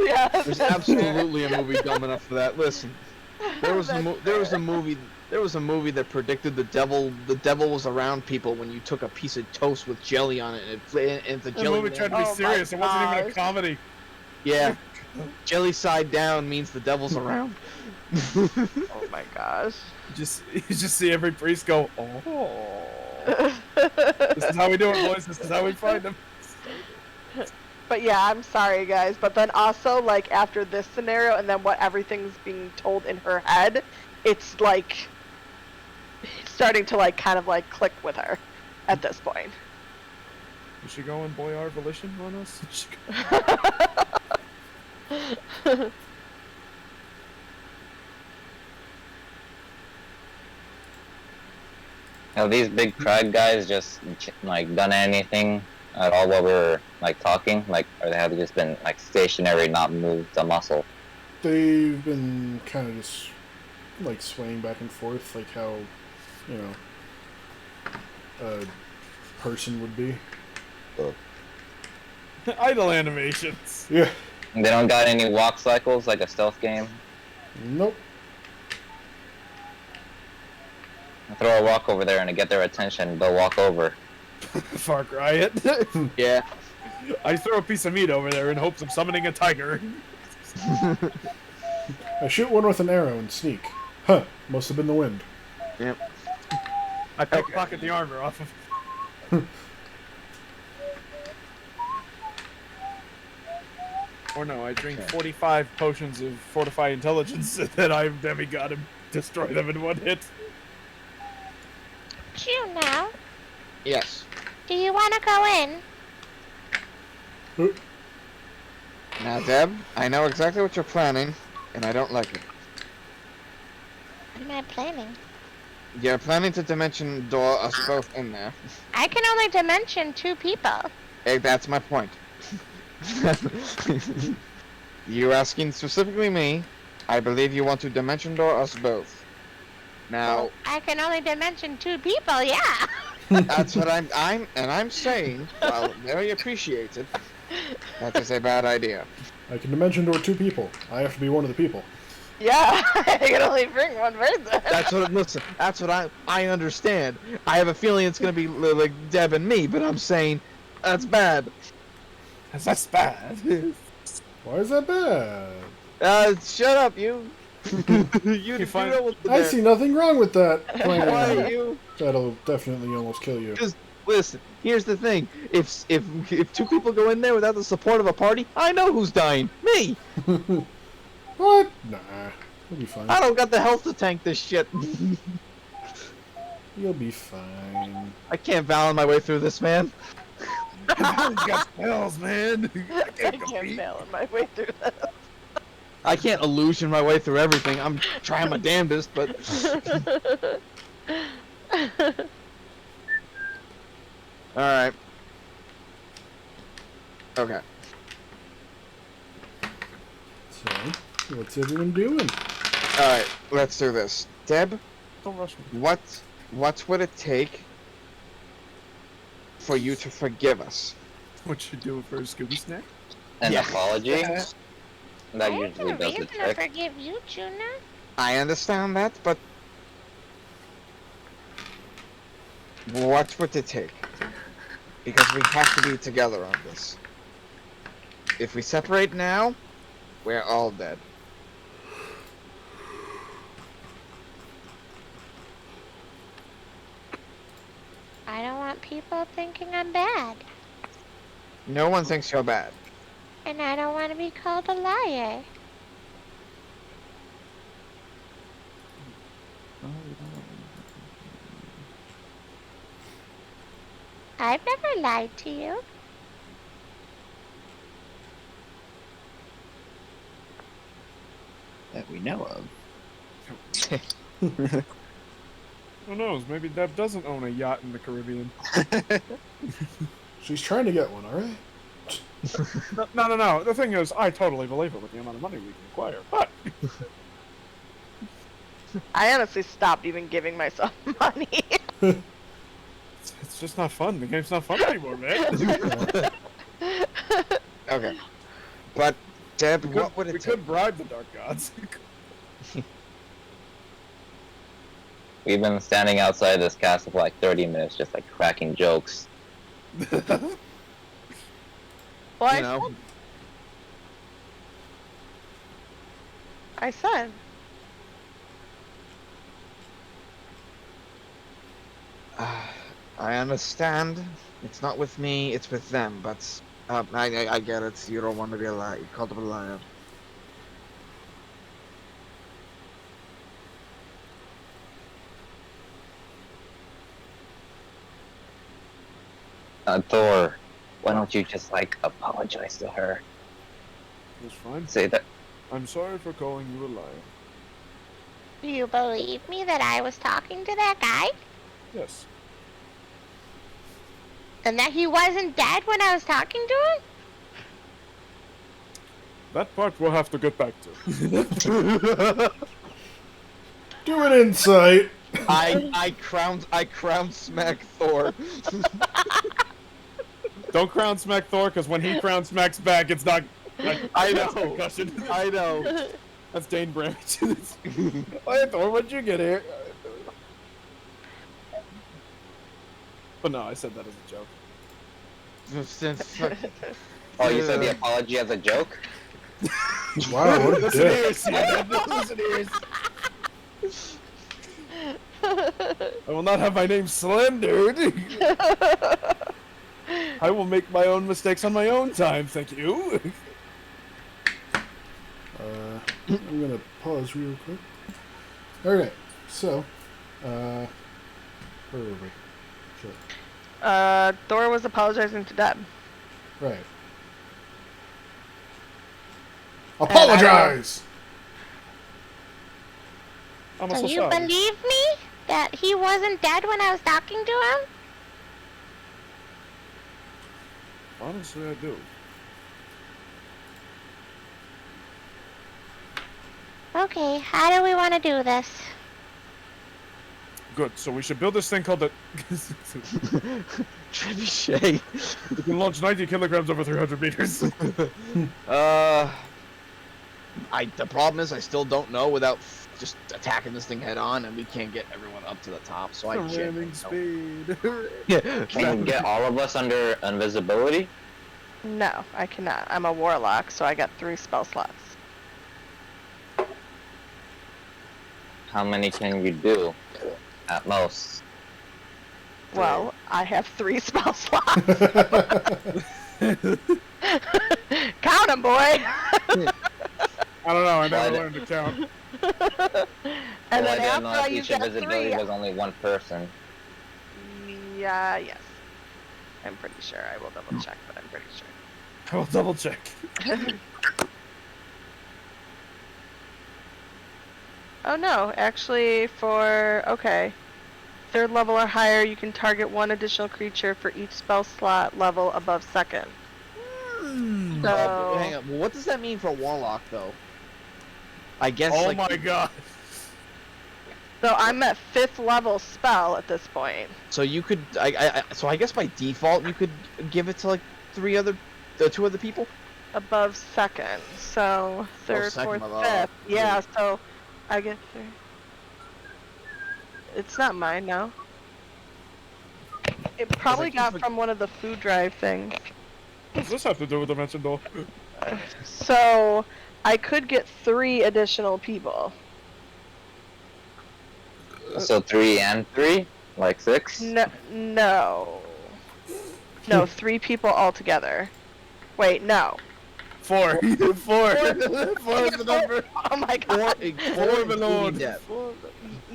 Yeah, There's absolutely a movie dumb enough for that. Listen, there was a movie that predicted the devil was around people when you took a piece of toast with jelly on it, and the The jelly. movie tried to be Oh serious. my It wasn't even a gosh. comedy. Yeah, jelly side down means the devil's around. Oh my gosh. You just see every priest go, oh. This is how we do it, boys. This is how we find them. But yeah, I'm sorry guys, but then also like after this scenario and then what everything's being told in her head, it's like starting to like kind of like click with her at this point. Is she going Boyar Volition on us? Have these big crag guys just like done anything at all while we were like talking? Like, or they have just been like stationary, not moved a muscle? They've been kind of just like swaying back and forth, like how, you know, a person would be. Idle animations. Yeah. They don't got any walk cycles like a stealth game? Nope. Throw a rock over there and to get their attention, they'll walk over. Far Cry it. Yeah. I throw a piece of meat over there in hopes of summoning a tiger. I shoot one with an arrow and sneak. Huh. Must have been the wind. Yep. I pickpocket the armor off of. Or no, I drink 45 potions of fortify intelligence, and then I demigod and destroy them in one hit. Juno, Yes. do you want to go in? Now, Deb, I know exactly what you're planning, and I don't like it. What am I planning? You're planning to dimension door us both in there. I can only dimension 2 people. Hey, that's my point. You asking specifically me, I believe you want to dimension door us both. Now, I can only dimension 2 people, yeah. that's what I'm saying, well, very appreciated. That is a bad idea. I can dimension door 2 people. I have to be one of the people. Yeah, I can only bring one person. Listen, that's what I understand. I have a feeling it's gonna be like Deb and me, but I'm saying that's bad. That's bad. Why is that bad? Shut up, you. You find- know what I see nothing wrong with that plan. Why you? That'll definitely almost kill you. Just listen. Here's the thing. If 2 people go in there without the support of a party, I know who's dying. Me. What? Nah. You'll be fine. I don't got the health to tank this shit. You'll be fine. I can't Valen my way through this, man. He's got spells, man. I I can't can't compete. fail my way through this. I can't illusion my way through everything. I'm trying my damnedest, but all right. Okay. So, what's everyone doing? All right. Let's do this. Deb, Don't rush me. what would it take for you to forgive us? What you doing for a Scooby snack? An Yeah. apology? I That have usually no does reason the to trick. forgive you, Juna. I understand that, but what would it take? Because we have to be together on this. If we separate now, we're all dead. I don't want people thinking I'm bad. No one thinks you're bad. And I don't want to be called a liar. I've never lied to you. That we know of. Who knows? Maybe Deb doesn't own a yacht in the Caribbean. She's trying to get one, alright? No. The thing is, I totally believe it with the amount of money we can acquire. But I honestly stopped even giving myself money. it's just not fun. The game's not fun anymore, man. Okay. But, Deb, what would we it could take? bribe the Dark Gods. We've been standing outside this castle for like 30 minutes, just like cracking jokes. Well, You know, I said. I understand. It's not with me, it's with them, but I get it. You don't want to be a liar. You called him a liar. Thor, why don't you just like apologize to her? That's fine. Say that. I'm sorry for calling you a liar. Do you believe me that I was talking to that guy? Yes. And that he wasn't dead when I was talking to him? That part we'll have to get back to. Do an insight! I crown smack Thor. Don't crown smack Thor, because when he crown smacks back, it's not. I know. That's concussion. I know. That's Dane Branch. Hey Thor, what'd you get here? But no, I said that as a joke. Oh, you said the apology as a joke? Wow, what a Listen dick. here, Sienna. Listen here. I will not have my name slandered. I will make my own mistakes on my own time, thank you. I'm gonna pause real quick. Alright, so, where were we? Sure. Thor was apologizing to Deb. Right. Apologize! I'm So so you sorry. believe me that he wasn't dead when I was talking to him? Honestly, I do. Okay, how do we want to do this? Good. So we should build this thing called the. Trebuchet. We can launch 90 kilograms over 300 meters. The problem is I still don't know without just attacking this thing head on, and we can't get everyone up to the top. So I Ramming can't. speed. Yeah. Can you get all of us under invisibility? No, I cannot. I'm a warlock, so I got 3 spell slots. How many can you do? At most. Well, I have 3 spell slots. Count 'em, boy! I don't know. I never Why learned to count. And Well, I then didn't after know I if use each that invisibility 3, was only one person. yeah, yes. I'm pretty sure. I will double check, but I'm pretty sure. I will double check. Oh no, actually okay. 3rd level or higher, you can target 1 additional creature for each spell slot level above 2nd. So... hang on. Well, what does that mean for Warlock, though? I guess, Oh like... my god. So I'm at 5th level spell at this point. So you could... So I guess by default, you could give it to, like, 2 other people? Above 2nd. So 3rd, 4th, 5th. Yeah, so I get 3. It's not mine now. It probably got from one of the food drive things. What does this have to do with Dimension Door? So I could get 3 additional people. So 3 and 3? Like 6? No, 3 people altogether. Wait, no. 4. 4. 4 is the number. Oh my god. 4 including Deb.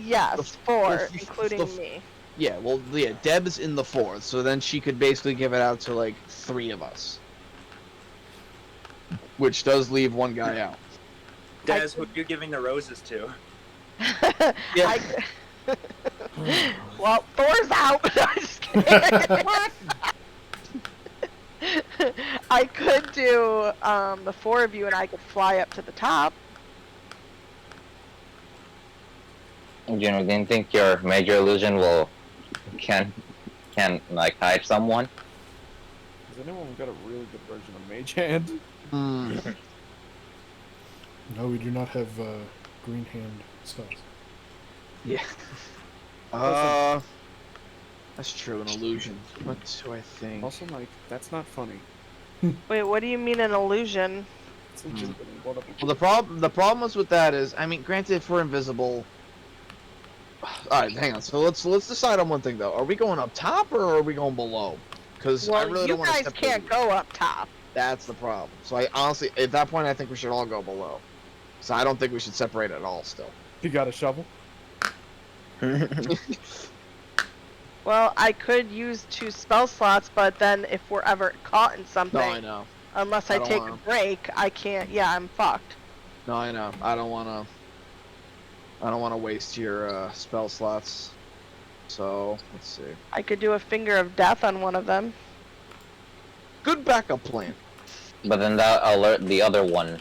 Yes, 4, including me. Yeah, well, yeah, Deb's in the 4th, so then she could basically give it out to, like, 3 of us. Which does leave 1 guy out. Des, who are you giving the roses to? Yeah. Well, Thor's out. I'm just kidding. What? I could do the 4 of you, and I could fly up to the top. You know, do you think your major illusion can like hide someone? Has anyone got a really good version of Mage Hand? No, we do not have green hand spells. Yeah. That's true, an illusion. What do I think? Also, Mike, that's not funny. Wait, what do you mean an illusion? It's legitimately one of them. Well, the problem is with that is, I mean, granted, if we're invisible. Alright, hang on. So let's decide on one thing though. Are we going up top or are we going below? Because I really don't want to. You guys can't go up top. That's the problem. So I honestly, at that point, I think we should all go below. So I don't think we should separate at all. Still. You got a shovel? Well, I could use 2 spell slots, but then if we're ever caught in something, No, I know. Unless I take a break, I can't. Yeah, I'm fucked. No, I know. I don't want to waste your spell slots. So let's see. I could do a finger of death on one of them. Good backup plan. But then that alert the other one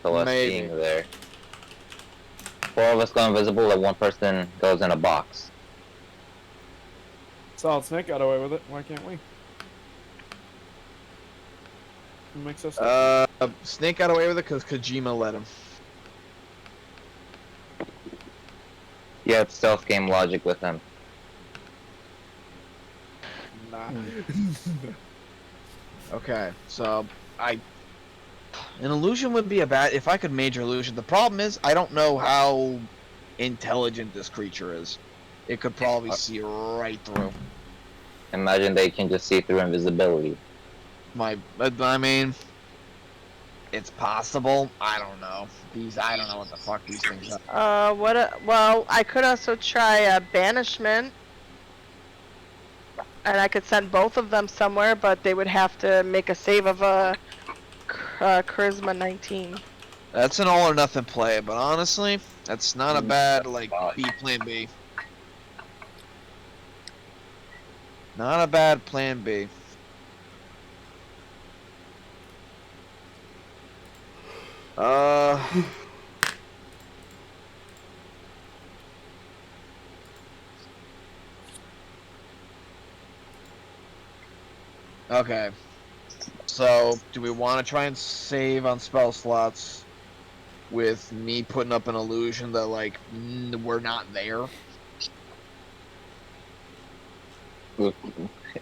to us Maybe. being there. 4 of us go invisible and 1 person goes in a box. Solid Snake got away with it. Why can't we? What makes us Snake got away with it because Kojima let him. Yeah, it's stealth game logic with him. Nah. Okay, so an illusion would be a bad if I could major illusion. The problem is I don't know how intelligent this creature is. It could probably see right through. Imagine they can just see through invisibility. I mean, it's possible. I don't know. I don't know what the fuck these things are. Well, I could also try banishment. And I could send both of them somewhere, but they would have to make a save of a charisma 19. That's an all or nothing play, but honestly, that's not a bad, like, plan B. Not a bad plan B. Okay. So, do we want to try and save on spell slots with me putting up an illusion that, like, we're not there?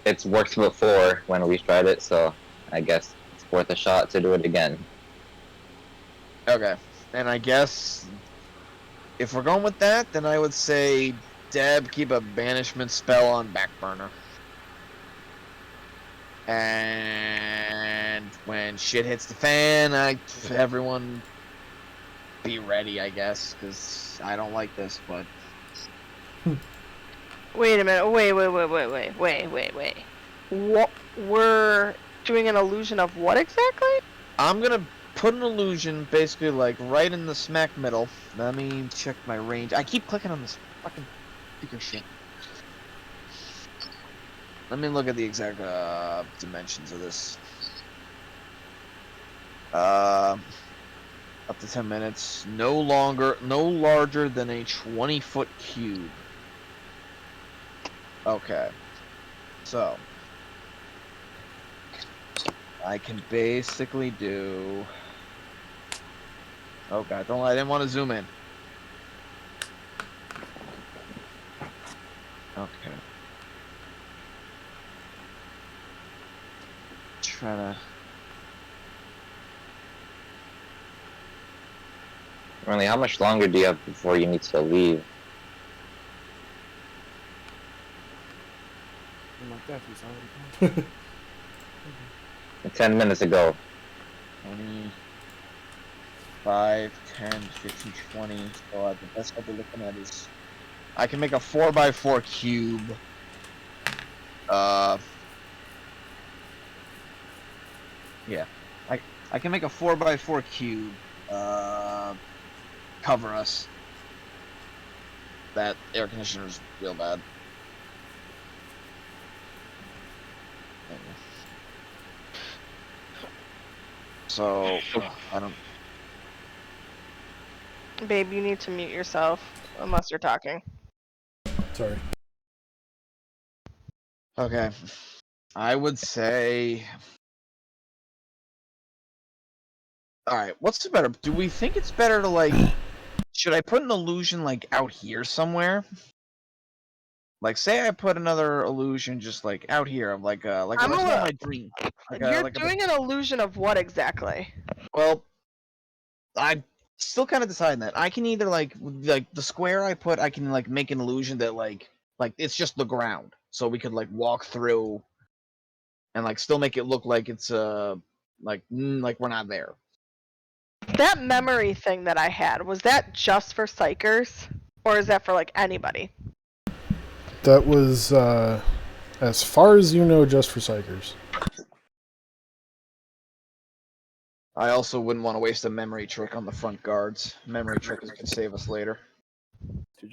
It's worked before when we tried it, so I guess it's worth a shot to do it again. Okay. And I guess if we're going with that, then I would say Deb, keep a banishment spell on back burner. And when shit hits the fan, everyone be ready, I guess, because I don't like this, but... Wait a minute. Wait. What we're doing an illusion of what exactly? I'm gonna put an illusion basically like right in the smack middle. Let me check my range. I keep clicking on this fucking speaker shit. Let me look at the exact dimensions of this. Up to 10 minutes. No larger than a 20-foot cube. Okay. So I can basically do. Oh god, don't lie, I didn't want to zoom in. Okay. Try to. Really, how much longer do you have before you need to leave? And like that, he's already gone. 10 minutes ago. 25, 10, 15, 20. So the best I'll be looking at is I can make a 4x4 cube. Yeah. I can make a 4x4 cube. Cover us. That air conditioner's real bad. So I don't. Babe, you need to mute yourself unless you're talking. Sorry. Okay. I would say. Alright, what's the better? Do we think it's better to, like. Should I put an illusion, like, out here somewhere? Like, say I put another illusion just, like, out here, of like I'm what's a my dream? You're doing an illusion of what exactly? Well, I'm still kind of deciding that. I can either, like the square I put, I can, like, make an illusion that, like, it's just the ground. So we could, like, walk through and, like, still make it look like it's, like we're not there. That memory thing that I had, was that just for psychers? Or is that for, like, anybody? That was, as far as you know, just for psychers. I also wouldn't want to waste a memory trick on the front guards. Memory trick is going to save us later.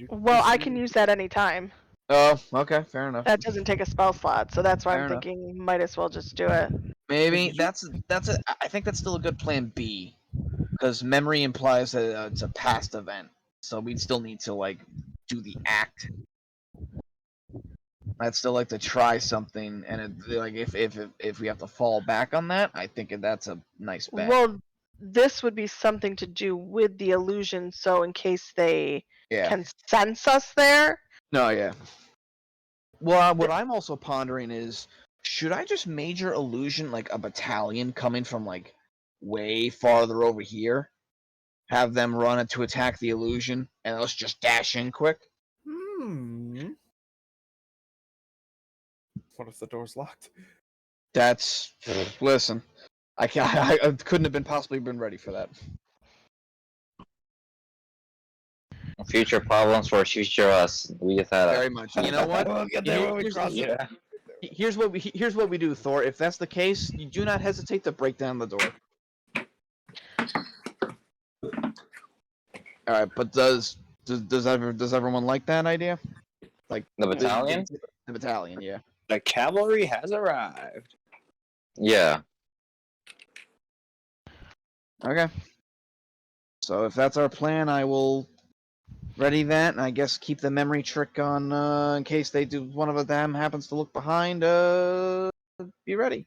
Well, I can use that anytime. Oh, okay, fair enough. That doesn't take a spell slot, so that's why Fair I'm enough. thinking might as well just do it. Maybe I think that's still a good plan B, because memory implies that it's a past event, so we'd still need to, like, do the act. I'd still like to try something, and like if we have to fall back on that, I think that's a nice bet. Well, this would be something to do with the illusion, so in case they can sense us there. No, yeah. Well, what I'm also pondering is, should I just major illusion like a battalion coming from, like, way farther over here, have them run it to attack the illusion, and let's just dash in quick? What if the door's locked? That's listen. I couldn't have been possibly been ready for that. Future problems for future us. We just had Very much. You know what? We'll get there when we cross it. Here's what we do, Thor. If that's the case, you do not hesitate to break down the door. All right, but does everyone like that idea? Like the battalion? The battalion, yeah. The cavalry has arrived. Yeah. Okay. So if that's our plan, I will ready that, and I guess keep the memory trick on in case they do. One of them happens to look behind. Be ready.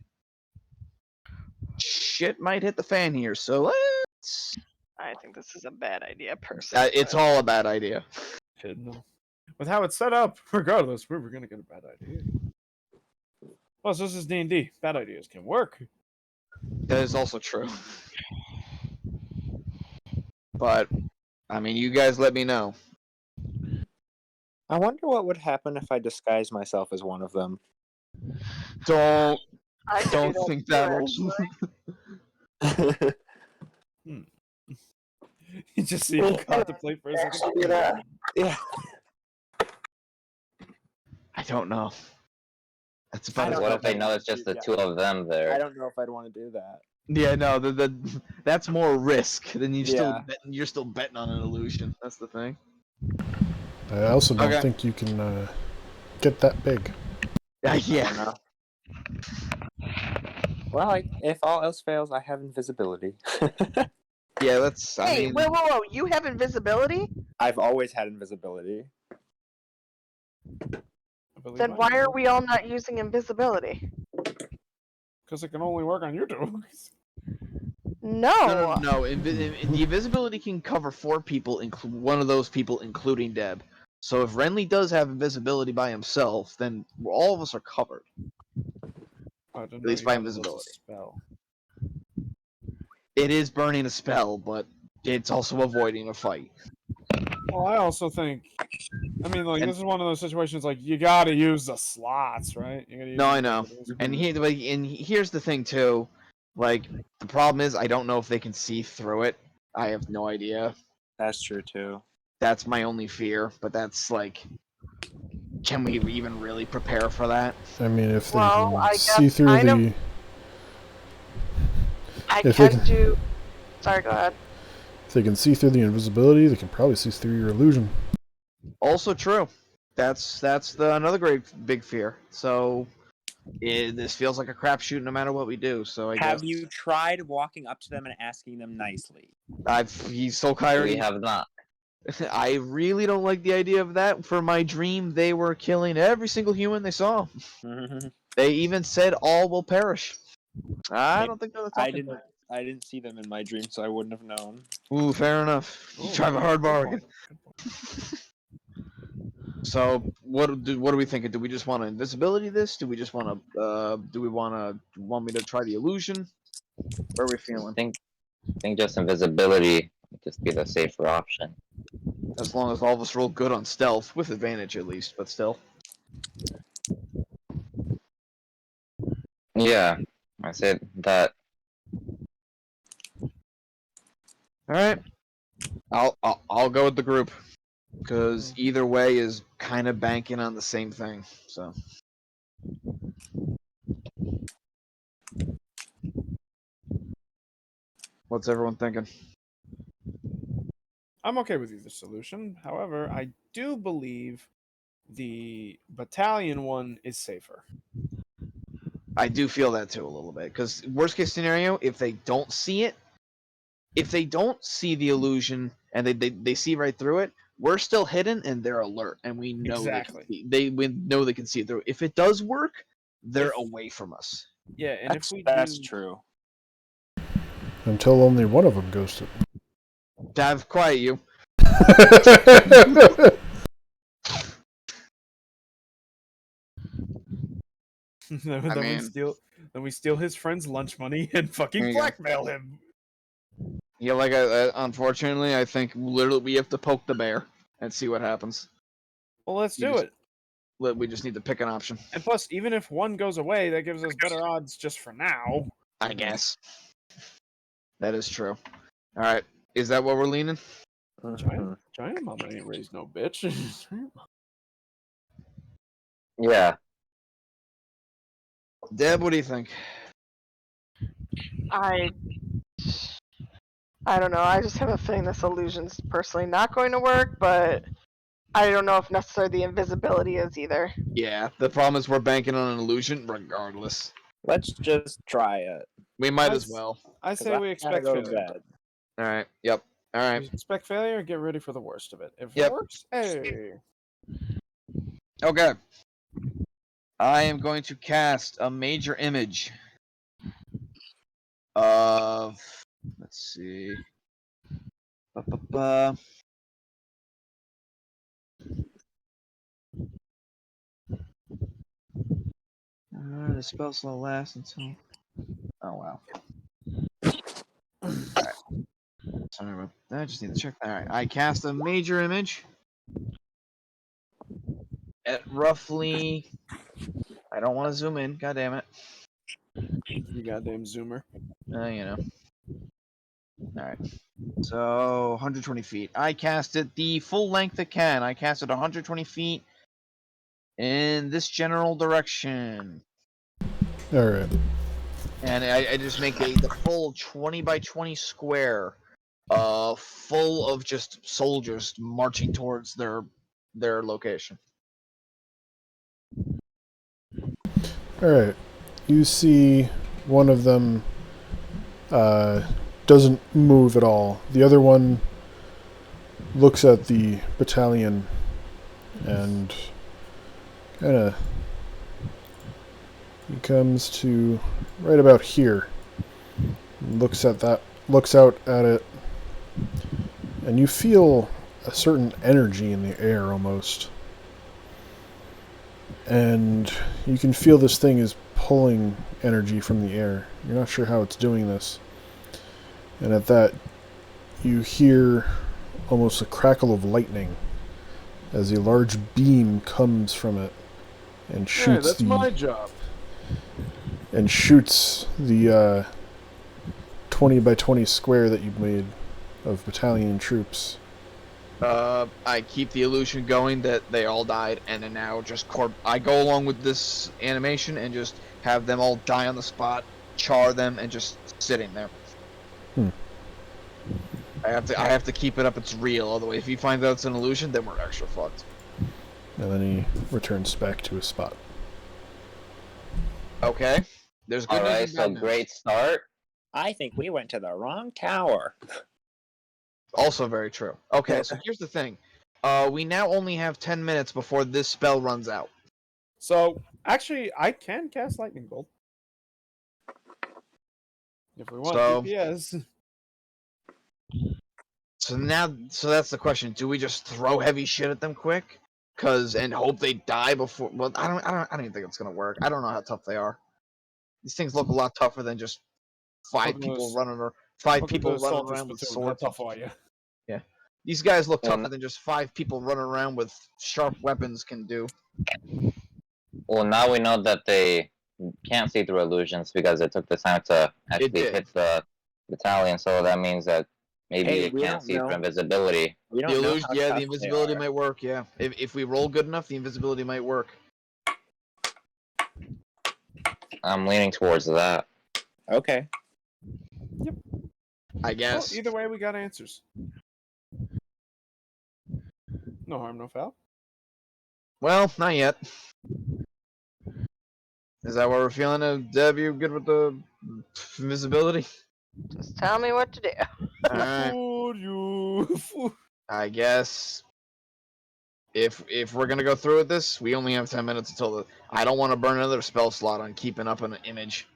Shit might hit the fan here, so let's. I think this is a bad idea, personally. It's all a bad idea. With how it's set up, regardless, we were gonna get a bad idea. Plus, this is D&D. Bad ideas can work. That is also true. But, I mean, you guys let me know. I wonder what would happen if I disguise myself as one of them. Don't do think that. You just see him contemplate for a second. Yeah. I don't know. That's about as What if they know it's just the two of them there? I don't know if I'd want to do that. Yeah, no, that's more risk than Yeah. you're still betting on an illusion. That's the thing. I also don't Okay. think you can get that big. I Yeah. don't know. Well, if all else fails, I have invisibility. Yeah, that's. I Hey, mean, whoa! You have invisibility? I've always had invisibility. Then why are we all not using invisibility? Because it can only work on you two. No. no. The invisibility can cover 4 people, one of those people including Deb. So if Renly does have invisibility by himself, then all of us are covered. At least by invisibility. Spell. It is burning a spell, but it's also avoiding a fight. Well, I also think. I mean, like, this is one of those situations, like, you gotta use the slots, right? You gotta use I know. And here's the thing, too. Like, the problem is, I don't know if they can see through it. I have no idea. That's true, too. That's my only fear, but that's, like... Can we even really prepare for that? I mean, if they Well, can I see guess through the... I If they can do. Sorry, go ahead. If they can see through the invisibility, they can probably see through your illusion. Also true. That's another great big fear. So this feels like a crapshoot no matter what we do. So I guess. Have you tried walking up to them and asking them nicely? He's so Kyrie. We have not. I really don't like the idea of that. For my dream, they were killing every single human they saw. They even said all will perish. I don't think that's I didn't see them in my dream, so I wouldn't have known. Ooh, fair enough. You drive a hard bargain. So what are we thinking? Do we just want to invisibility this? Do we just want to want me to try the illusion? Where are we feeling? I think just invisibility would just be the safer option. As long as all of us roll good on stealth, with advantage at least, but still. Yeah, I said that. All right, I'll go with the group, because either way is kind of banking on the same thing. So. What's everyone thinking? I'm okay with either solution. However, I do believe the battalion one is safer. I do feel that too a little bit, because worst case scenario, if they don't see it, if they don't see the illusion and they see right through it, we're still hidden and they're alert, and we know Exactly. we know they can see it through. If it does work, they're away from us. Yeah, and that's true. Until only one of them goes to... Dav, quiet you. Then we steal his friend's lunch money and fucking blackmail him. Yeah, like unfortunately, I think literally we have to poke the bear and see what happens. Well, let's do it. We just need to pick an option. And plus, even if one goes away, that gives us better odds just for now. I guess. That is true. All right, is that what we're leaning? Giant Mama ain't raised no bitch. Yeah. Deb, what do you think? I don't know. I just have a feeling this illusion's personally not going to work, but I don't know if necessarily the invisibility is either. Yeah, the problem is we're banking on an illusion regardless. Let's just try it. We might as well. I say we expect failure. All right. Yep. All right. We expect failure. Get ready for the worst of it. If it works, hey. Okay. I am going to cast a major image of. Let's see. The spell slot lasts until. Oh wow. Alright. Sorry about that. I just need to check. Alright. I cast a major image at roughly. I don't want to zoom in. God damn it. You goddamn zoomer. You know. Alright. So 120 feet. I cast it the full length it can. I cast it 120 feet in this general direction. All right. And I just make the full 20 by 20 square, full of just soldiers marching towards their location. All right. You see one of them doesn't move at all. The other one looks at the battalion and kind of he comes to right about here. Looks out at it, and you feel a certain energy in the air almost. And you can feel this thing is pulling energy from the air. You're not sure how it's doing this. And at that, you hear almost a crackle of lightning as a large beam comes from it and shoots that's my job. And shoots the 20 by 20 square that you've made of battalion troops. I keep the illusion going that they all died, and then now just I go along with this animation and just have them all die on the spot, char them, and just sitting there. I have to keep it up. It's real. Otherwise, if he finds out it's an illusion, then we're extra fucked. And then he returns back to his spot. Okay. There's good news. Alright, so great start. I think we went to the wrong tower. Also very true. Okay, so here's the thing. We now only have 10 minutes before this spell runs out. So, actually, I can cast Lightning Bolt. If we want DPS. So that's the question. Do we just throw heavy shit at them quick? And hope they die before. Well, I don't even think it's gonna work. I don't know how tough they are. These things look a lot tougher than just five people running around with swords. How tough are you? Yeah, these guys look tougher than just 5 people running around with sharp weapons can do. Well, now we know that they can't see through illusions because it took the time to actually hit the battalion. So that means that maybe they can't see through invisibility. The invisibility might work. Yeah, if we roll good enough, the invisibility might work. I'm leaning towards that. Okay. Yep. I guess. Well, either way, we got answers. No harm, no foul. Well, not yet. Is that what we're feeling? Deb, you good with the invisibility? Just tell me what to do. Alright. I guess if we're gonna go through with this, we only have 10 minutes until I don't want to burn another spell slot on keeping up an image.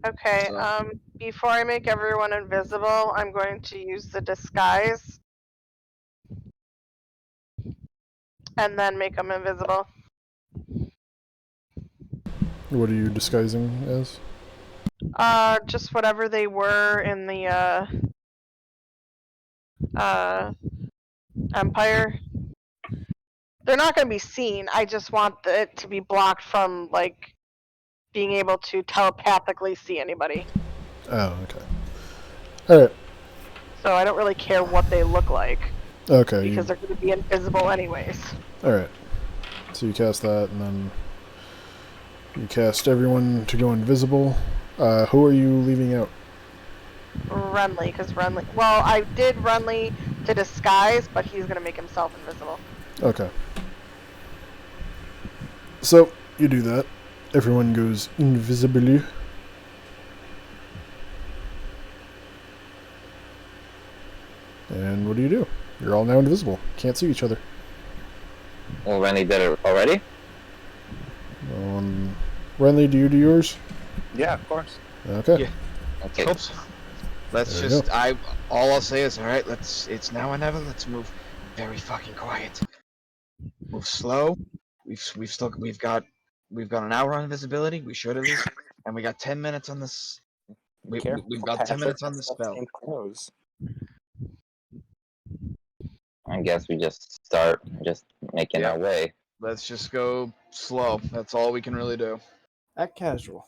Okay, before I make everyone invisible, I'm going to use the disguise. And then make them invisible. What are you disguising as? Just whatever they were in the, Empire. They're not going to be seen. I just want it to be blocked from, like, being able to telepathically see anybody. Oh, okay. Alright. So I don't really care what they look like. Okay. Because they're going to be invisible anyways. Alright. So you cast that, and then you cast everyone to go invisible. Who are you leaving out? Renly, because Renly... Well, I did Renly to disguise, but he's going to make himself invisible. Okay. So, you do that. Everyone goes invisible. And what do? You're all now invisible. Can't see each other. Well, Renly did it already? Renly, do you do yours? Yeah, of course. Okay. Yeah. Okay. Oops. Let's just all I'll say is, alright, it's now or never, let's move very fucking quiet. Move slow. We've got an hour on invisibility, we should at least, and we got 10 minutes on this. We've got 10 minutes on the spell. I guess we just start just making our way. Let's just go slow. That's all we can really do. Act casual.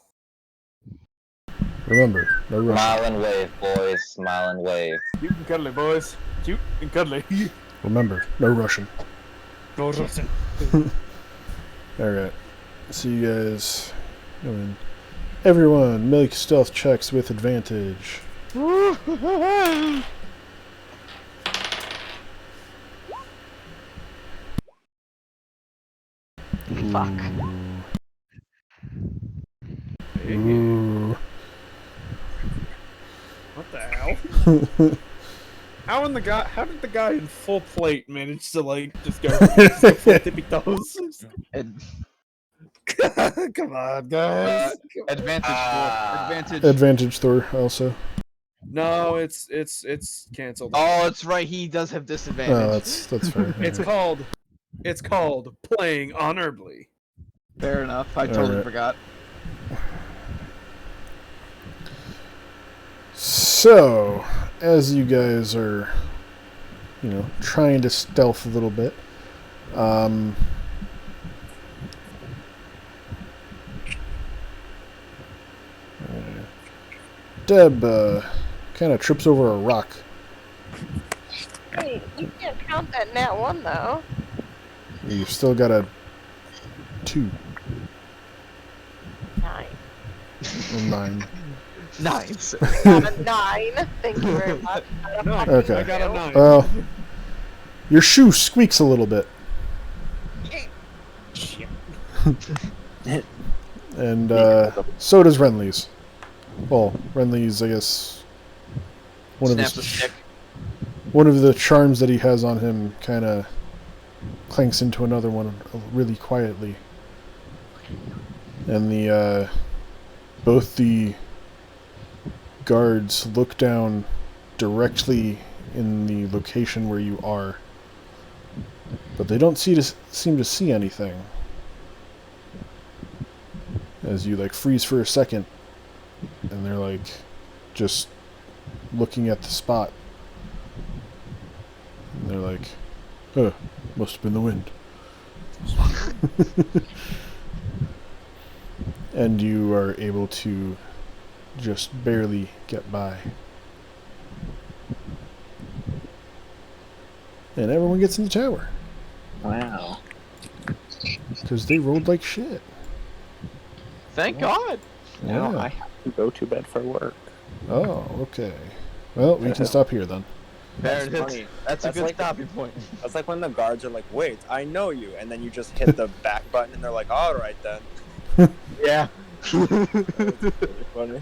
Remember, no rushing. Smile and wave, boys. Smile and wave. Cute and cuddly, boys. Cute and cuddly. Remember, no rushing. Goronzam. Alright. So you guys go in. Everyone, make stealth checks with advantage. Fuck. Ooh. What the hell? How did the guy in full plate manage to like just go full tippy toes? Come on, guys. Advantage advantage. Advantage Thor also. No, it's canceled. Oh, it's right. He does have disadvantage. Oh, that's fair. It's called playing honorably. Fair enough. I totally Alright. forgot. So, as you guys are, trying to stealth a little bit, Deb kind of trips over a rock. Hey, you can't count that nat 1 though. You've still got a 2. 9. Or 9. Nice. Got a 9. Thank you very much. Okay. I got a 9. Well, your shoe squeaks a little bit. And so does Renly's. Well, Renly's, I guess, one of the charms that he has on him kind of clanks into another one really quietly. And both the guards look down directly in the location where you are, but they don't seem to see anything. As you freeze for a second, and they're just looking at the spot, and they're like, "Huh, must have been the wind." And you are able to just barely get by. And everyone gets in the tower. Wow. Because they rolled like shit. Thank God. Now Yeah. I have to go to bed for work. Oh, okay. Well, we can stop here then. There it is. funny. That's a That's good like- stopping point. That's like when the guards are like, "Wait, I know you," and then you just hit the back button, and they're like, "All right then." Yeah. That's really funny.